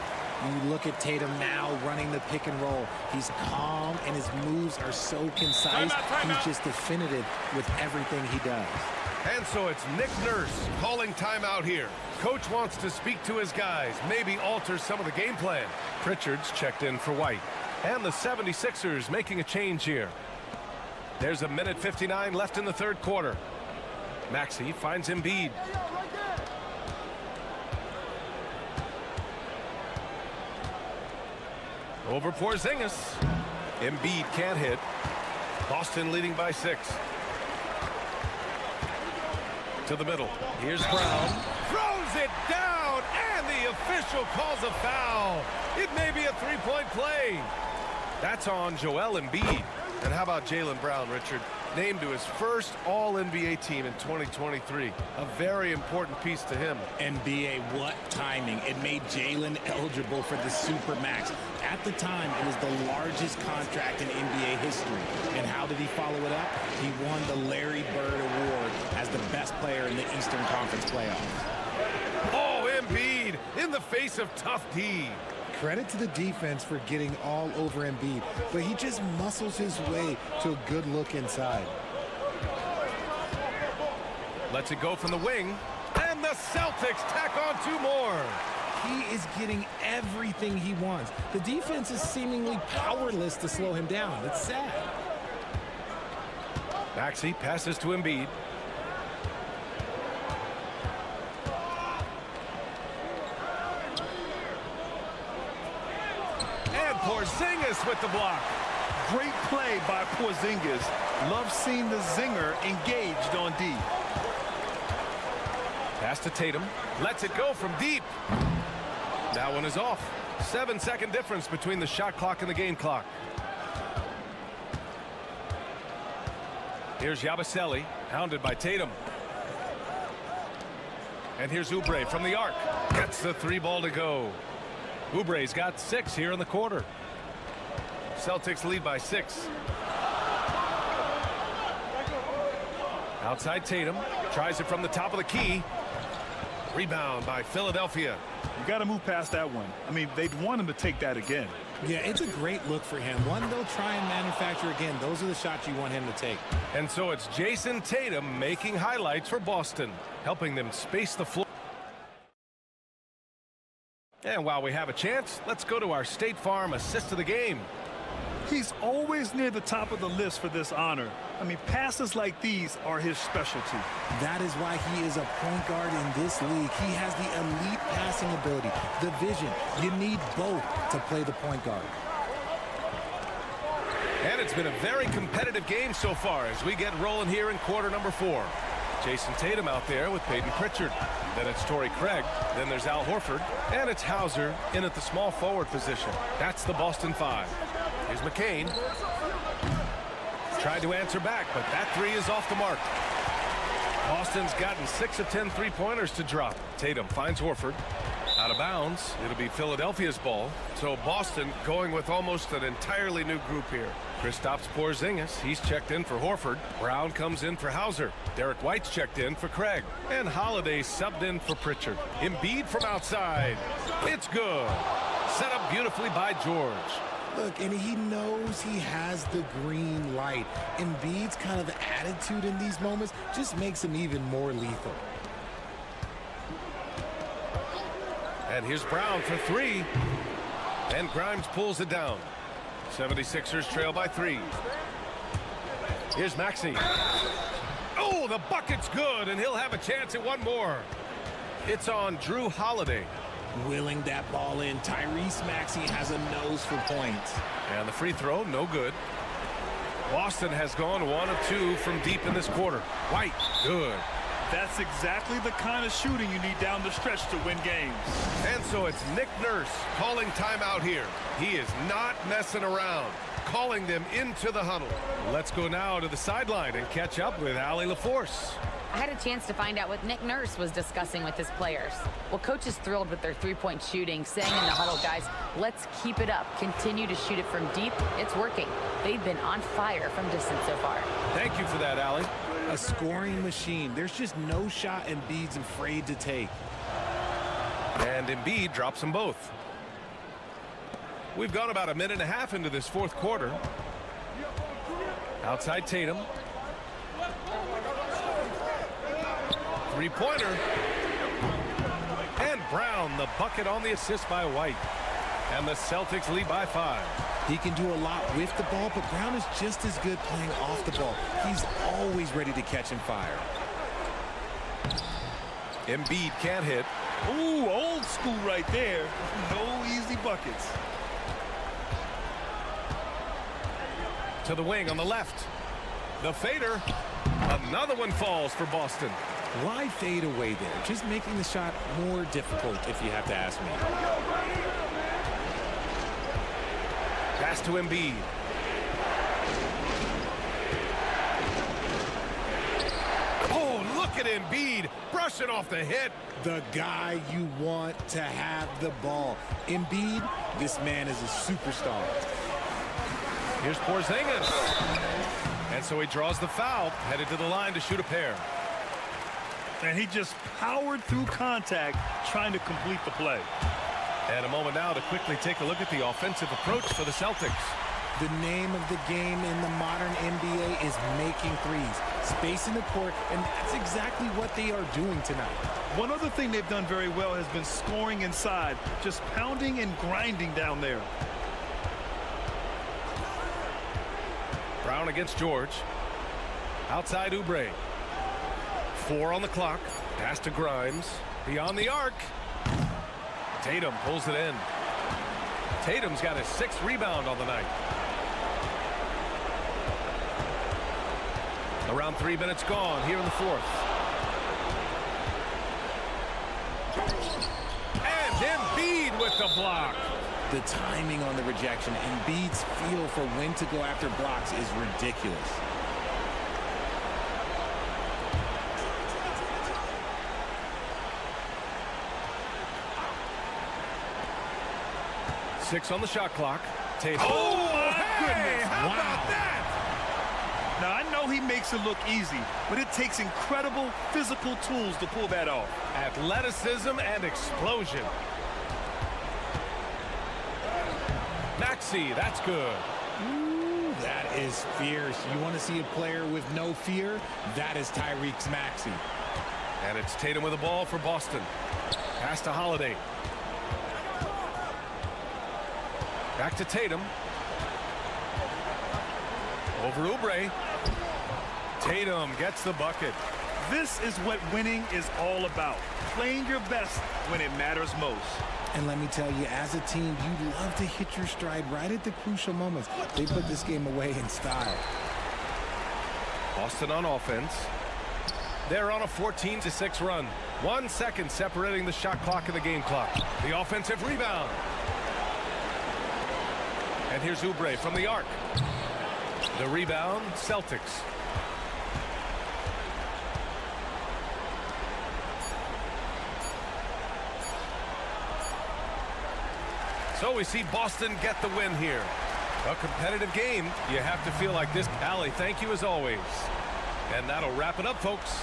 You look at Tatum now running the pick and roll. He's calm and his moves are so concise. He's just definitive with everything he does. And so it's Nick Nurse calling timeout here. Coach wants to speak to his guys, maybe alter some of the game plan. Pritchard's checked in for White. And the 76ers making a change here. There's 1:59 left in the third quarter. Maxey finds Embiid. Over Porzingis. Embiid can't hit. Boston leading by 6. To the middle. Here's Brown. Throws it down, and the official calls a foul. It may be a three-point play. That's on Joel Embiid. And how about Jaylen Brown, Richard? Named to his first All-NBA team in 2023. A very important piece to him. NBA, what timing. It made Jaylen eligible for the Supermax. At the time, it was the largest contract in NBA history. And how did he follow it up? He won the Larry Bird Award as the best player in the Eastern Conference playoffs. Oh, Embiid in the face of tough D. Credit to the defense for getting all over Embiid, but he just muscles his way to a good look inside. Lets it go from the wing, and the Celtics tack on 2 more. He is getting everything he wants. The defense is seemingly powerless to slow him down. It's sad. Maxey passes to Embiid. Porzingis with the block. Great play by Porzingis. Love seeing the zinger engaged on D. Pass to Tatum. Lets it go from deep. That one is off. 7-second difference between the shot clock and the game clock. Here's Yabusele, hounded by Tatum. And here's Oubre from the arc. Gets the 3-ball to go. Oubre's got 6 here in the quarter. Celtics lead by 6. Outside Tatum. Tries it from the top of the key. Rebound by Philadelphia. You got to move past that one. I mean, they'd want him to take that again. Yeah, it's a great look for him. One they'll try and manufacture again. Those are the shots you want him to take. And so it's Jason Tatum making highlights for Boston, helping them space the floor. And while we have a chance, let's go to our State Farm assist of the game. He's always near the top of the list for this honor. I mean, passes like these are his specialty. That is why he is a point guard in this league. He has the elite passing ability, the vision. You need both to play the point guard. And it's been a very competitive game so far as we get rolling here in quarter number 4. Jason Tatum out there with Peyton Pritchard. Then it's Torrey Craig. Then there's Al Horford. And it's Hauser in at the small forward position. That's the Boston 5. Here's McCain. Tried to answer back, but that 3 is off the mark. Boston's gotten 6 of 10 3-pointers to drop. Tatum finds Horford. Out of bounds. It'll be Philadelphia's ball. So Boston going with almost an entirely new group here. Kristaps Porzingis, he's checked in for Horford. Brown comes in for Hauser. Derek White's checked in for Craig. And Holiday subbed in for Pritchard. Embiid from outside. It's good. Set up beautifully by George. Look, and he knows he has the green light. Embiid's kind of attitude in these moments just makes him even more lethal. And here's Brown for 3. And Grimes pulls it down. 76ers trail by 3. Here's Maxey. Oh, the bucket's good, and he'll have a chance at one more. It's on Drew Holiday. Willing that ball in. Tyrese Maxey has a nose for points. And the free throw, no good. Boston has gone 1 of 2 from deep in this quarter. White, good. That's exactly the kind of shooting you need down the stretch to win games. And so it's Nick Nurse calling timeout here. He is not messing around, calling them into the huddle. Let's go now to the sideline and catch up with Allie LaForce. I had a chance to find out what Nick Nurse was discussing with his players. Well, coach is thrilled with their three-point shooting, saying in the huddle, guys, let's keep it up. Continue to shoot it from deep. It's working. They've been on fire from distance so far. Thank you for that, Allie. A scoring machine. There's just no shot Embiid's afraid to take. And Embiid drops them both. We've gone about a minute and a half into this fourth quarter. Outside Tatum. Three-pointer. And Brown, the bucket on the assist by White. And the Celtics lead by 5. He can do a lot with the ball, but Brown is just as good playing off the ball. He's always ready to catch and fire. Embiid can't hit. Ooh, old school right there. No easy buckets. To the wing on the left. The fader. Another one falls for Boston. Why fade away there? Just making the shot more difficult, if you have to ask me. Pass to Embiid. Oh, look at Embiid brushing off the hit. The guy you want to have the ball. Embiid, this man is a superstar. Here's Porzingis. And so he draws the foul, headed to the line to shoot a pair. And he just powered through contact, trying to complete the play. And a moment now to quickly take a look at the offensive approach for the Celtics. The name of the game in the modern NBA is making threes, spacing the court, and that's exactly what they are doing tonight. One other thing they've done very well has been scoring inside, just pounding and grinding down there. Brown against George. Outside Oubre. 4 on the clock. Pass to Grimes. Beyond the arc. Tatum pulls it in. Tatum's got his 6th rebound on the night. Around 3 minutes gone here in the fourth. And Embiid with the block. The timing on the rejection, Embiid's feel for when to go after blocks is ridiculous. Six on the shot clock. Tatum. Oh, my goodness. How about that? Now, I know he makes it look easy, but it takes incredible physical tools to pull that off. Athleticism and explosion. Maxey, that's good. Ooh, that is fierce. You want to see a player with no fear? That is Tyrese Maxey. And it's Tatum with the ball for Boston. Pass to Holiday. Back to Tatum. Over Oubre. Tatum gets the bucket. This is what winning is all about. Playing your best when it matters most. And let me tell you, as a team, you love to hit your stride right at the crucial moments. They put this game away in style. Boston on offense. They're on a 14-6 run. 1 second separating the shot clock and the game clock. The offensive rebound. And here's Oubre from the arc. The rebound, Celtics. So we see Boston get the win here. A competitive game. You have to feel like this. Allie, thank you as always. And that'll wrap it up, folks.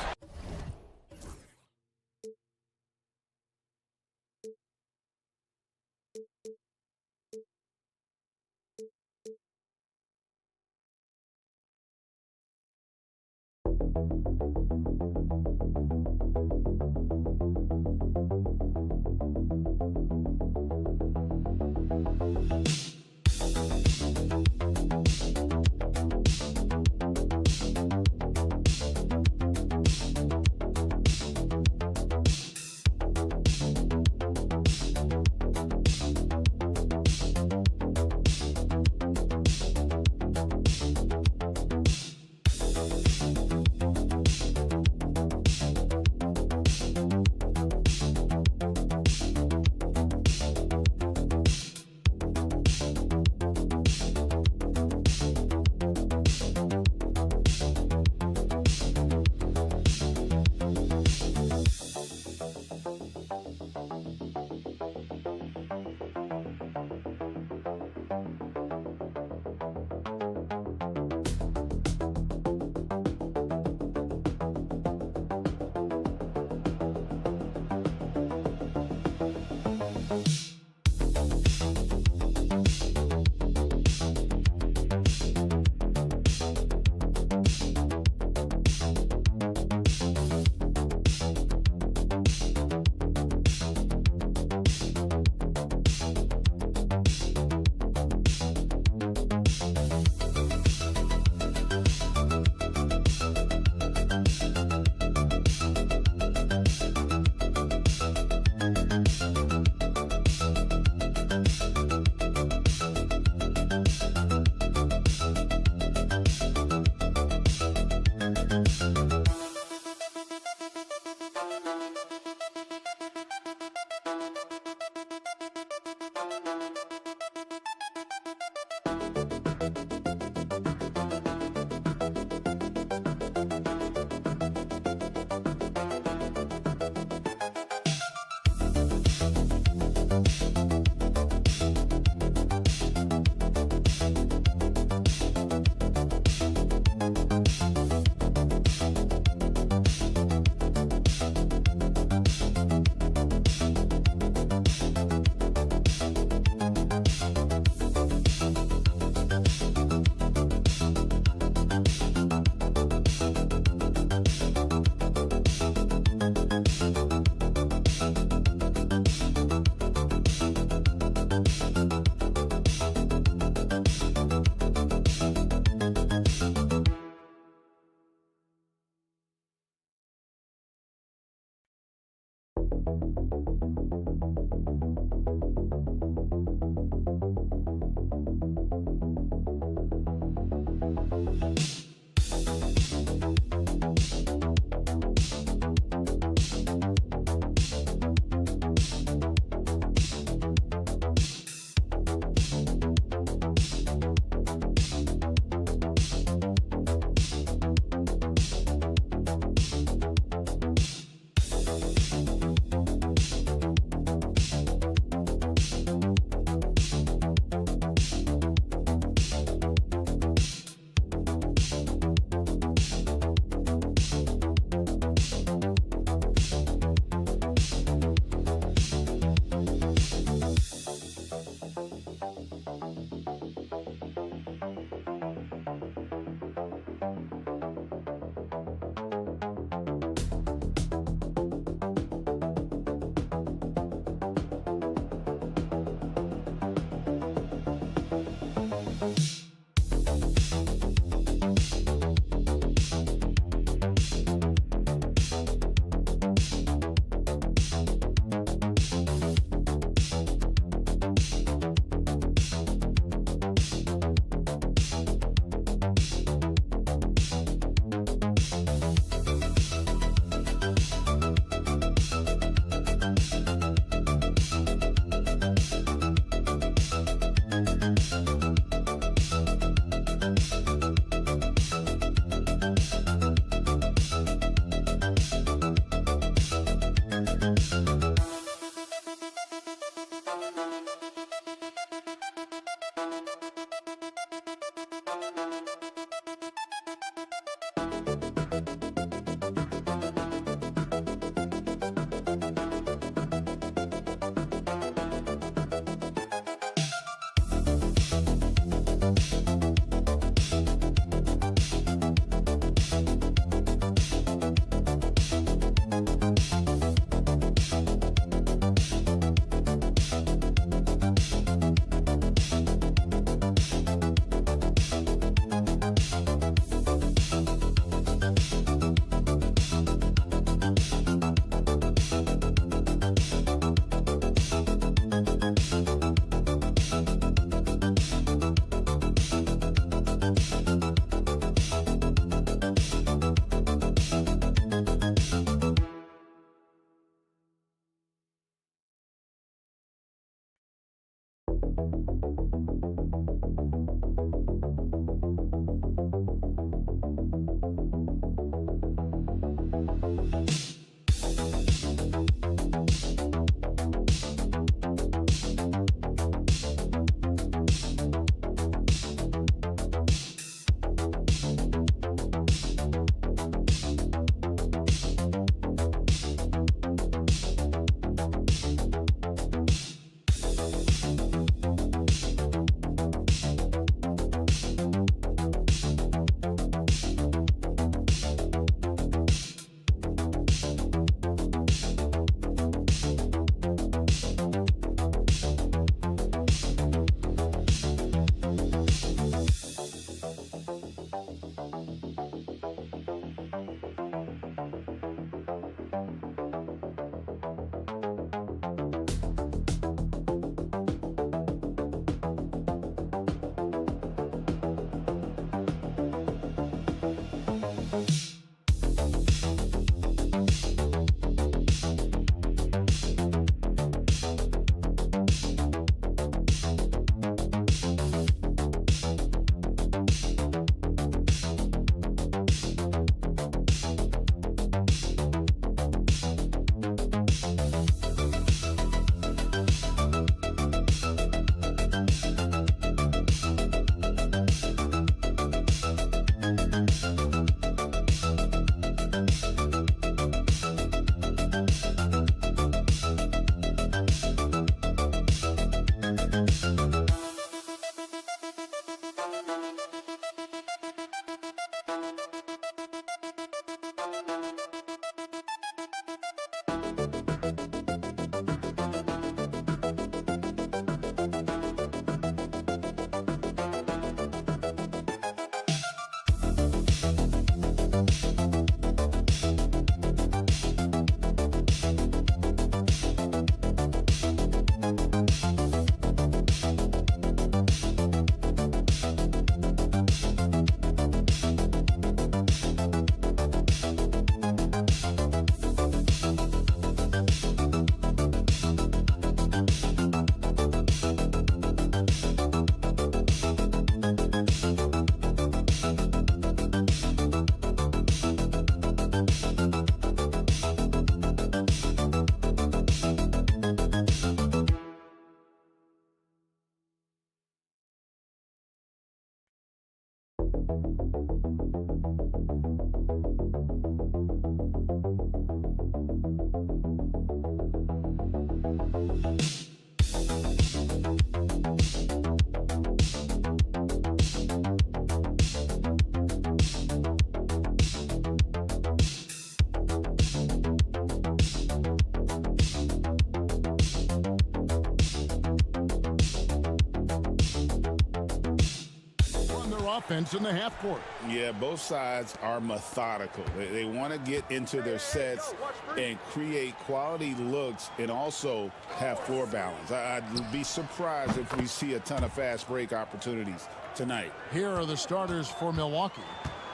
Offense in the half court. Yeah, both sides are methodical. They want to get into their sets and create quality looks and also have floor balance. I'd be surprised if we see a ton of fast break opportunities tonight. Here are the starters for Milwaukee.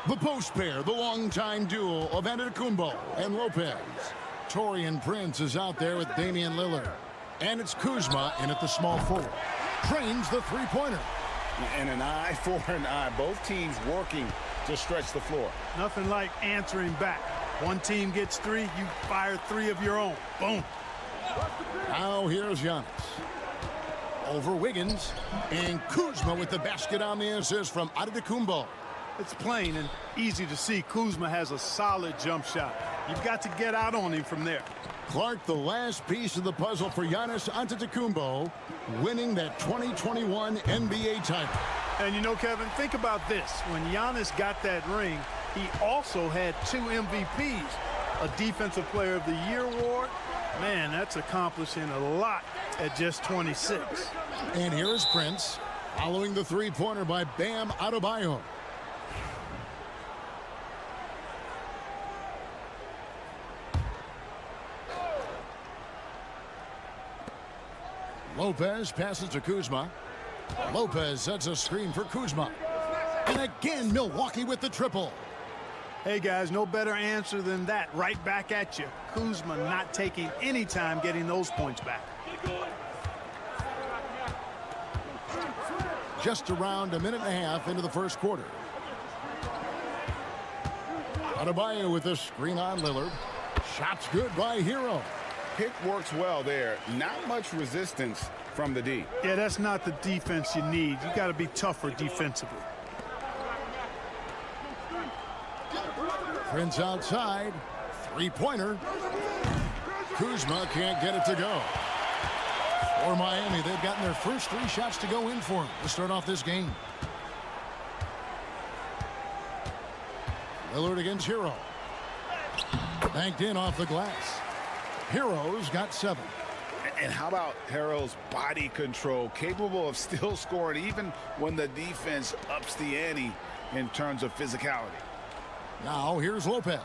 The post pair, the longtime duo of Antetokounmpo and Lopez. Taurean Prince is out there with Damian Lillard. And it's Kuzma in at the small forward. Trains the three-pointer. And an eye for an eye. Both teams working to stretch the floor. Nothing like answering back. One team gets three, you fire three of your own. Boom. Now here's Giannis. Over Wiggins. And Kuzma with the basket on the assist from Antetokounmpo. It's plain and easy to see Kuzma has a solid jump shot. You've got to get out on him from there. Clark, the last piece of the puzzle for Giannis Antetokounmpo, winning that 2021 NBA title. And you know, Kevin, think about this. When Giannis got that ring, he also had 2 MVPs, a Defensive Player of the Year award. Man, that's accomplishing a lot at just 26. And here is Prince, following the three-pointer by Bam Adebayo. Lopez passes to Kuzma. Lopez sets a screen for Kuzma. And again, Milwaukee with the triple. Hey, guys, no better answer than that. Right back at you. Kuzma not taking any time getting those points back. Just around a minute and a half into the first quarter. Adebayo with a screen on Lillard. Shots good by Hero. Pick works well there. Not much resistance from the D. Yeah, that's not the defense you need. You got to be tougher defensively. Prince outside. Three-pointer. Kuzma can't get it to go. For Miami, they've gotten their first 3 shots to go in for him to start off this game. Lillard against Hero. Banked in off the glass. Hero's got 7. And how about Hero's body control, capable of still scoring even when the defense ups the ante in terms of physicality. Now here's Lopez.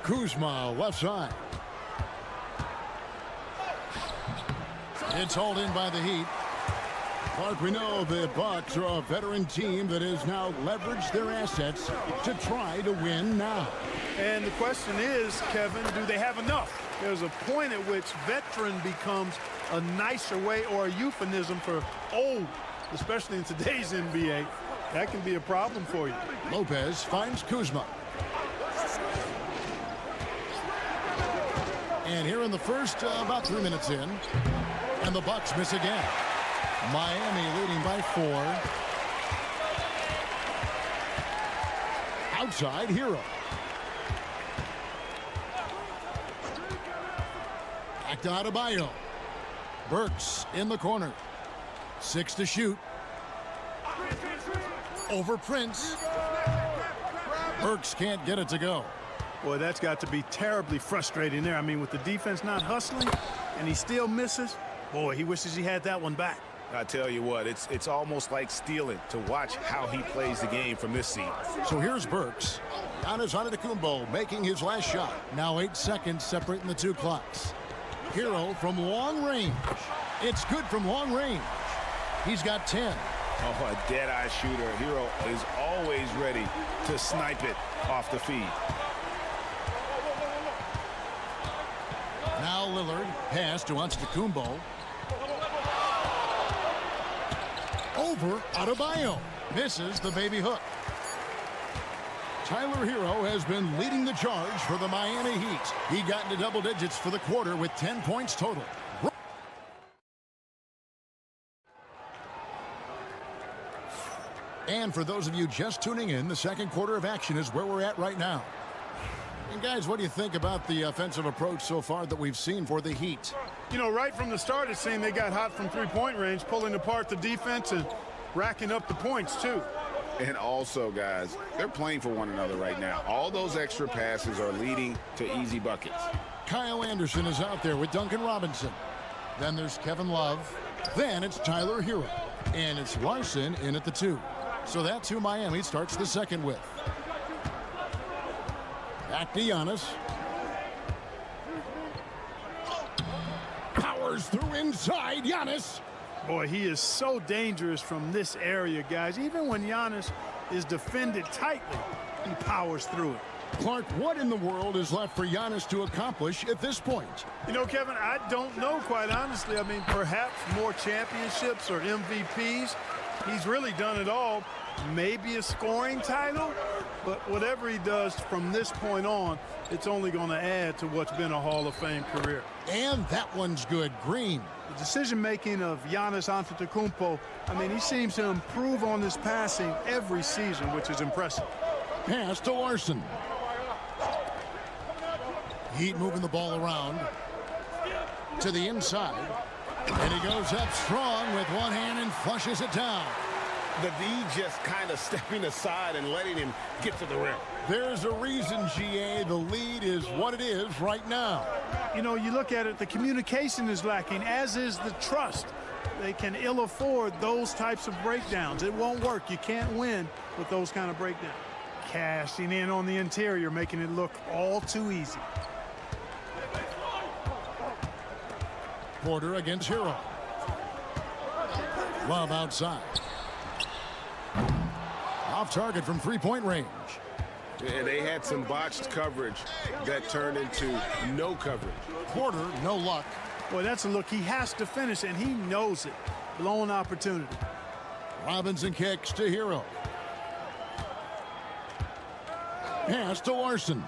Kuzma left side. It's hauled in by the Heat. Clark, we know the Bucks are a veteran team that has now leveraged their assets to try to win now. And the question is, Kevin, do they have enough? There's a point at which veteran becomes a nicer way or a euphemism for old, especially in today's NBA. That can be a problem for you. Lopez finds Kuzma. And here in the first, about 3 minutes in, and the Bucks miss again. Miami leading by 4. Outside, Hero. Back to Adebayo. Burks in the corner. 6 to shoot. Over Prince. Burks can't get it to go. Boy, that's got to be terribly frustrating there. I mean, with the defense not hustling and he still misses, boy, he wishes he had that one back. I tell you what, it's almost like stealing to watch how he plays the game from this seat. So here's Burks. Giannis Antetokounmpo making his last shot. Now 8 seconds separating the 2 clocks. Hero from long range. It's good from long range. He's got 10. Oh, a dead-eye shooter. Hero is always ready to snipe it off the feed. Now Lillard, pass to Antetokounmpo. Over Adebayo. Misses the baby hook. Tyler Hero has been leading the charge for the Miami Heat. He got into double digits for the quarter with 10 points total. And for those of you just tuning in, the second quarter of action is where we're at right now. And guys, what do you think about the offensive approach so far that we've seen for the Heat? You know, right from the start, it seemed they got hot from three-point range, pulling apart the defense and racking up the points, too. And also, guys, they're playing for one another right now. All those extra passes are leading to easy buckets. Kyle Anderson is out there with Duncan Robinson. Then there's Kevin Love. Then it's Tyler Hero. And it's Larson in at the 2. So that's who Miami starts the second with. Back to Giannis. Powers through inside. Giannis. Boy, he is so dangerous from this area, guys. Even when Giannis is defended tightly, he powers through it. Clark, what in the world is left for Giannis to accomplish at this point? You know, Kevin, I don't know, quite honestly. I mean, perhaps more championships or MVPs. He's really done it all. Maybe a scoring title, but whatever he does from this point on, it's only going to add to what's been a Hall of Fame career. And that one's good. Green. The decision-making of Giannis Antetokounmpo, I mean, he seems to improve on his passing every season, which is impressive. Pass to Larson. Heat moving the ball around to the inside. And he goes up strong with one hand and flushes it down. The D just kind of stepping aside and letting him get to the rim. There's a reason, GA, the lead is what it is right now. You know, you look at it, the communication is lacking, as is the trust. They can ill afford those types of breakdowns. It won't work. You can't win with those kind of breakdowns. Cashing in on the interior, making it look all too easy. Porter against Hero. Love outside. Off target from three-point range. And they had some botched coverage that turned into no coverage. Porter, no luck. Boy, that's a look he has to finish, and he knows it. Blown opportunity. Robinson kicks to Hero. Pass to Larson.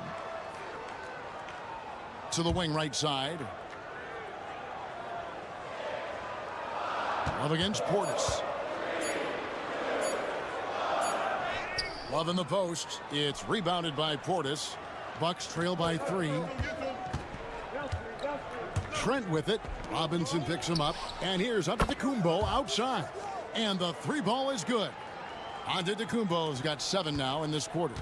To the wing right side. Love against Portis. Love in the post. It's rebounded by Portis. Bucks trail by 3. Trent with it. Robinson picks him up. And here's Antetokounmpo outside. And the 3 ball is good. Antetokounmpo's got 7 now in this quarter.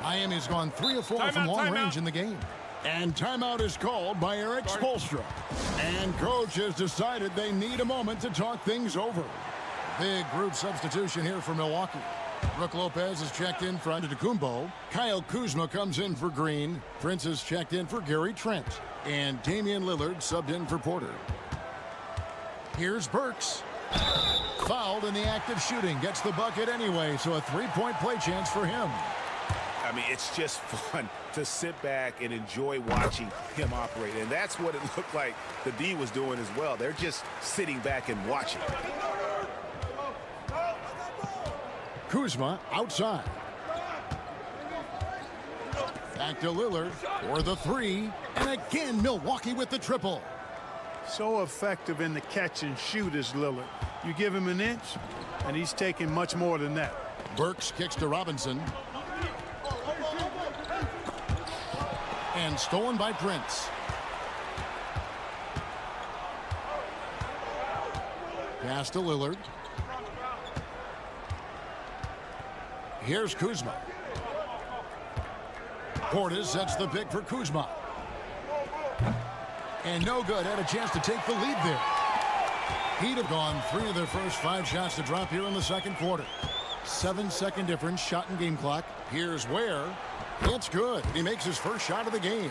Miami's gone 3 of 4 from long range in the game. And timeout is called by Eric Spoelstra. And coach has decided they need a moment to talk things over. Big group substitution here for Milwaukee. Brook Lopez is checked in for Antetokounmpo. Kyle Kuzma comes in for Green. Prince is checked in for Gary Trent. And Damian Lillard subbed in for Porter. Here's Burks. Fouled in the act of shooting. Gets the bucket anyway, so a 3-point play chance for him. I mean, it's just fun to sit back and enjoy watching him operate. And that's what it looked like the D was doing as well. They're just sitting back and watching. Kuzma outside. Back to Lillard for the 3. And again, Milwaukee with the triple. So effective in the catch and shoot is Lillard. You give him an inch, and he's taking much more than that. Burks kicks to Robinson. And stolen by Prince. Pass to Lillard. Here's Kuzma. Portis sets the pick for Kuzma. And no good. Had a chance to take the lead there. Heat have gone 3 of their first 5 shots to drop here in the second quarter. 7-second difference, shot and game clock. Here's Ware. It's good. He makes his first shot of the game.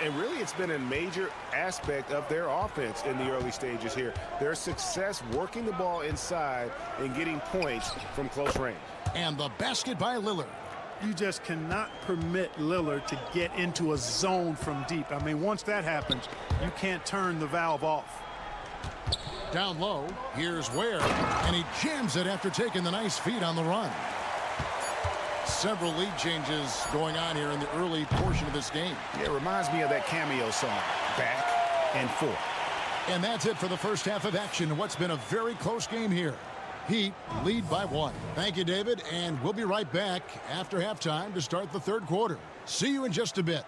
And really, it's been a major aspect of their offense in the early stages here. Their success working the ball inside and getting points from close range. And the basket by Lillard. You just cannot permit Lillard to get into a zone from deep. I mean, once that happens, you can't turn the valve off. Down low, here's Ware, and he jams it after taking the nice feed on the run. Several lead changes going on here in the early portion of this game. Yeah, it reminds me of that cameo song, Back and Forth. And that's it for the first half of action in what's been a very close game here. Heat lead by 1. Thank you, David, and we'll be right back after halftime to start the third quarter. See you in just a bit.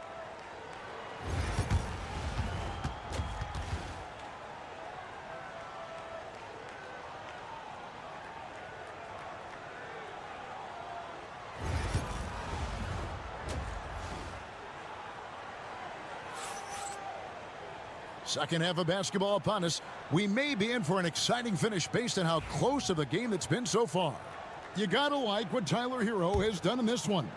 Second half of basketball upon us. We may be in for an exciting finish based on how close of a game it's been so far. You gotta like what Tyler Hero has done in this one.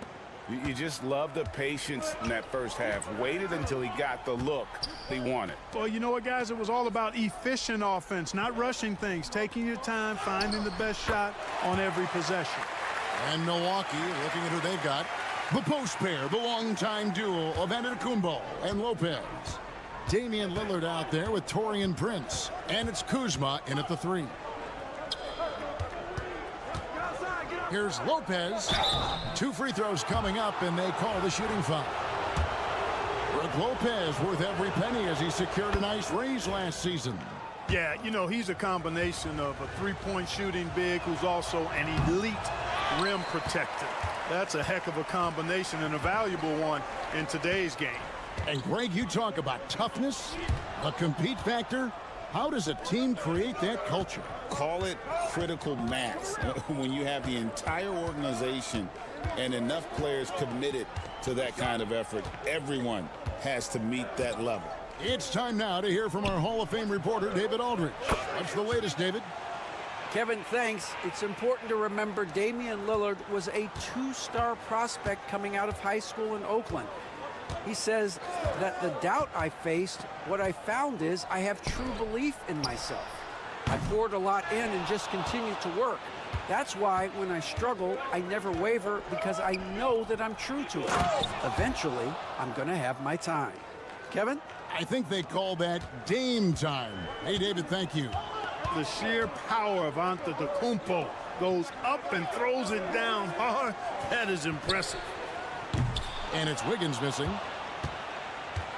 You just love the patience in that first half. Waited until he got the look he wanted. Well, you know what, guys? It was all about efficient offense, not rushing things, taking your time, finding the best shot on every possession. And Milwaukee, looking at who they've got, the post pair, the longtime duo of Antetokounmpo and Lopez. Damian Lillard out there with Taurean Prince. And it's Kuzma in at the 3. Here's Lopez. 2 free throws coming up, and they call the shooting foul. Brook Lopez worth every penny as he secured a nice raise last season. Yeah, you know, he's a combination of a three-point shooting big who's also an elite rim protector. That's a heck of a combination and a valuable one in today's game. And Greg, you talk about toughness, a compete factor. How does a team create that culture? Call it critical mass. When you have the entire organization and enough players committed to that kind of effort, everyone has to meet that level. It's time now to hear from our Hall of Fame reporter, David Aldridge. What's the latest, David? Kevin, thanks. It's important to remember Damian Lillard was a 2-star prospect coming out of high school in Oakland. He says that the doubt I faced, what I found is I have true belief in myself. I poured a lot in and just continued to work. That's why when I struggle, I never waver because I know that I'm true to it. Eventually, I'm going to have my time. Kevin? I think they call that Dame time. Hey, David, thank you. The sheer power of Antetokounmpo goes up and throws it down hard. That is impressive. And it's Wiggins missing.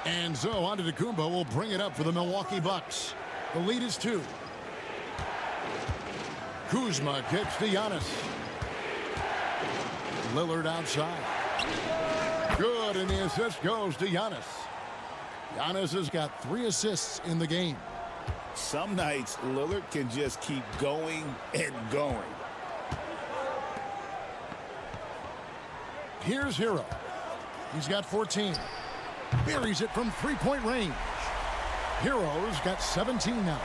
And so Antetokounmpo will bring it up for the Milwaukee Bucks. The lead is 2. Kuzma gets to Giannis. Lillard outside. Good, and the assist goes to Giannis. Giannis has got 3 assists in the game. Some nights, Lillard can just keep going and going. Here's Hero. He's got 14. Buries it from 3-point range. Hero's got 17 now.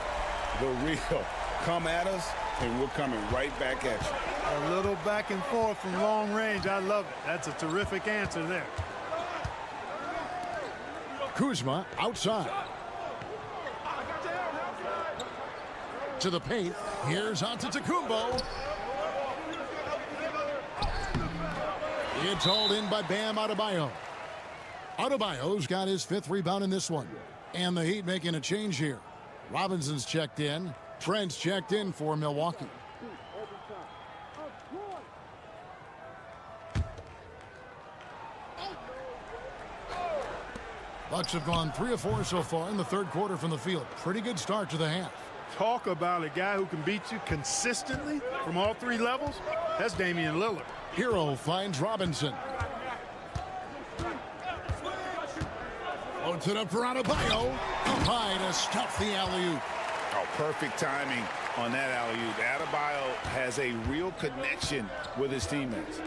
The real. Come at us, and we're coming right back at you. A little back and forth from long range. I love it. That's a terrific answer there. Kuzma outside. To the paint. Here's Antetokounmpo. It's hauled in by Bam Adebayo. Adebayo's got his 5th rebound in this one. And the Heat making a change here. Robinson's checked in. Trent's checked in for Milwaukee. Bucks have gone 3 of 4 so far in the third quarter from the field. Pretty good start to the half. Talk about a guy who can beat you consistently from all 3 levels. That's Damian Lillard. Hero finds Robinson. Loads it up for Adebayo. Up high to stuff the alley-oop. Oh, perfect timing on that alley-oop. Adebayo has a real connection with his teammates.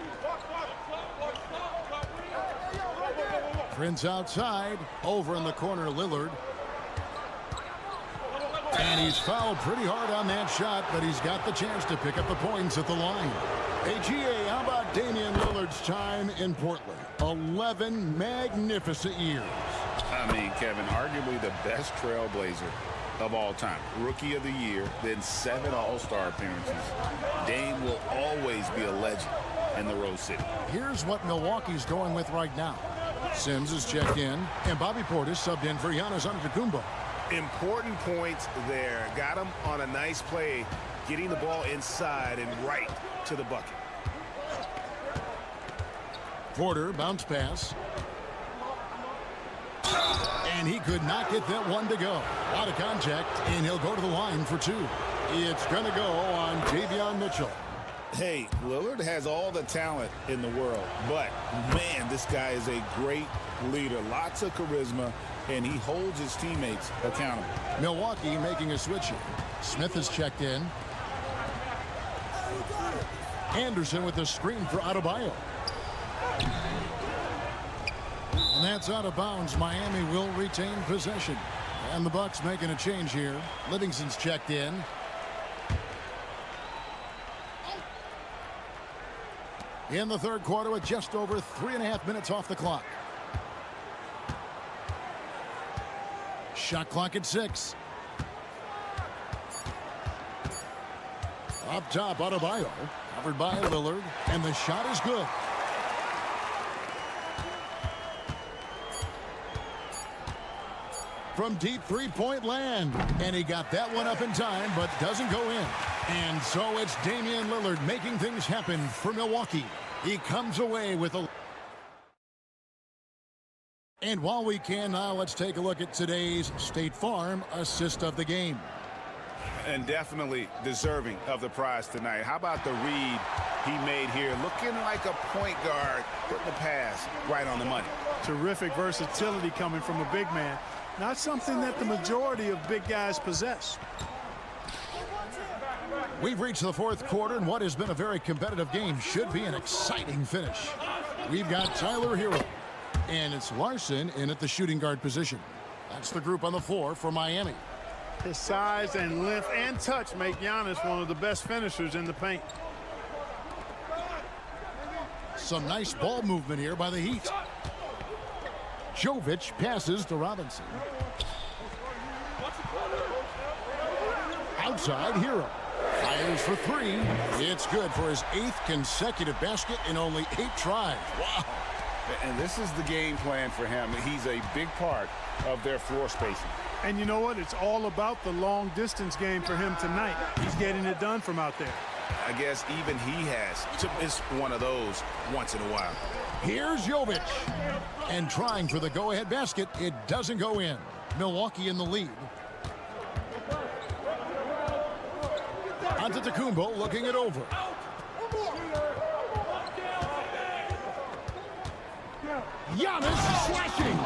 Prince outside. Over in the corner, Lillard. And he's fouled pretty hard on that shot, but he's got the chance to pick up the points at the line. Hey, GA, how about Damian Lillard's time in Portland? 11 magnificent years. I mean, Kevin, arguably the best trailblazer of all time. Rookie of the year, then 7 All-Star appearances. Dame will always be a legend in the Rose City. Here's what Milwaukee's going with right now. Sims is checked in, and Bobby Portis subbed in for Giannis Antetokounmpo. Important points there. Got him on a nice play, getting the ball inside and right to the bucket. Porter, bounce pass. And and he could not get that one to go. Out of contact, and he'll go to the line for two. It's going to go on Davion Mitchell. Hey, Lillard has all the talent in the world, but, man, this guy is a great leader. Lots of charisma, and he holds his teammates accountable. Milwaukee making a switch here. Smith is checked in. Anderson with the screen for Adebayo. And that's out of bounds. Miami will retain possession. And the Bucks making a change here. Livingston's checked in. In the third quarter with just over 3.5 minutes off the clock. Shot clock at 6. Up top, Adebayo. Covered by Lillard. And the shot is good. From deep three-point land. And he got that one up in time, but doesn't go in. And so it's Damian Lillard making things happen for Milwaukee. He comes away with a... And while we can now, let's take a look at today's State Farm assist of the game. And definitely deserving of the prize tonight. How about the read he made here? Looking like a point guard, putting the pass right on the money. Terrific versatility coming from a big man. Not something that the majority of big guys possess. We've reached the fourth quarter, and what has been a very competitive game should be an exciting finish. We've got Tyler Hero, and it's Larson in at the shooting guard position. That's the group on the floor for Miami. His size and length and touch make Giannis one of the best finishers in the paint. Some nice ball movement here by the Heat. Jovic passes to Robinson. Outside, Hero. Fires for three. It's good for his 8th consecutive basket in only 8 tries. Wow. And this is the game plan for him. He's a big part of their floor spacing. And you know what? It's all about the long distance game for him tonight. He's getting it done from out there. I guess even he has to miss one of those once in a while. Here's Jovic. And trying for the go-ahead basket. It doesn't go in. Milwaukee in the lead. Antetokounmpo looking it over. Giannis slashing.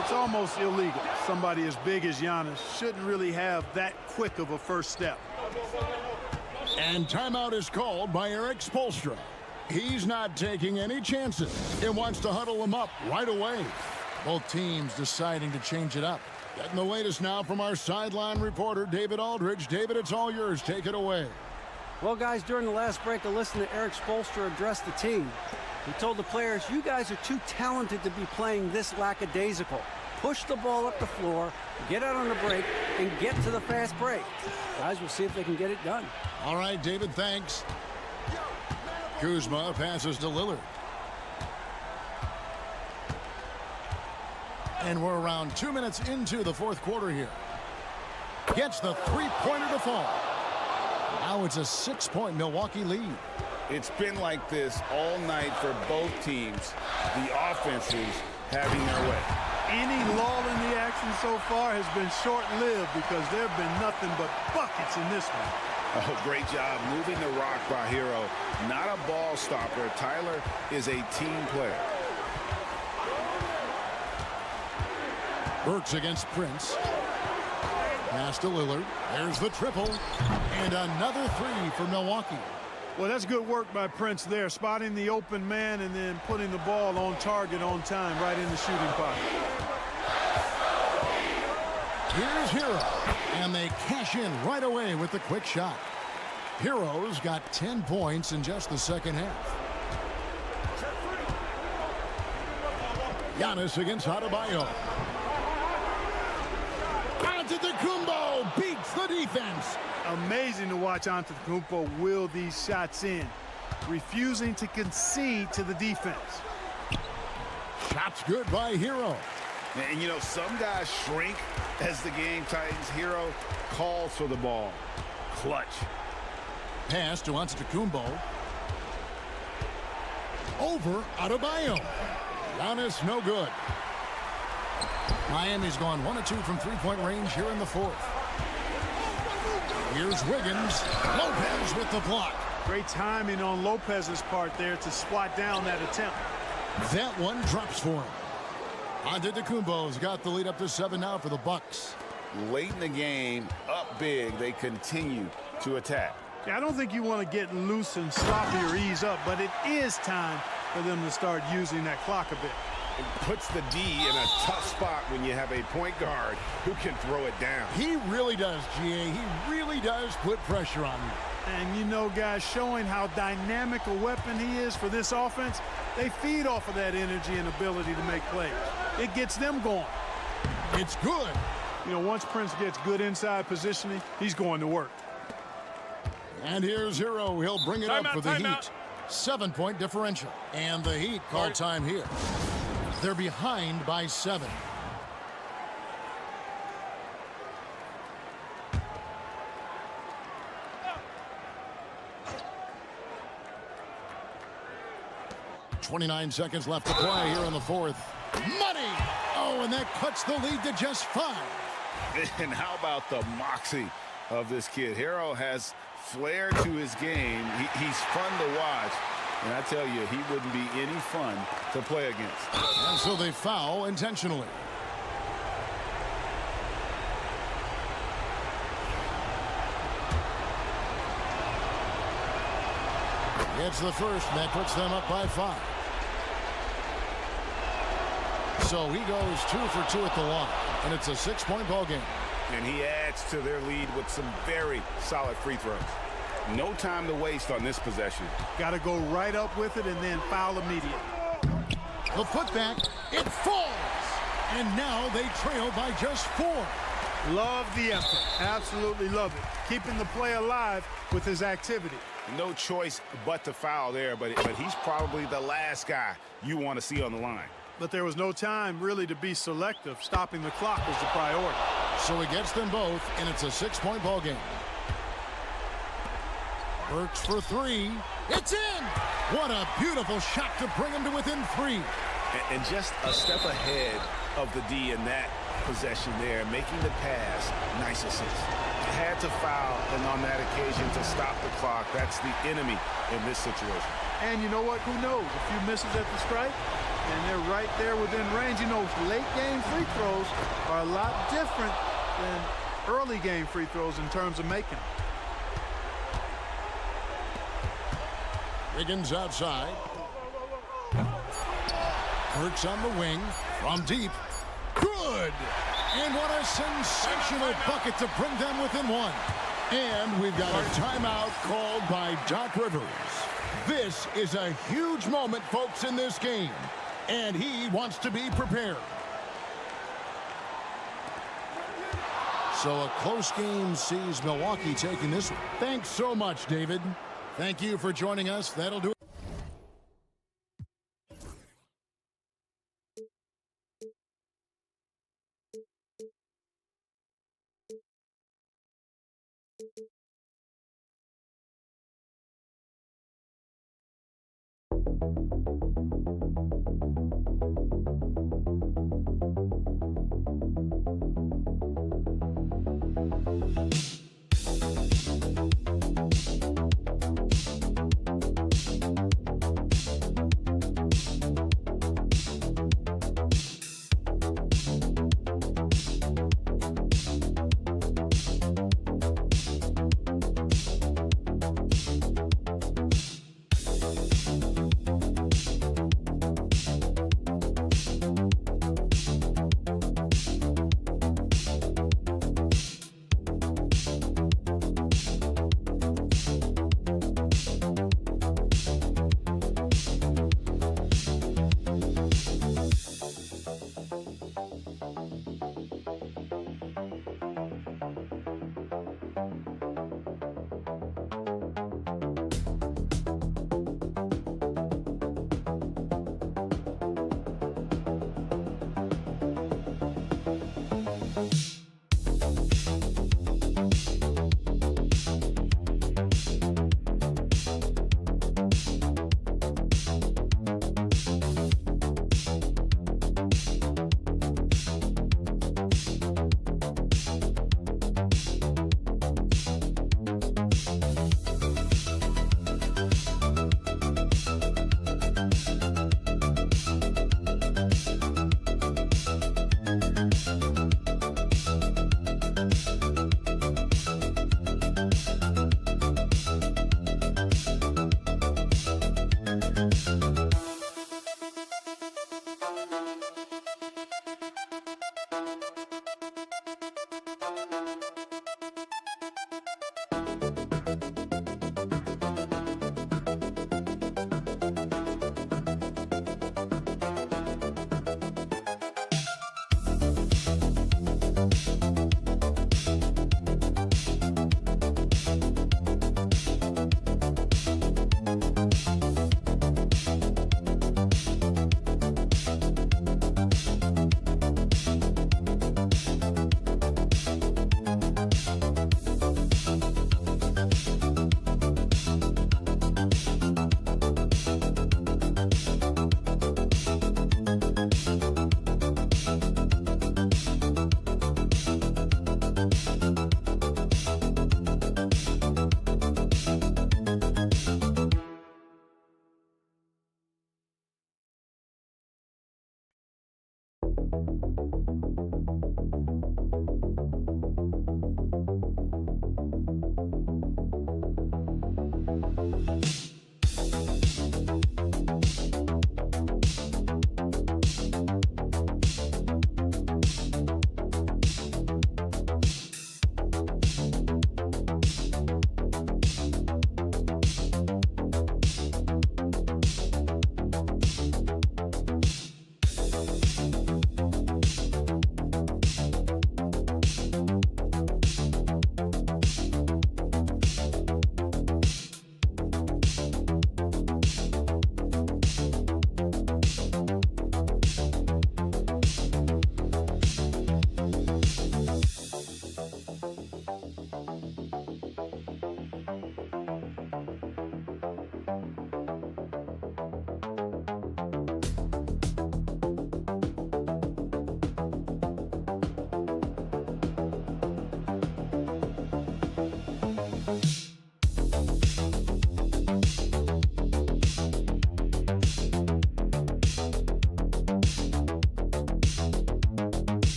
It's almost illegal. Somebody as big as Giannis shouldn't really have that quick of a first step. And timeout is called by Eric Spoelstra. He's not taking any chances. It wants to huddle him up right away. Both teams deciding to change it up. Getting the latest now from our sideline reporter, David Aldridge. David, it's all yours. Take it away. Well, guys, during the last break, I listened to Eric Spoelstra address the team. He told the players, you guys are too talented to be playing this lackadaisical. Push the ball up the floor, get out on the break, and get to the fast break. Guys, we'll see if they can get it done. All right, David, thanks. Kuzma passes to Lillard. And we're around 2 minutes into the fourth quarter here. Gets the three-pointer to fall. Now it's a 6-point Milwaukee lead. It's been like this all night for both teams. The offenses having their way. Any lull in the action so far has been short-lived because there have been nothing but buckets in this one. Oh, great job moving the rock by Hero. Not a ball stopper. Tyler is a team player. Burks against Prince. Pass to Lillard. There's the triple. And another three for Milwaukee. Well, that's good work by Prince there, spotting the open man and then putting the ball on target on time right in the shooting pocket. Here's Hero. And they cash in right away with the quick shot. Hero's got 10 points in just the second half. Giannis against Adebayo. Antetokounmpo beats the defense. Amazing to watch Antetokounmpo will these shots in, refusing to concede to the defense. Shots good by Hero. And you know, some guys shrink as the game tightens. Hero calls for the ball. Clutch. Pass to Antetokounmpo. Over Adebayo. Giannis no good. Miami's gone 1 of 2 from three-point range here in the fourth. Here's Wiggins. Lopez with the block. Great timing on Lopez's part there to swat down that attempt. That one drops for him. Antetokounmpo's got the lead up to 7 now for the Bucks. Late in the game, up big, they continue to attack. Yeah, I don't think you want to get loose and sloppy or ease up, but it is time for them to start using that clock a bit. It puts the D in a tough spot when you have a point guard who can throw it down. He really does, GA. He really does put pressure on you. And you know, guys, showing how dynamic a weapon he is for this offense, they feed off of that energy and ability to make plays. It gets them going. It's good. You know, once Prince gets good inside positioning, he's going to work. And here's Hero. He'll bring it up for the Heat. 7-point differential. And the Heat call time here. They're behind by 7. .29 seconds left to play here in the fourth. Money! Oh, and that cuts the lead to just 5. And how about the moxie of this kid? Hero has flair to his game. He's fun to watch. And I tell you, he wouldn't be any fun to play against. And so they foul intentionally. It's the first, and that puts them up by 5. So he goes 2 for 2 at the line, and it's a 6-point ball game. And he adds to their lead with some very solid free throws. No time to waste on this possession. Got to go right up with it and then foul immediately. The putback, it falls. And now they trail by just 4. Love the effort. Absolutely love it. Keeping the play alive with his activity. No choice but to foul there, but he's probably the last guy you want to see on the line. But there was no time really to be selective. Stopping the clock was the priority. So he gets them both, and it's a 6-point ball game. Works for 3. It's in! What a beautiful shot to bring him to within 3. And just a step ahead of the D in that possession there, making the pass. Nice assist. Had to foul, and on that occasion to stop the clock. That's the enemy in this situation. And you know what? Who knows? A few misses at the stripe, and they're right there within range. You know, late game free throws are a lot different than early game free throws in terms of making them. Wiggins outside. Works on the wing from deep. Good! And what a sensational bucket to bring them within 1. And we've got a timeout called by Doc Rivers. This is a huge moment, folks, in this game. And he wants to be prepared. So a close game sees Milwaukee taking this one. Thanks so much, David. Thank you for joining us. That'll do it.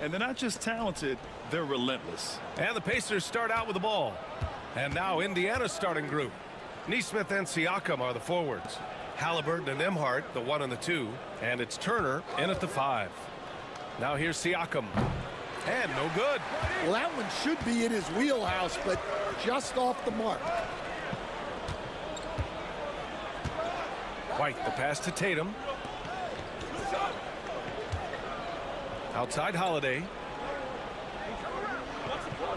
And they're not just talented, they're relentless. And the Pacers start out with the ball. And now Indiana's starting group. Nesmith and Siakam are the forwards. Halliburton and Nembhard, the 1 and the 2. And it's Turner in at the 5. Now here's Siakam. And no good. Well, that one should be in his wheelhouse, but just off the mark. White, the pass to Tatum. Outside Holiday.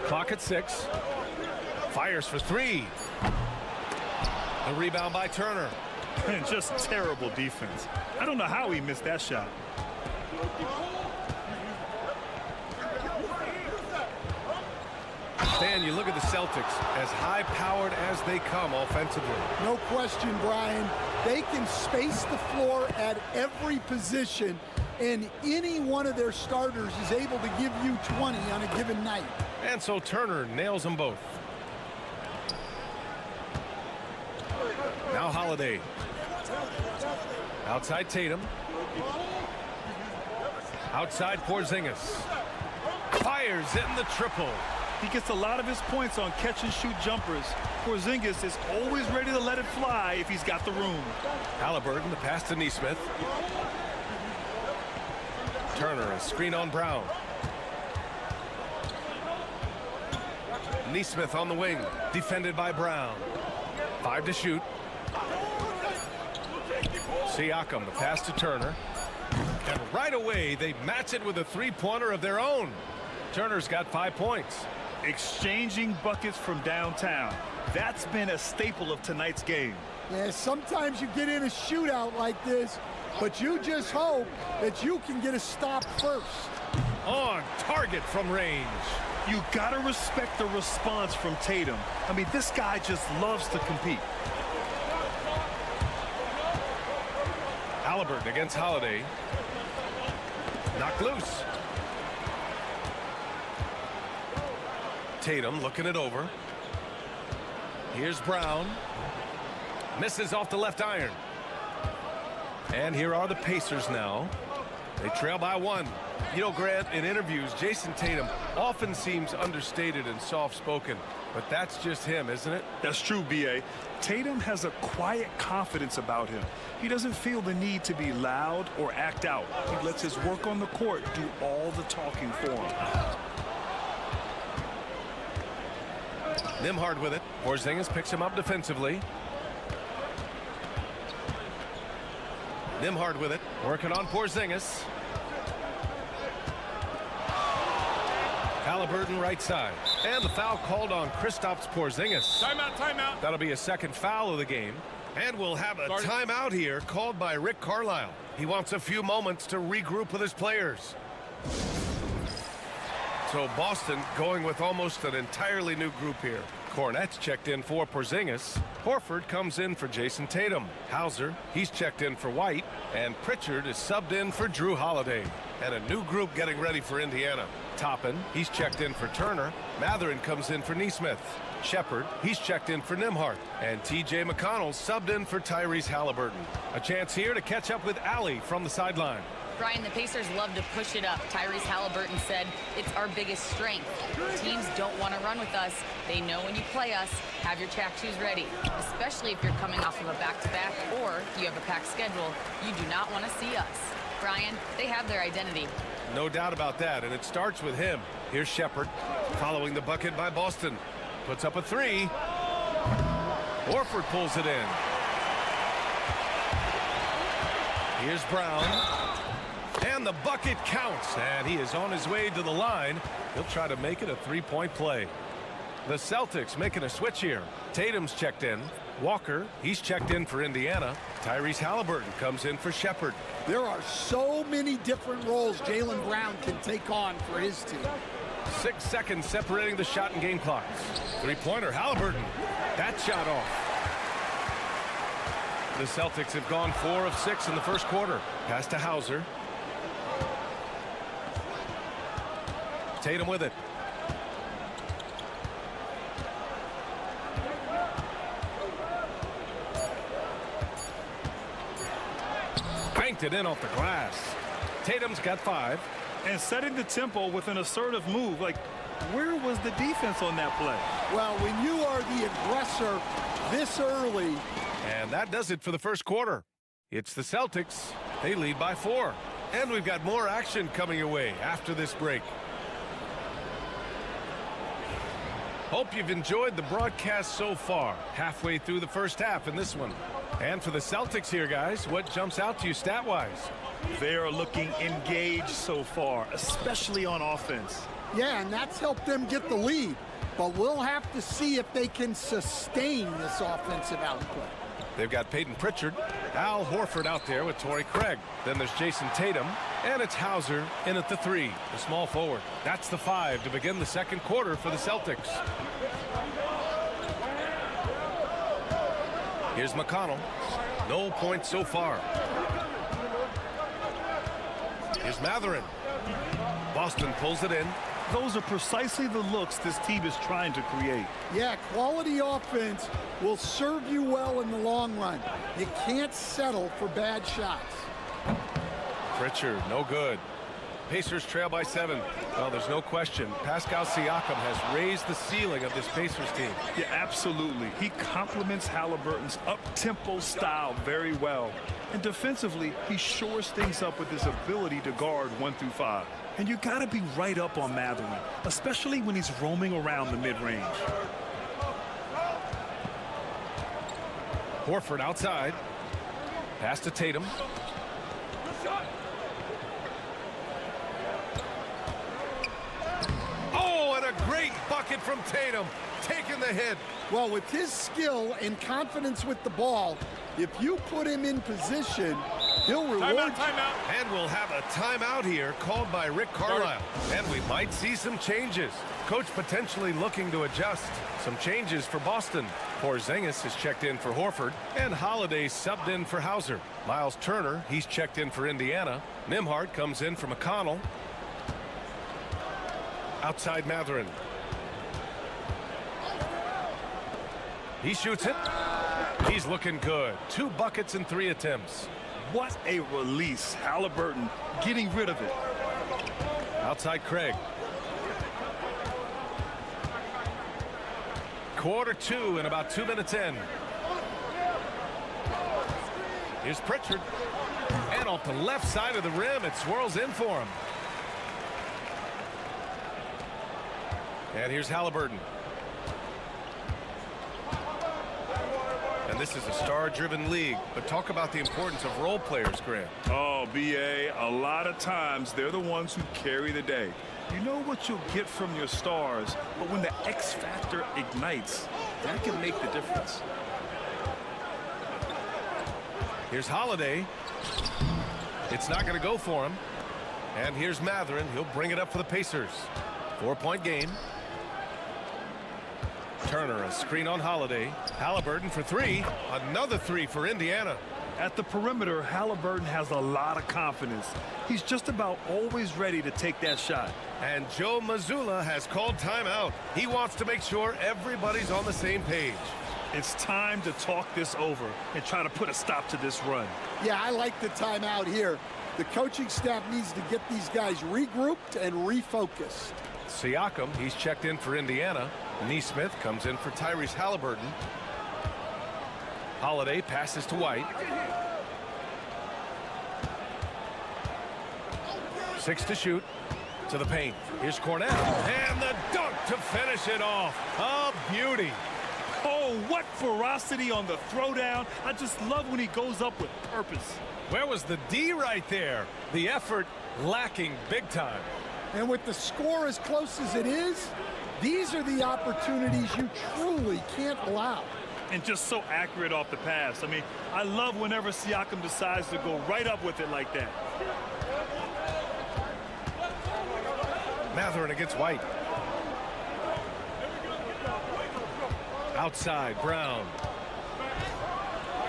Clock at 6. Fires for 3. A rebound by Turner. And just terrible defense. I don't know how he missed that shot. Stan, you look at the Celtics, as high-powered as they come offensively. No question, Brian. They can space the floor at every position, and any one of their starters is able to give you 20 on a given night. And so Turner nails them both. Now Holiday. Outside Tatum. Outside Porzingis. Fires in the triple. He gets a lot of his points on catch-and-shoot jumpers. Porzingis is always ready to let it fly if he's got the room. Halliburton, the pass to Nesmith. Turner, a screen on Brown. Nesmith on the wing, defended by Brown. 5 to shoot. Siakam, the pass to Turner. And right away, they match it with a three-pointer of their own. Turner's got 5 points. Exchanging buckets from downtown. That's been a staple of tonight's game. Yeah, sometimes you get in a shootout like this, but you just hope that you can get a stop first. On target from range. You gotta respect the response from Tatum. I mean, this guy just loves to compete. Halliburton against Holiday. Knocked loose. Tatum looking it over. Here's Brown. Misses off the left iron. And here are the Pacers now. They trail by 1. You know, Grant, in interviews, Jason Tatum often seems understated and soft-spoken, but that's just him, isn't it? That's true, B.A. Tatum has a quiet confidence about him. He doesn't feel the need to be loud or act out. He lets his work on the court do all the talking for him. Nembhard with it. Porzingis picks him up defensively. Nembhard with it. Working on Porzingis. Halliburton right side. And the foul called on Kristaps Porzingis. Timeout. That'll be a second foul of the game. And we'll have a timeout here called by Rick Carlisle. He wants a few moments to regroup with his players. So Boston going with almost an entirely new group here. Cornette's checked in for Porzingis. Horford comes in for Jason Tatum. Hauser, he's checked in for White. And Pritchard is subbed in for Drew Holiday. And a new group getting ready for Indiana. Toppin, he's checked in for Turner. Mathurin comes in for Nesmith. Shepard, he's checked in for Nembhard. And T.J. McConnell subbed in for Tyrese Halliburton. A chance here to catch up with Allie from the sideline. Brian, the Pacers love to push it up. Tyrese Halliburton said, it's our biggest strength. Teams don't want to run with us. They know when you play us, have your track shoes ready, especially if you're coming off of a back-to-back or you have a packed schedule. You do not want to see us. Brian, they have their identity. No doubt about that, and it starts with him. Here's Shepard, following the bucket by Boston. Puts up a 3. Horford pulls it in. Here's Brown. And the bucket counts, and he is on his way to the line. He'll try to make it a three-point play. The Celtics making a switch here. Tatum's checked in. Walker, he's checked in for Indiana. Tyrese Halliburton comes in for Shepard. There are so many different roles Jaylen Brown can take on for his team. 6 seconds separating the shot and game clocks. Three-pointer, Halliburton. That shot off. The Celtics have gone 4 of 6 in the first quarter. Pass to Hauser. Tatum with it. Banked it in off the glass. Tatum's got 5. And setting the tempo with an assertive move. Like, where was the defense on that play? Well, when you are the aggressor this early. And that does it for the first quarter. It's the Celtics. They lead by 4. And we've got more action coming your way after this break. Hope you've enjoyed the broadcast so far. Halfway through the first half in this one. And for the Celtics here, guys, what jumps out to you stat-wise? They are looking engaged so far, especially on offense. Yeah, and that's helped them get the lead. But we'll have to see if they can sustain this offensive output. They've got Peyton Pritchard, Al Horford out there with Torrey Craig. Then there's Jason Tatum, and it's Hauser in at the 3, the small forward. That's the 5 to begin the second quarter for the Celtics. Here's McConnell. No points so far. Here's Mathurin. Boston pulls it in. Those are precisely the looks this team is trying to create. Yeah, quality offense will serve you well in the long run. You can't settle for bad shots. Pritchard, no good. Pacers trail by 7. Well, there's no question. Pascal Siakam has raised the ceiling of this Pacers team. Yeah, absolutely. He complements Halliburton's up-tempo style very well. And defensively, he shores things up with his ability to guard 1 through 5. And you got to be right up on Mathurin, especially when he's roaming around the mid-range. Horford outside. Pass to Tatum. Oh, and a great bucket from Tatum. Taking the hit. Well, with his skill and confidence with the ball, if you put him in position, he'll reward you. Timeout. And we'll have a timeout here called by Rick Carlisle. And we might see some changes. Coach potentially looking to adjust. Some changes for Boston. Porzingis is checked in for Horford. And Holiday subbed in for Hauser. Miles Turner, he's checked in for Indiana. Nembhard comes in for McConnell. Outside Mathurin. He shoots it. He's looking good. 2 buckets in 3 attempts. What a release. Halliburton getting rid of it. Outside Craig. Quarter 2 and about 2 minutes in. Here's Pritchard. And off the left side of the rim, it swirls in for him. And here's Halliburton. And this is a star-driven league, but talk about the importance of role players, Grant. Oh, B.A., a lot of times they're the ones who carry the day. You know what you'll get from your stars, but when the X factor ignites, that can make the difference. Here's Holiday. It's not going to go for him. And here's Mathurin. He'll bring it up for the Pacers. 4-point game. Turner, a screen on Holiday. Halliburton for 3. Another 3 for Indiana. At the perimeter, Halliburton has a lot of confidence. He's just about always ready to take that shot. And Joe Mazzulla has called timeout. He wants to make sure everybody's on the same page. It's time to talk this over and try to put a stop to this run. Yeah, I like the timeout here. The coaching staff needs to get these guys regrouped and refocused. Siakam, he's checked in for Indiana. Neesmith comes in for Tyrese Halliburton. Holiday passes to White. 6 to shoot. To the paint. Here's Cornell. And the dunk to finish it off. A beauty. Oh, what ferocity on the throwdown. I just love when he goes up with purpose. Where was the D right there? The effort lacking big time. And with the score as close as it is, these are the opportunities you truly can't allow. And just so accurate off the pass. I mean, I love whenever Siakam decides to go right up with it like that. Mathurin against White. Outside, Brown.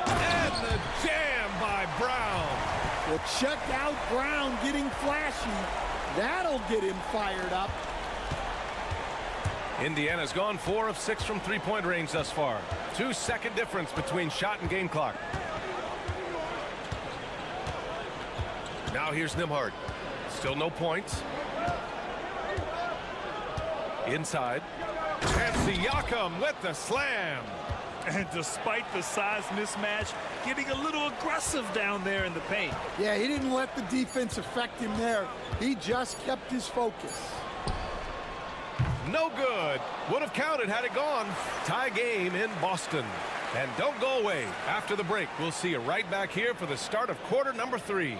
And the jam by Brown. Well, check out Brown getting flashy. That'll get him fired up. Indiana's gone 4 of 6 from three-point range thus far. 2-second difference between shot and game clock. Now here's Nembhard. Still no points. Inside. And Siakam with the slam. And despite the size mismatch, getting a little aggressive down there in the paint. Yeah, he didn't let the defense affect him there. He just kept his focus. No good. Would have counted had it gone. Tie game in Boston. And don't go away. After the break, we'll see you right back here for the start of quarter number 3.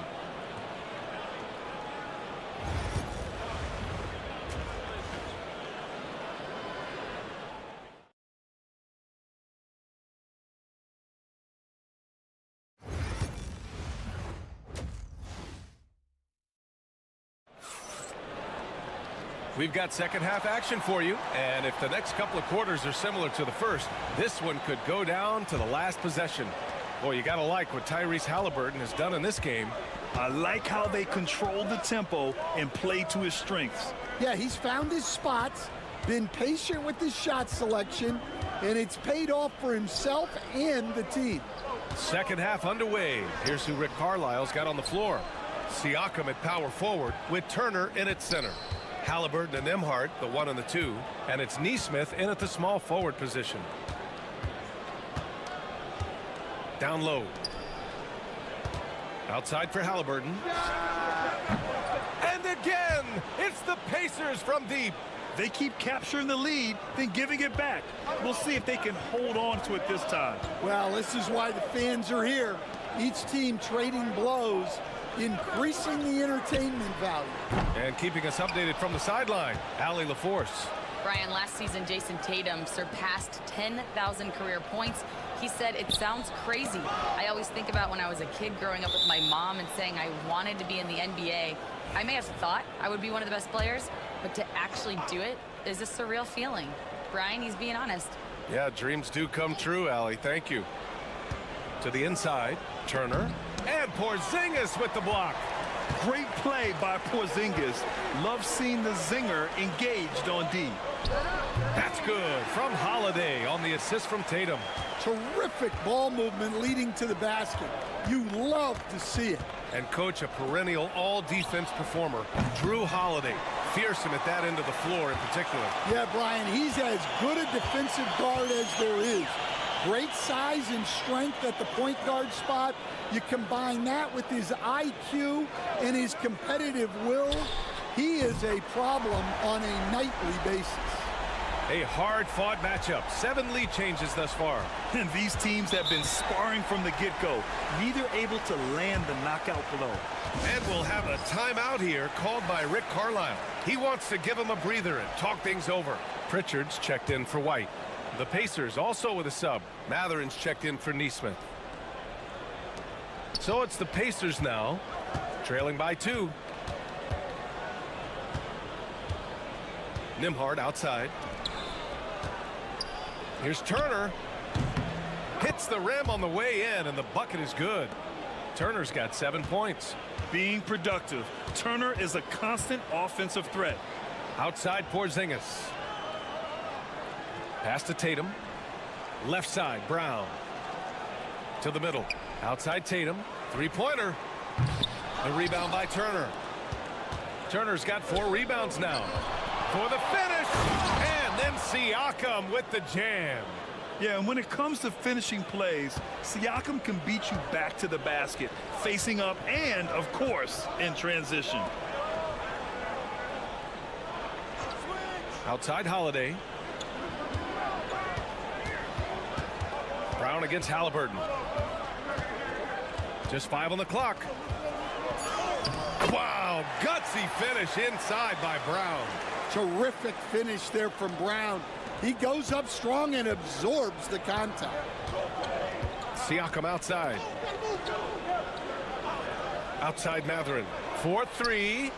We've got second half action for you, and if the next couple of quarters are similar to the first, this one could go down to the last possession. Boy, you gotta like what Tyrese Halliburton has done in this game. I like how they control the tempo and play to his strengths. Yeah, he's found his spots, been patient with his shot selection, and it's paid off for himself and the team. Second half underway. Here's who Rick Carlisle's got on the floor. Siakam at power forward with Turner in at center. Halliburton and Nembhard, the 1 and the 2, and it's Nesmith in at the small forward position. Down low. Outside for Halliburton. And again, it's the Pacers from deep. They keep capturing the lead, then giving it back. We'll see if they can hold on to it this time. Well, this is why the fans are here. Each team trading blows, increasing the entertainment value. And keeping us updated from the sideline, Allie LaForce. Brian, last season, Jason Tatum surpassed 10,000 career points. He said, it sounds crazy. I always think about when I was a kid growing up with my mom and saying I wanted to be in the NBA. I may have thought I would be one of the best players, but to actually do it is a surreal feeling. Brian, he's being honest. Yeah, dreams do come true, Allie. Thank you. To the inside, Turner. And Porzingis with the block. Great play by Porzingis. Love seeing the zinger engaged on D. That's good from Holiday on the assist from Tatum. Terrific ball movement leading to the basket. You love to see it. And coach, a perennial all-defense performer, Drew Holiday. Fearsome at that end of the floor in particular. Yeah, Brian, he's as good a defensive guard as there is. Great size and strength at the point guard spot. You combine that with his IQ and his competitive will, he is a problem on a nightly basis. A hard-fought matchup. 7 lead changes thus far. And these teams have been sparring from the get-go, neither able to land the knockout blow. And we'll have a timeout here called by Rick Carlisle. He wants to give him a breather and talk things over. Pritchard's checked in for White. The Pacers also with a sub. Matherin's checked in for Nesmith. So it's the Pacers now, trailing by 2. Nembhard outside. Here's Turner. Hits the rim on the way in, and the bucket is good. Turner's got 7 points. Being productive, Turner is a constant offensive threat. Outside Porzingis. Pass to Tatum. Left side, Brown. To the middle. Outside Tatum. Three-pointer. The rebound by Turner. Turner's got 4 rebounds now. For the finish. And then Siakam with the jam. Yeah, and when it comes to finishing plays, Siakam can beat you back to the basket, facing up and, of course, in transition. Outside Holiday. Brown against Halliburton. Just 5 on the clock. Wow, gutsy finish inside by Brown. Terrific finish there from Brown. He goes up strong and absorbs the contact. Siakam outside. Outside Matherin. 4-3.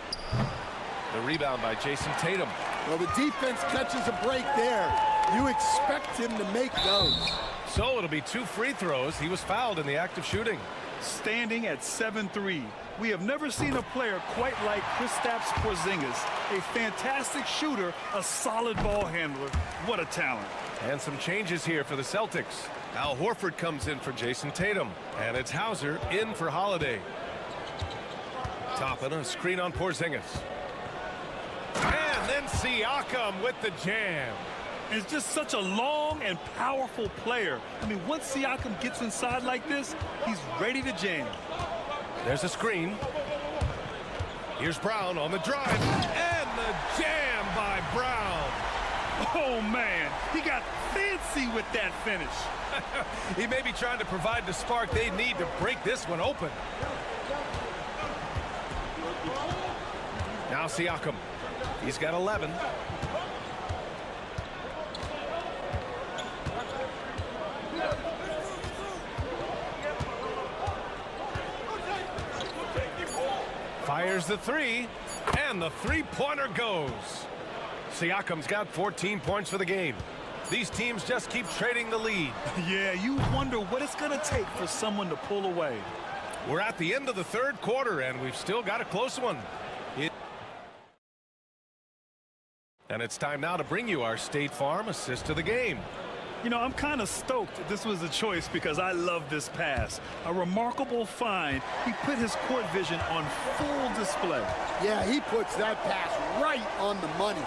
The rebound by Jason Tatum. Well, the defense catches a break there. You expect him to make those. So it'll be 2 free throws. He was fouled in the act of shooting. Standing at 7-3. We have never seen a player quite like Kristaps Porzingis. A fantastic shooter, a solid ball handler. What a talent. And some changes here for the Celtics. Al Horford comes in for Jason Tatum. And it's Hauser in for Holiday. Toppin, a screen on Porzingis. And then Siakam with the jam. It's just such a long and powerful player. I mean, once Siakam gets inside like this, he's ready to jam. There's a screen. Here's Brown on the drive. And the jam by Brown. Oh, man, he got fancy with that finish. He may be trying to provide the spark they need to break this one open. Now Siakam. He's got 11. Fires the three, and the three-pointer goes. Siakam's got 14 points for the game. These teams just keep trading the lead. Yeah, you wonder what it's going to take for someone to pull away. We're at the end of the third quarter, and we've still got a close one. And it's time now to bring you our State Farm assist of the game. You know, I'm kind of stoked this was a choice because I love this pass. A remarkable find. He put his court vision on full display. Yeah, he puts that pass right on the money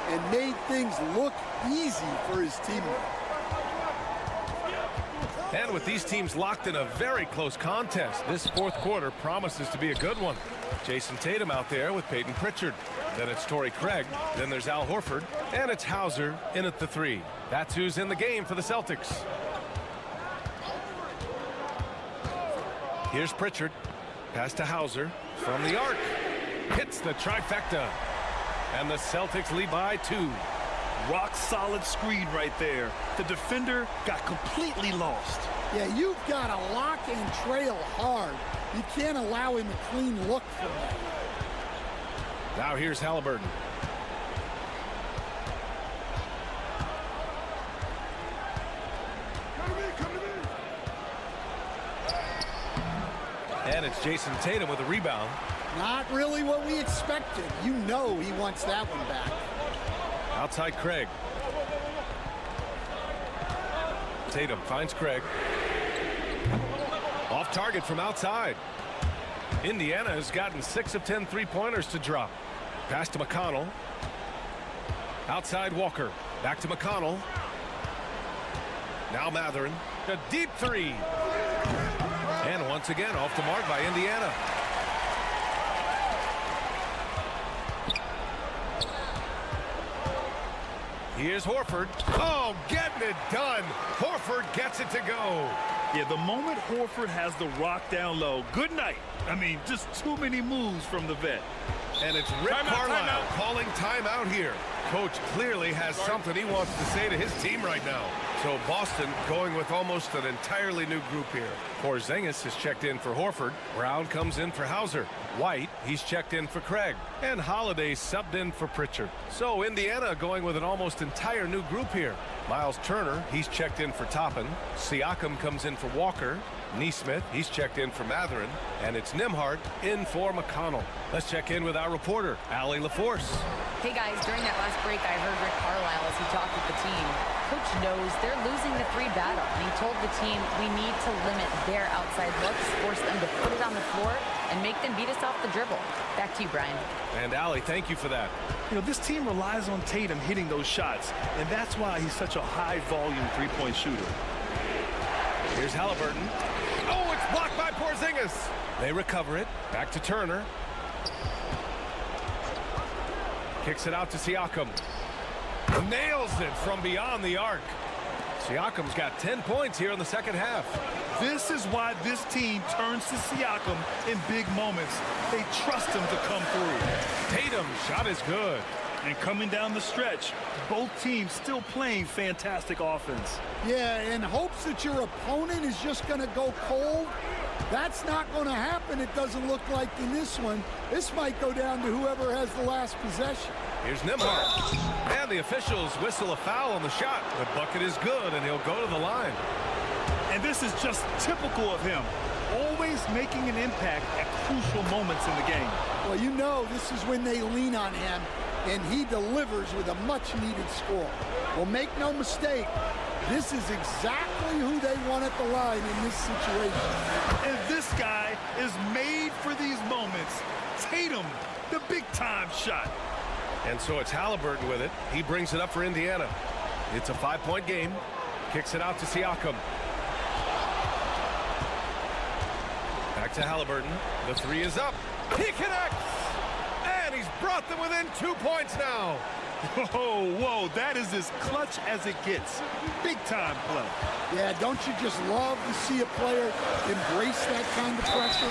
and made things look easy for his teammate. And with these teams locked in a very close contest, this fourth quarter promises to be a good one. Jason Tatum out there with Peyton Pritchard. Then it's Torrey Craig. Then there's Al Horford. And it's Hauser in at the three. That's who's in the game for the Celtics. Here's Pritchard. Pass to Hauser from the arc. Hits the trifecta. And the Celtics lead by 2. Rock solid screen right there. The defender got completely lost. Yeah, you've got to lock and trail hard. You can't allow him a clean look from that. Now here's Halliburton. And it's Jason Tatum with a rebound. Not really what we expected. You know he wants that one back. Outside Craig. Tatum finds Craig. Off target from outside. Indiana has gotten 6 of 10 three-pointers to drop. Pass to McConnell. Outside Walker. Back to McConnell. Now Matherin. A deep three. And once again off the mark by Indiana. Here's Horford. Oh, getting it done. Horford gets it to go. Yeah, the moment Horford has the rock down low, good night. I mean, just too many moves from the vet. And it's Rick Carlisle calling timeout here. Coach clearly has something he wants to say to his team right now. So Boston going with almost an entirely new group here. Porzingis is checked in for Horford. Brown comes in for Hauser. White, he's checked in for Craig. And Holiday subbed in for Pritchard. So Indiana going with an almost entire new group here. Miles Turner, he's checked in for Toppin. Siakam comes in for Walker. Neesmith, he's checked in for Matherin. And it's Nembhard in for McConnell. Let's check in with our reporter, Allie LaForce. Hey guys, during that last break, I heard Rick Carlisle as he talked with the team. Coach knows they're losing the three battle, and he told the team we need to limit their outside looks, force them to put it on the floor, and make them beat us off the dribble. Back to you, Brian. And Allie, thank you for that. You know, this team relies on Tatum hitting those shots, and that's why he's such a high-volume three-point shooter. Here's Halliburton. Oh, it's blocked by Porzingis. They recover it. Back to Turner. Kicks it out to Siakam. Nails it from beyond the arc. Siakam's got 10 points here in the second half. This is why this team turns to Siakam in big moments. They trust him to come through. Tatum shot is good. And coming down the stretch, both teams still playing fantastic offense. Yeah, in hopes that your opponent is just going to go cold. That's not going to happen, it doesn't look like in this one. This might go down to whoever has the last possession. Here's Nembhard. And the officials whistle a foul on the shot. The bucket is good, and he'll go to the line. And this is just typical of him. Always making an impact at crucial moments in the game. Well, you know this is when they lean on him, and he delivers with a much-needed score. Well, make no mistake, this is exactly who they want at the line in this situation. And this guy is made for these moments. Tatum, the big-time shot. And so it's Halliburton with it. He brings it up for Indiana. It's a 5-point game. Kicks it out to Siakam. Back to Halliburton. The three is up. He connects! And he's brought them within 2 points now. Whoa, that is as clutch as it gets. Big-time play. Yeah, don't you just love to see a player embrace that kind of pressure?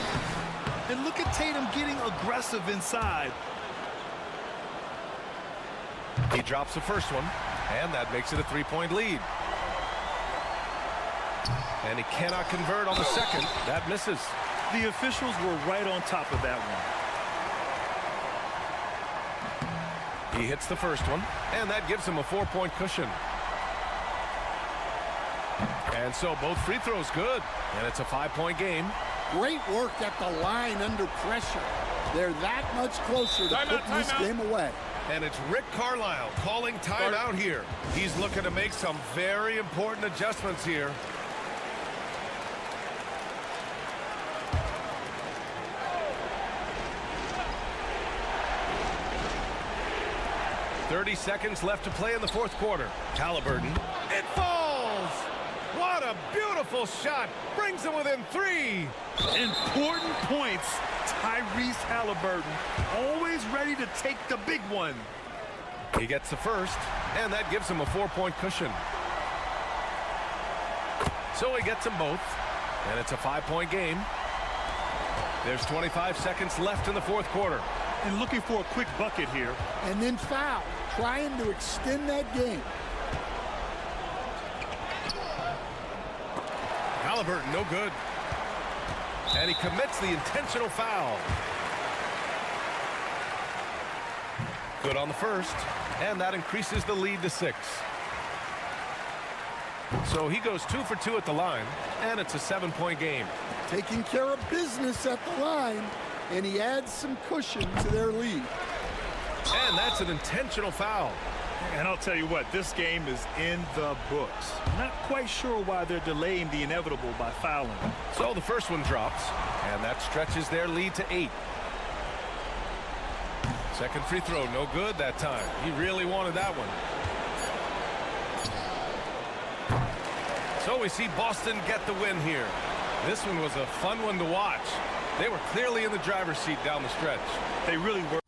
And look at Tatum getting aggressive inside. He drops the first one, and that makes it a 3-point lead. And he cannot convert on the second. That misses. The officials were right on top of that one. He hits the first one, and that gives him a 4-point cushion. And so both free throws good, and it's a 5-point game. Great work at the line under pressure. They're that much closer to putting this game away. And it's Rick Carlisle calling timeout here. He's looking to make some very important adjustments here. .30 seconds left to play in the fourth quarter. Halliburton. It falls! What a beautiful shot. Brings them within 3. Important points. Tyrese Halliburton, always ready to take the big one. He gets the first, and that gives him a 4-point cushion. So he gets them both, and it's a 5-point game. There's 25 seconds left in the fourth quarter. And looking for a quick bucket here. And then foul, trying to extend that game. Halliburton, no good. And he commits the intentional foul. Good on the first, and that increases the lead to 6. So he goes 2 for 2 at the line, and it's a 7-point game. Taking care of business at the line, and he adds some cushion to their lead. And that's an intentional foul. And I'll tell you what, this game is in the books. Not quite sure why they're delaying the inevitable by fouling. So the first one drops, and that stretches their lead to 8. Second free throw, no good that time. He really wanted that one. So we see Boston get the win here. This one was a fun one to watch. They were clearly in the driver's seat down the stretch. They really were.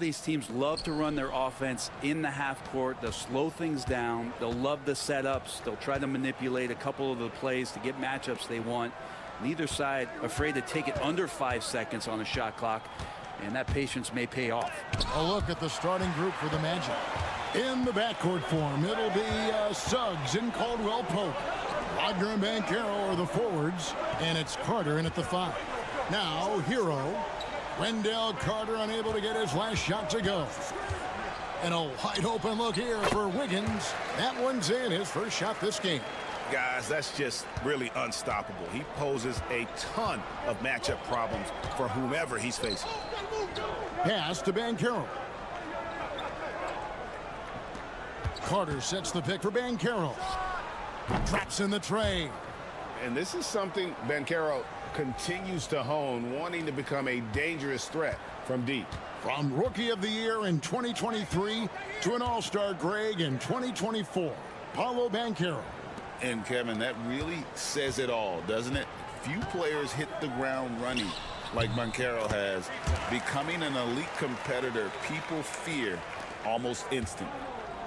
These teams love to run their offense in the half court. They'll slow things down. They'll love the setups. They'll try to manipulate a couple of the plays to get matchups they want. Neither side afraid to take it under 5 seconds on the shot clock, and that patience may pay off. A look at the starting group for the Magic. In the backcourt form, it'll be Suggs and Caldwell Pope. Wagner and Banchero are the forwards, and it's Carter in at the 5. Now, Hero. Wendell Carter unable to get his last shot to go. And a wide open look here for Wiggins. That one's in, his first shot this game. Guys, that's just really unstoppable. He poses a ton of matchup problems for whomever he's facing. Pass to Banchero. Carter sets the pick for Banchero. Drops in the tray. And this is something Banchero continues to hone, wanting to become a dangerous threat from deep. From Rookie of the Year in 2023 to an All-Star Greg in 2024, Paolo Banchero. And Kevin, that really says it all, doesn't it? Few players hit the ground running like Banchero has, becoming an elite competitor people fear almost instantly.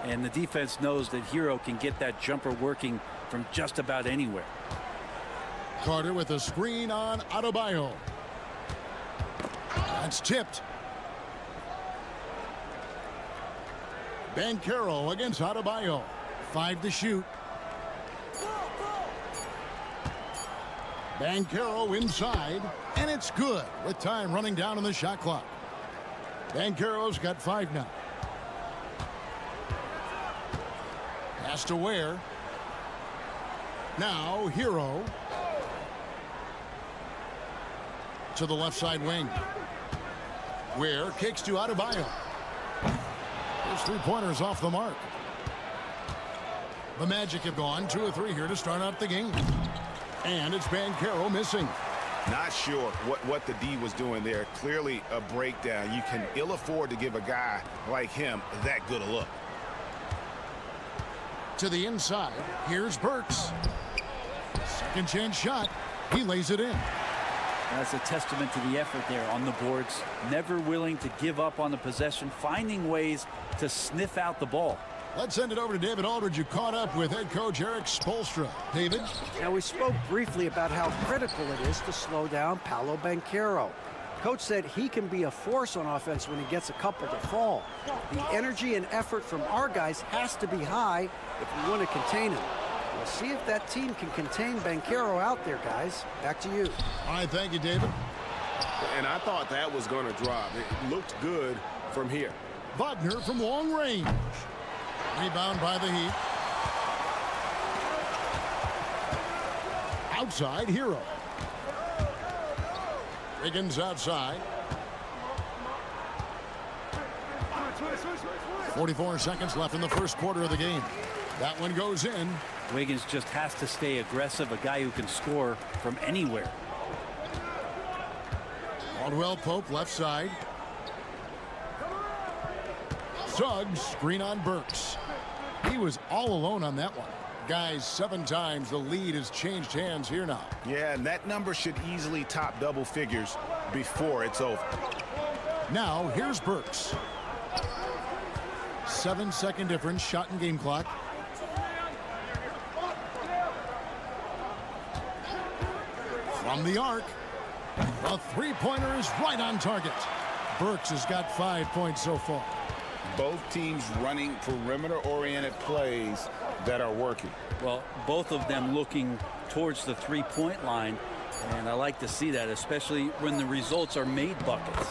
And the defense knows that Hero can get that jumper working from just about anywhere. Carter with a screen on Adebayo. That's tipped. Banchero against Adebayo. 5 to shoot. Banchero inside, and it's good with time running down on the shot clock. Banchero's got 5 now. Pass to Ware. Now Hero. To the left side wing. Ware kicks to Adebayo. His three-pointers off the mark. The Magic have gone 2 of 3 here to start out the game. And it's Banchero missing. Not sure what the D was doing there. Clearly a breakdown. You can ill afford to give a guy like him that good a look. To the inside. Here's Burks. Second chance shot. He lays it in. That's a testament to the effort there on the boards. Never willing to give up on the possession, finding ways to sniff out the ball. Let's send it over to David Aldridge, who caught up with head coach Eric Spoelstra. David? Now, we spoke briefly about how critical it is to slow down Paolo Banchero. Coach said he can be a force on offense when he gets a couple to fall. The energy and effort from our guys has to be high if we want to contain him. We'll see if that team can contain Banchero out there, guys. Back to you. All right, thank you, David. And I thought that was going to drop. It looked good from here. Wagner from long range. Rebound by the Heat. Outside, Hero. Wiggins outside. 44 seconds left in the first quarter of the game. That one goes in. Wiggins just has to stay aggressive, a guy who can score from anywhere. Caldwell Pope left side. Suggs screen on Burks. He was all alone on that one. Guys, 7 times the lead has changed hands here now. Yeah, and that number should easily top double figures before it's over. Now, here's Burks. 7-second difference, shot and game clock. From the arc, the three-pointer is right on target. Burks has got 5 points so far. Both teams running perimeter-oriented plays that are working. Well, both of them looking towards the three-point line, and I like to see that, especially when the results are made buckets.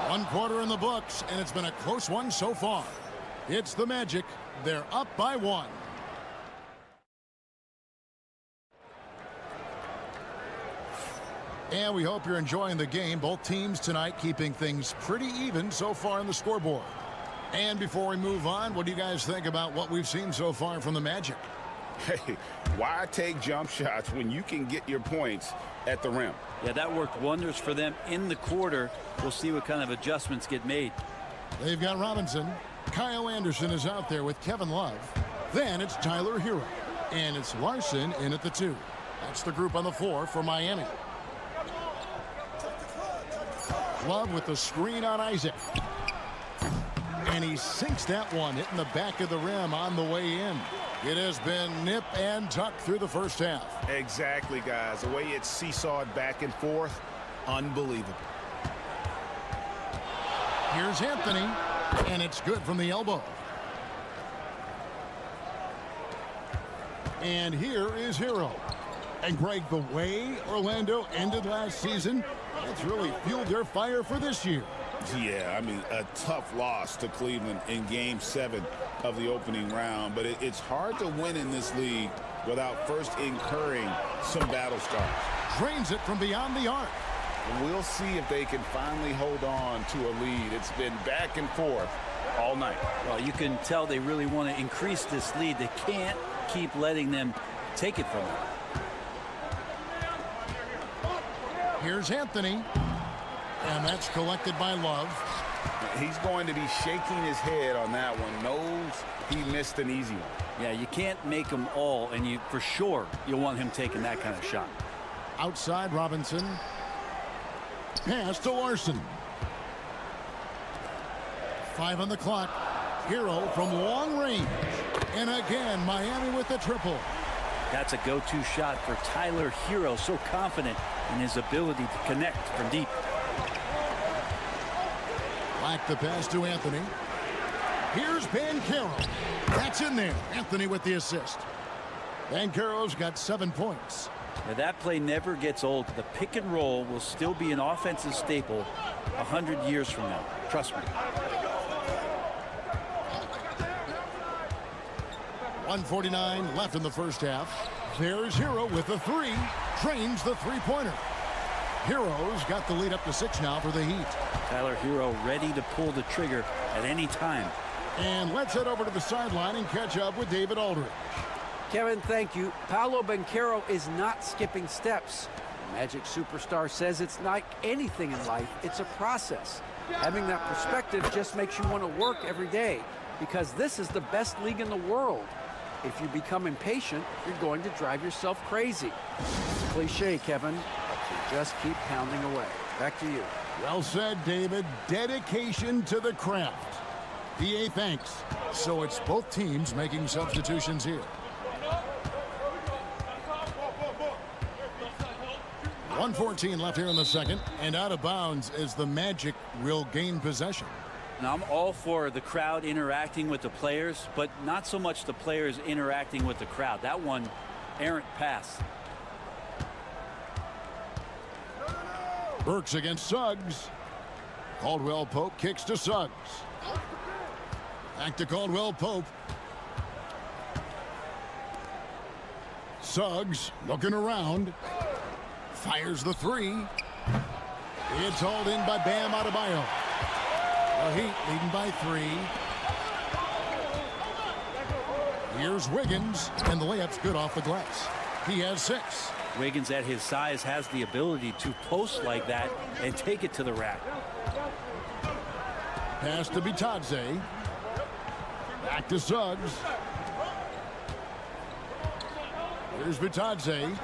1 quarter in the books, and it's been a close one so far. It's the Magic. They're up by 1. And we hope you're enjoying the game. Both teams tonight keeping things pretty even so far on the scoreboard. And before we move on, what do you guys think about what we've seen so far from the Magic? Hey, why take jump shots when you can get your points at the rim? Yeah, that worked wonders for them in the quarter. We'll see what kind of adjustments get made. They've got Robinson. Kyle Anderson is out there with Kevin Love. Then it's Tyler Hero. And it's Larson in at the 2. That's the group on the floor for Miami. Love with the screen on Isaac. And he sinks that one, hitting the back of the rim on the way in. It has been nip and tuck through the first half. Exactly, guys. The way it's seesawed back and forth, unbelievable. Here's Anthony, and it's good from the elbow. And here is Hero. And Greg, the way Orlando ended last season, that's really fueled their fire for this year. Yeah, I mean, a tough loss to Cleveland in Game 7 of the opening round, but it's hard to win in this league without first incurring some battle scars. Drains it from beyond the arc. We'll see if they can finally hold on to a lead. It's been back and forth all night. Well, you can tell they really want to increase this lead. They can't keep letting them take it from them. Here's Anthony. And that's collected by Love. He's going to be shaking his head on that one. Knows he missed an easy one. Yeah, you can't make them all, and you for sure you'll want him taking that kind of shot. Outside Robinson. Pass to Larson. 5 on the clock. Hero from long range. And again, Miami with the triple. That's a go-to shot for Tyler Hero. So confident in his ability to connect from deep. Back the pass to Anthony. Here's Banchero. That's in there. Anthony with the assist. Banchero's got 7 points. Now that play never gets old. The pick and roll will still be an offensive staple 100 years from now. Trust me. 1:49 left in the first half. There's Hero with the 3. Drains the three-pointer. Hero's got the lead up to 6 now for the Heat. Tyler Hero ready to pull the trigger at any time. And let's head over to the sideline and catch up with David Aldridge. Kevin, thank you. Paolo Banchero is not skipping steps. The Magic superstar says it's like anything in life. It's a process. Having that perspective just makes you want to work every day because this is the best league in the world. If you become impatient, you're going to drive yourself crazy. It's a cliche, Kevin. Just keep pounding away. Back to you. Well said, David. Dedication to the craft. VA thanks. So it's both teams making substitutions here. 1:14 left here in the second, and out of bounds as the Magic will gain possession. Now, I'm all for the crowd interacting with the players, but not so much the players interacting with the crowd. That one, errant pass. Burks against Suggs. Caldwell Pope kicks to Suggs. Back to Caldwell Pope. Suggs looking around. Fires the 3. It's hauled in by Bam Adebayo. The Heat leading by 3. Here's Wiggins, and the layup's good off the glass. He has 6. Wiggins at his size has the ability to post like that and take it to the rack. Pass to Bitadze. Back to Suggs. Here's Vitadze.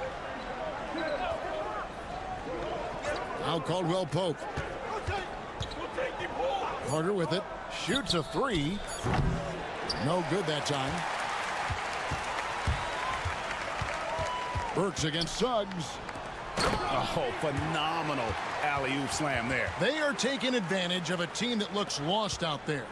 Now Caldwell Pope. Carter with it. Shoots a three. No good that time. Burks against Suggs. Oh, phenomenal alley-oop slam there. They are taking advantage of a team that looks lost out there.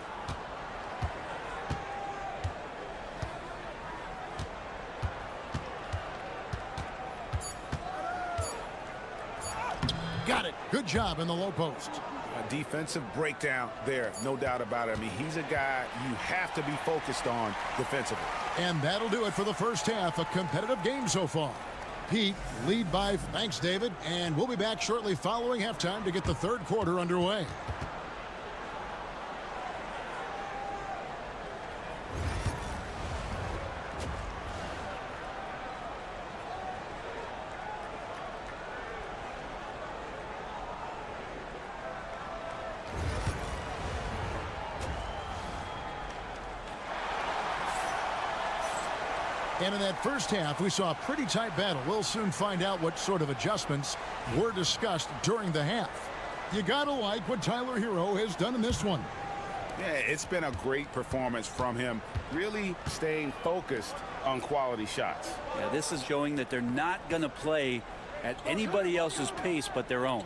Got it. Good job in the low post. A defensive breakdown there, no doubt about it. I mean, he's a guy you have to be focused on defensively. And that'll do it for the first half. A competitive game so far. Pete, lead by, thanks, David. And we'll be back shortly following halftime to get the third quarter underway. And in that first half, we saw a pretty tight battle. We'll soon find out what sort of adjustments were discussed during the half. You got to like what Tyler Hero has done in this one. Yeah, it's been a great performance from him, really staying focused on quality shots. Yeah, this is showing that they're not going to play at anybody else's pace but their own.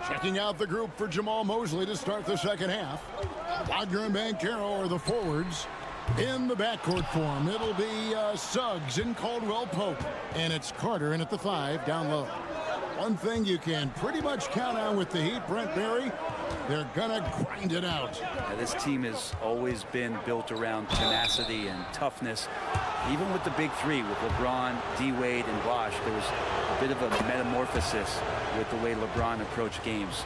Checking out the group for Jamal Mosley to start the second half. Wagner and Banchero are the forwards. In the backcourt form, it'll be Suggs and Caldwell Pope. And it's Carter in at the 5 down low. One thing you can pretty much count on with the Heat, Brent Barry, they're going to grind it out. Yeah, this team has always been built around tenacity and toughness. Even with the big three, with LeBron, D-Wade, and Bosh, there was a bit of a metamorphosis with the way LeBron approached games.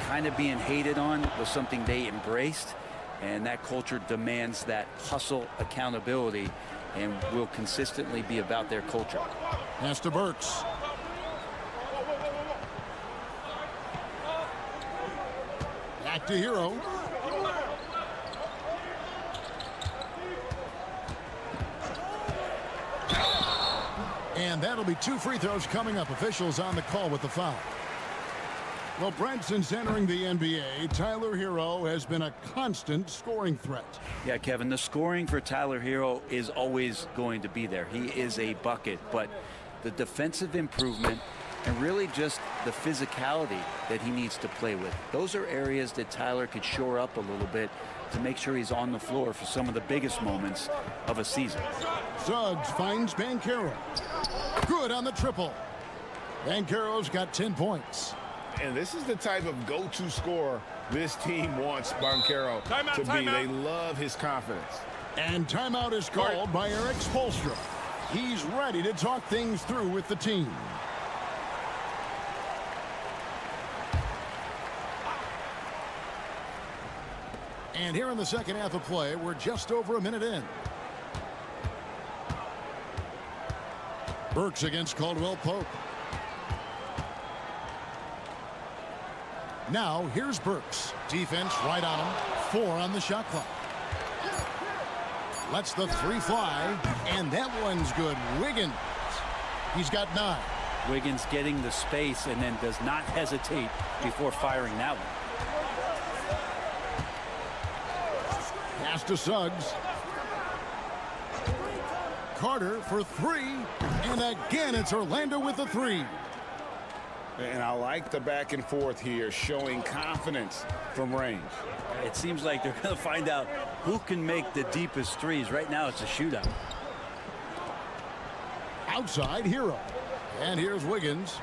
Kind of being hated on was something they embraced. And that culture demands that hustle accountability and will consistently be about their culture. Pass to Burks. Back to Hero. And that'll be 2 free throws coming up. Officials on the call with the foul. Well, Brent, since entering the NBA, Tyler Hero has been a constant scoring threat. Yeah, Kevin, the scoring for Tyler Hero is always going to be there. He is a bucket, but the defensive improvement and really just the physicality that he needs to play with. Those are areas that Tyler could shore up a little bit to make sure he's on the floor for some of the biggest moments of a season. Suggs finds Banchero. Good on the triple. Banchero's got 10 points. And this is the type of go-to scorer this team wants Banchero to be. They love his confidence. And timeout is called by Eric Spoelstra. He's ready to talk things through with the team. And here in the second half of play, we're just over a minute in. Burks against Caldwell Pope. Now, here's Burks. Defense right on him. 4 on the shot clock. Lets the 3 fly, and that one's good. Wiggins. He's got 9. Wiggins getting the space and then does not hesitate before firing that one. Pass to Suggs. Carter for 3, and again it's Orlando with the 3. And I like the back and forth here, showing confidence from range. It seems like they're going to find out who can make the deepest threes. Right now it's a shootout. Outside Hero. And here's Wiggins.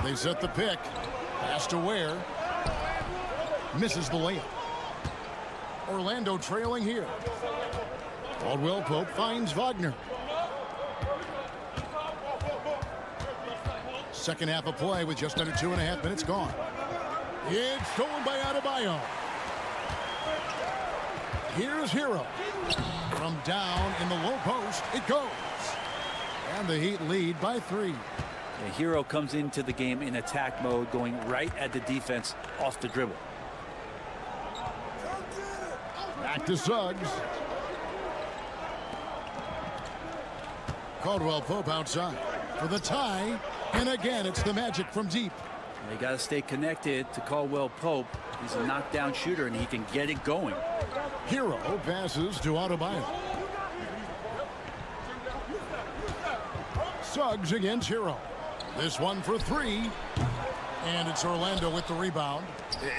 They set the pick. Pass to Ware. Misses the layup. Orlando trailing here. Caldwell Pope finds Wagner. Second half of play with just under 2.5 minutes gone. It's stolen by Adebayo. Here's Hero. From down in the low post, it goes. And the Heat lead by 3. The Hero comes into the game in attack mode, going right at the defense off the dribble. Back to Suggs. Caldwell Pope outside for the tie. And again, it's the Magic from deep. They got to stay connected to Caldwell Pope. He's a knockdown shooter, and he can get it going. Hero passes to Adebayo. Suggs against Hero. This one for three. And it's Orlando with the rebound.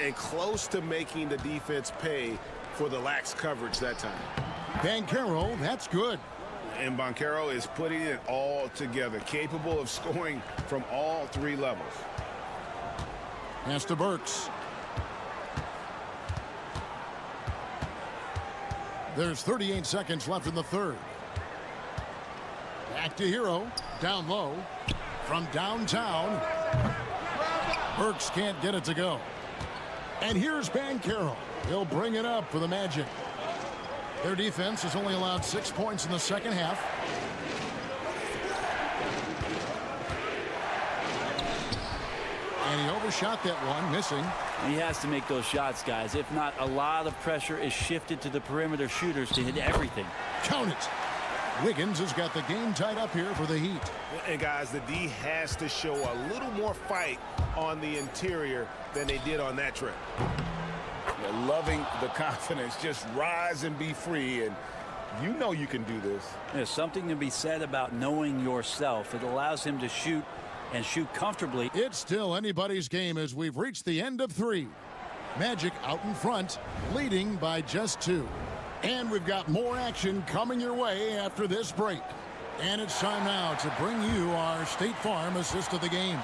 And close to making the defense pay for the lax coverage that time. Banchero, that's good. And Banchero is putting it all together, capable of scoring from all three levels. Pass to Burks. There's 38 seconds left in the third. Back to Hero. Down low. From downtown. Burks can't get it to go. And here's Banchero. He'll bring it up for the Magic. Their defense has only allowed 6 points in the second half. And he overshot that one, missing. He has to make those shots, guys. If not, a lot of pressure is shifted to the perimeter shooters to hit everything. Count it. Wiggins has got the game tied up here for the Heat. And guys, the D has to show a little more fight on the interior than they did on that trip. They're loving the confidence. Just rise and be free, and you know you can do this. There's something to be said about knowing yourself. It allows him to shoot and shoot comfortably. It's still anybody's game as we've reached the end of three. Magic out in front, leading by just 2. And we've got more action coming your way after this break. And it's time now to bring you our State Farm assist of the game.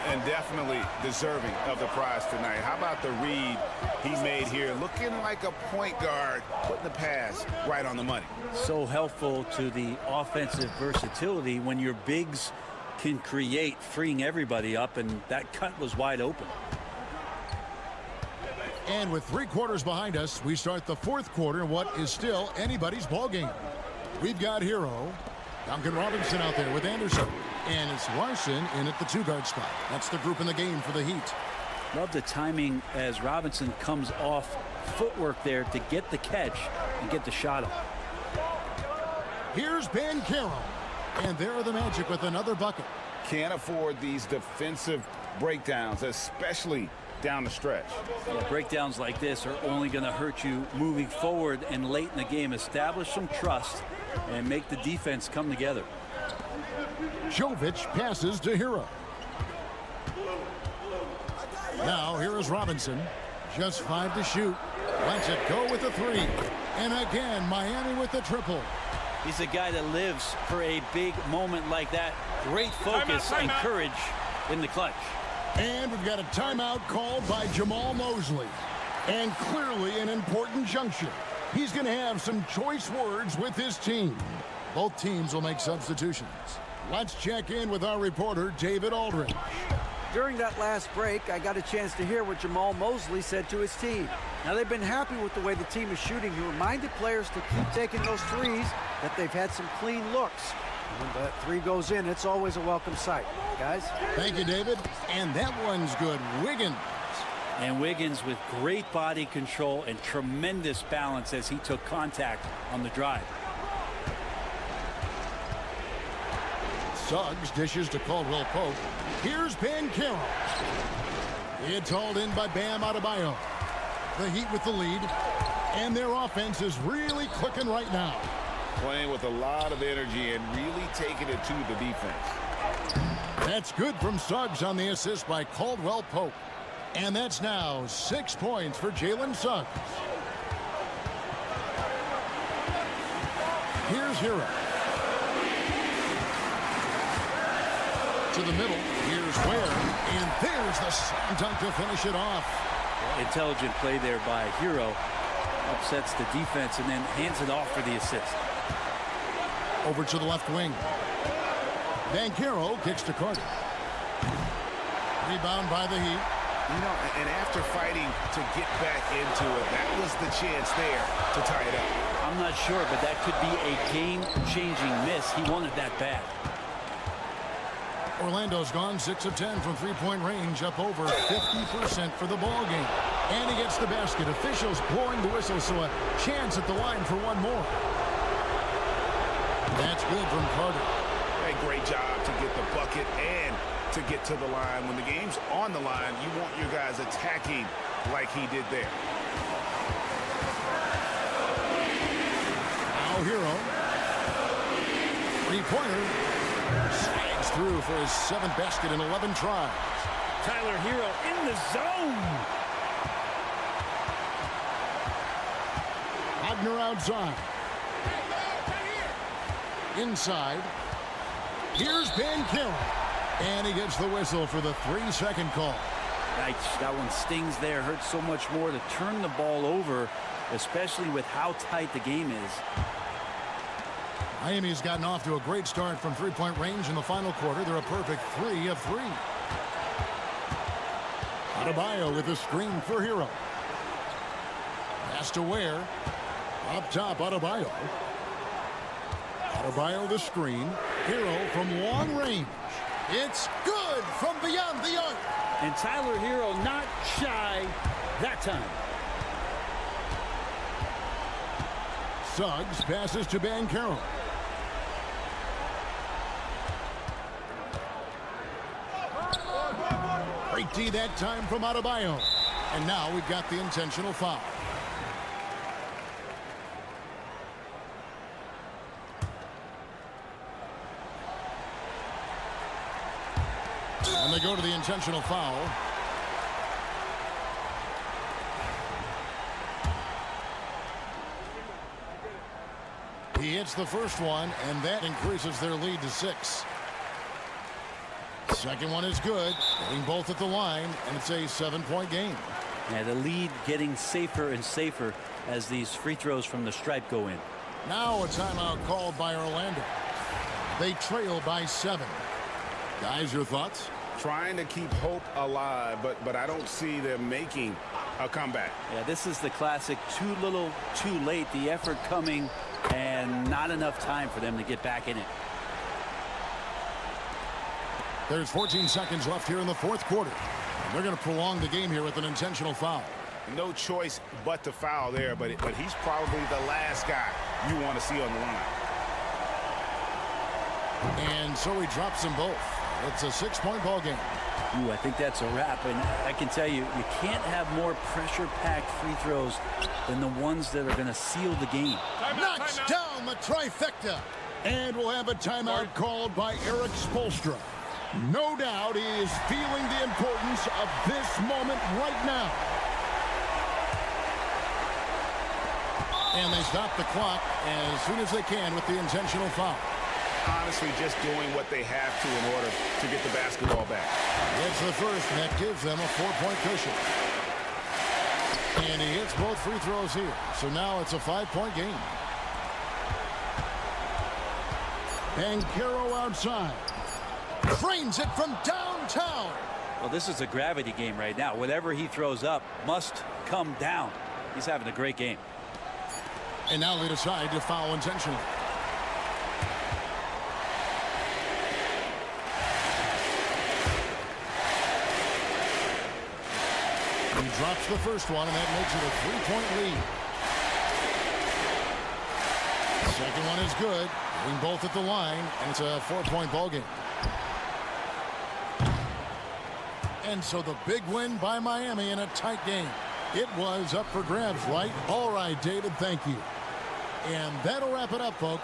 And definitely deserving of the prize tonight. How about the read he made here? Looking like a point guard, putting the pass right on the money. So helpful to the offensive versatility when your bigs can create, freeing everybody up, and that cut was wide open. And with 3 quarters behind us, we start the 4th quarter in what is still anybody's ball game. We've got Hero, Duncan Robinson out there with Anderson, and it's Larson in at the 2-guard spot. That's the group in the game for the Heat. Love the timing as Robinson comes off footwork there to get the catch and get the shot up. Here's Banchero, and there are the Magic with another bucket. Can't afford these defensive breakdowns, especially down the stretch. Yeah, breakdowns like this are only going to hurt you moving forward and late in the game. Establish some trust and make the defense come together. Jovic passes to Hero. Now here is Robinson. Just 5 to shoot. Lets it go with the 3. And again, Miami with the triple. He's a guy that lives for a big moment like that. Great focus and courage in the clutch. And we've got a timeout called by Jamal Mosley. And clearly an important juncture. He's going to have some choice words with his team. Both teams will make substitutions. Let's check in with our reporter, David Aldridge. During that last break, I got a chance to hear what Jamal Mosley said to his team. Now, they've been happy with the way the team is shooting. He reminded players to keep taking those threes, that they've had some clean looks. When that 3 goes in, it's always a welcome sight. Guys? Thank you, David. And that one's good. Wiggins. And Wiggins with great body control and tremendous balance as he took contact on the drive. Suggs dishes to Caldwell Pope. Here's Banchero. It's hauled in by Bam Adebayo. The Heat with the lead. And their offense is really clicking right now. Playing with a lot of energy and really taking it to the defense. That's good from Suggs on the assist by Caldwell Pope. And that's now 6 points for Jalen Suggs. Here's Hero. To the middle. Here's Ware. And there's the slam dunk to finish it off. Intelligent play there by Hero. Upsets the defense and then hands it off for the assist. Over to the left wing. Banchero kicks to Carter. Rebound by the Heat. You know, and after fighting to get back into it, that was the chance there to tie it up. I'm not sure, but that could be a game-changing miss. He wanted that bad. Orlando's gone 6 of 10 from 3-point range, up over 50% for the ball game. And he gets the basket. Officials blowing the whistle, so a chance at the line for one more. That's good from Carter. A great job to get the bucket and to get to the line. When the game's on the line, you want your guys attacking like he did there. Now Hero. Three-pointer. Slides through for his 7th basket in 11 tries. Tyler Hero in the zone. Wagner outside. Inside. Here's Banchero. And he gets the whistle for the 3-second call. Yikes, that one stings there. Hurts so much more to turn the ball over, especially with how tight the game is. Miami's gotten off to a great start from three-point range in the final quarter. They're a perfect 3 of 3. Adebayo with a screen for Hero. Pass to Ware. Up top, Adebayo. Adebayo the screen. Hero from long range. It's good from beyond the arc. And Tyler Hero not shy that time. Suggs passes to Banchero. Great D that time from Adebayo. And now we've got the intentional foul. And they go to the intentional foul. He hits the first one, and that increases their lead to 6. Second one is good. Getting both at the line, and it's a 7-point game. Yeah, the lead getting safer and safer as these free throws from the stripe go in. Now a timeout called by Orlando. They trail by 7. Guys, your thoughts? Trying to keep hope alive, but I don't see them making a comeback. Yeah, this is the classic too little, too late. The effort coming and not enough time for them to get back in it. There's 14 seconds left here in the fourth quarter. And they're going to prolong the game here with an intentional foul. No choice but to foul there, but he's probably the last guy you want to see on the line. And so he drops them both. It's a 6-point ball game. Ooh, I think that's a wrap. And I can tell you, you can't have more pressure-packed free throws than the ones that are going to seal the game. Knocks down the trifecta. And we'll have a timeout called by Eric Spoelstra. No doubt he is feeling the importance of this moment right now. And they stop the clock as soon as they can with the intentional foul. Honestly, just doing what they have to in order to get the basketball back. It's the first, and that gives them a 4-point cushion. And he hits both free throws here. So now it's a 5-point game. Banchero outside. Frames it from downtown. Well, this is a gravity game right now. Whatever he throws up must come down. He's having a great game. And now they decide to foul intentionally. He drops the first one, and that makes it a 3-point lead. The second one is good. Getting both at the line, and it's a 4-point ball game. And so the big win by Miami in a tight game. It was up for grabs, right? All right, David, thank you. And that'll wrap it up, folks.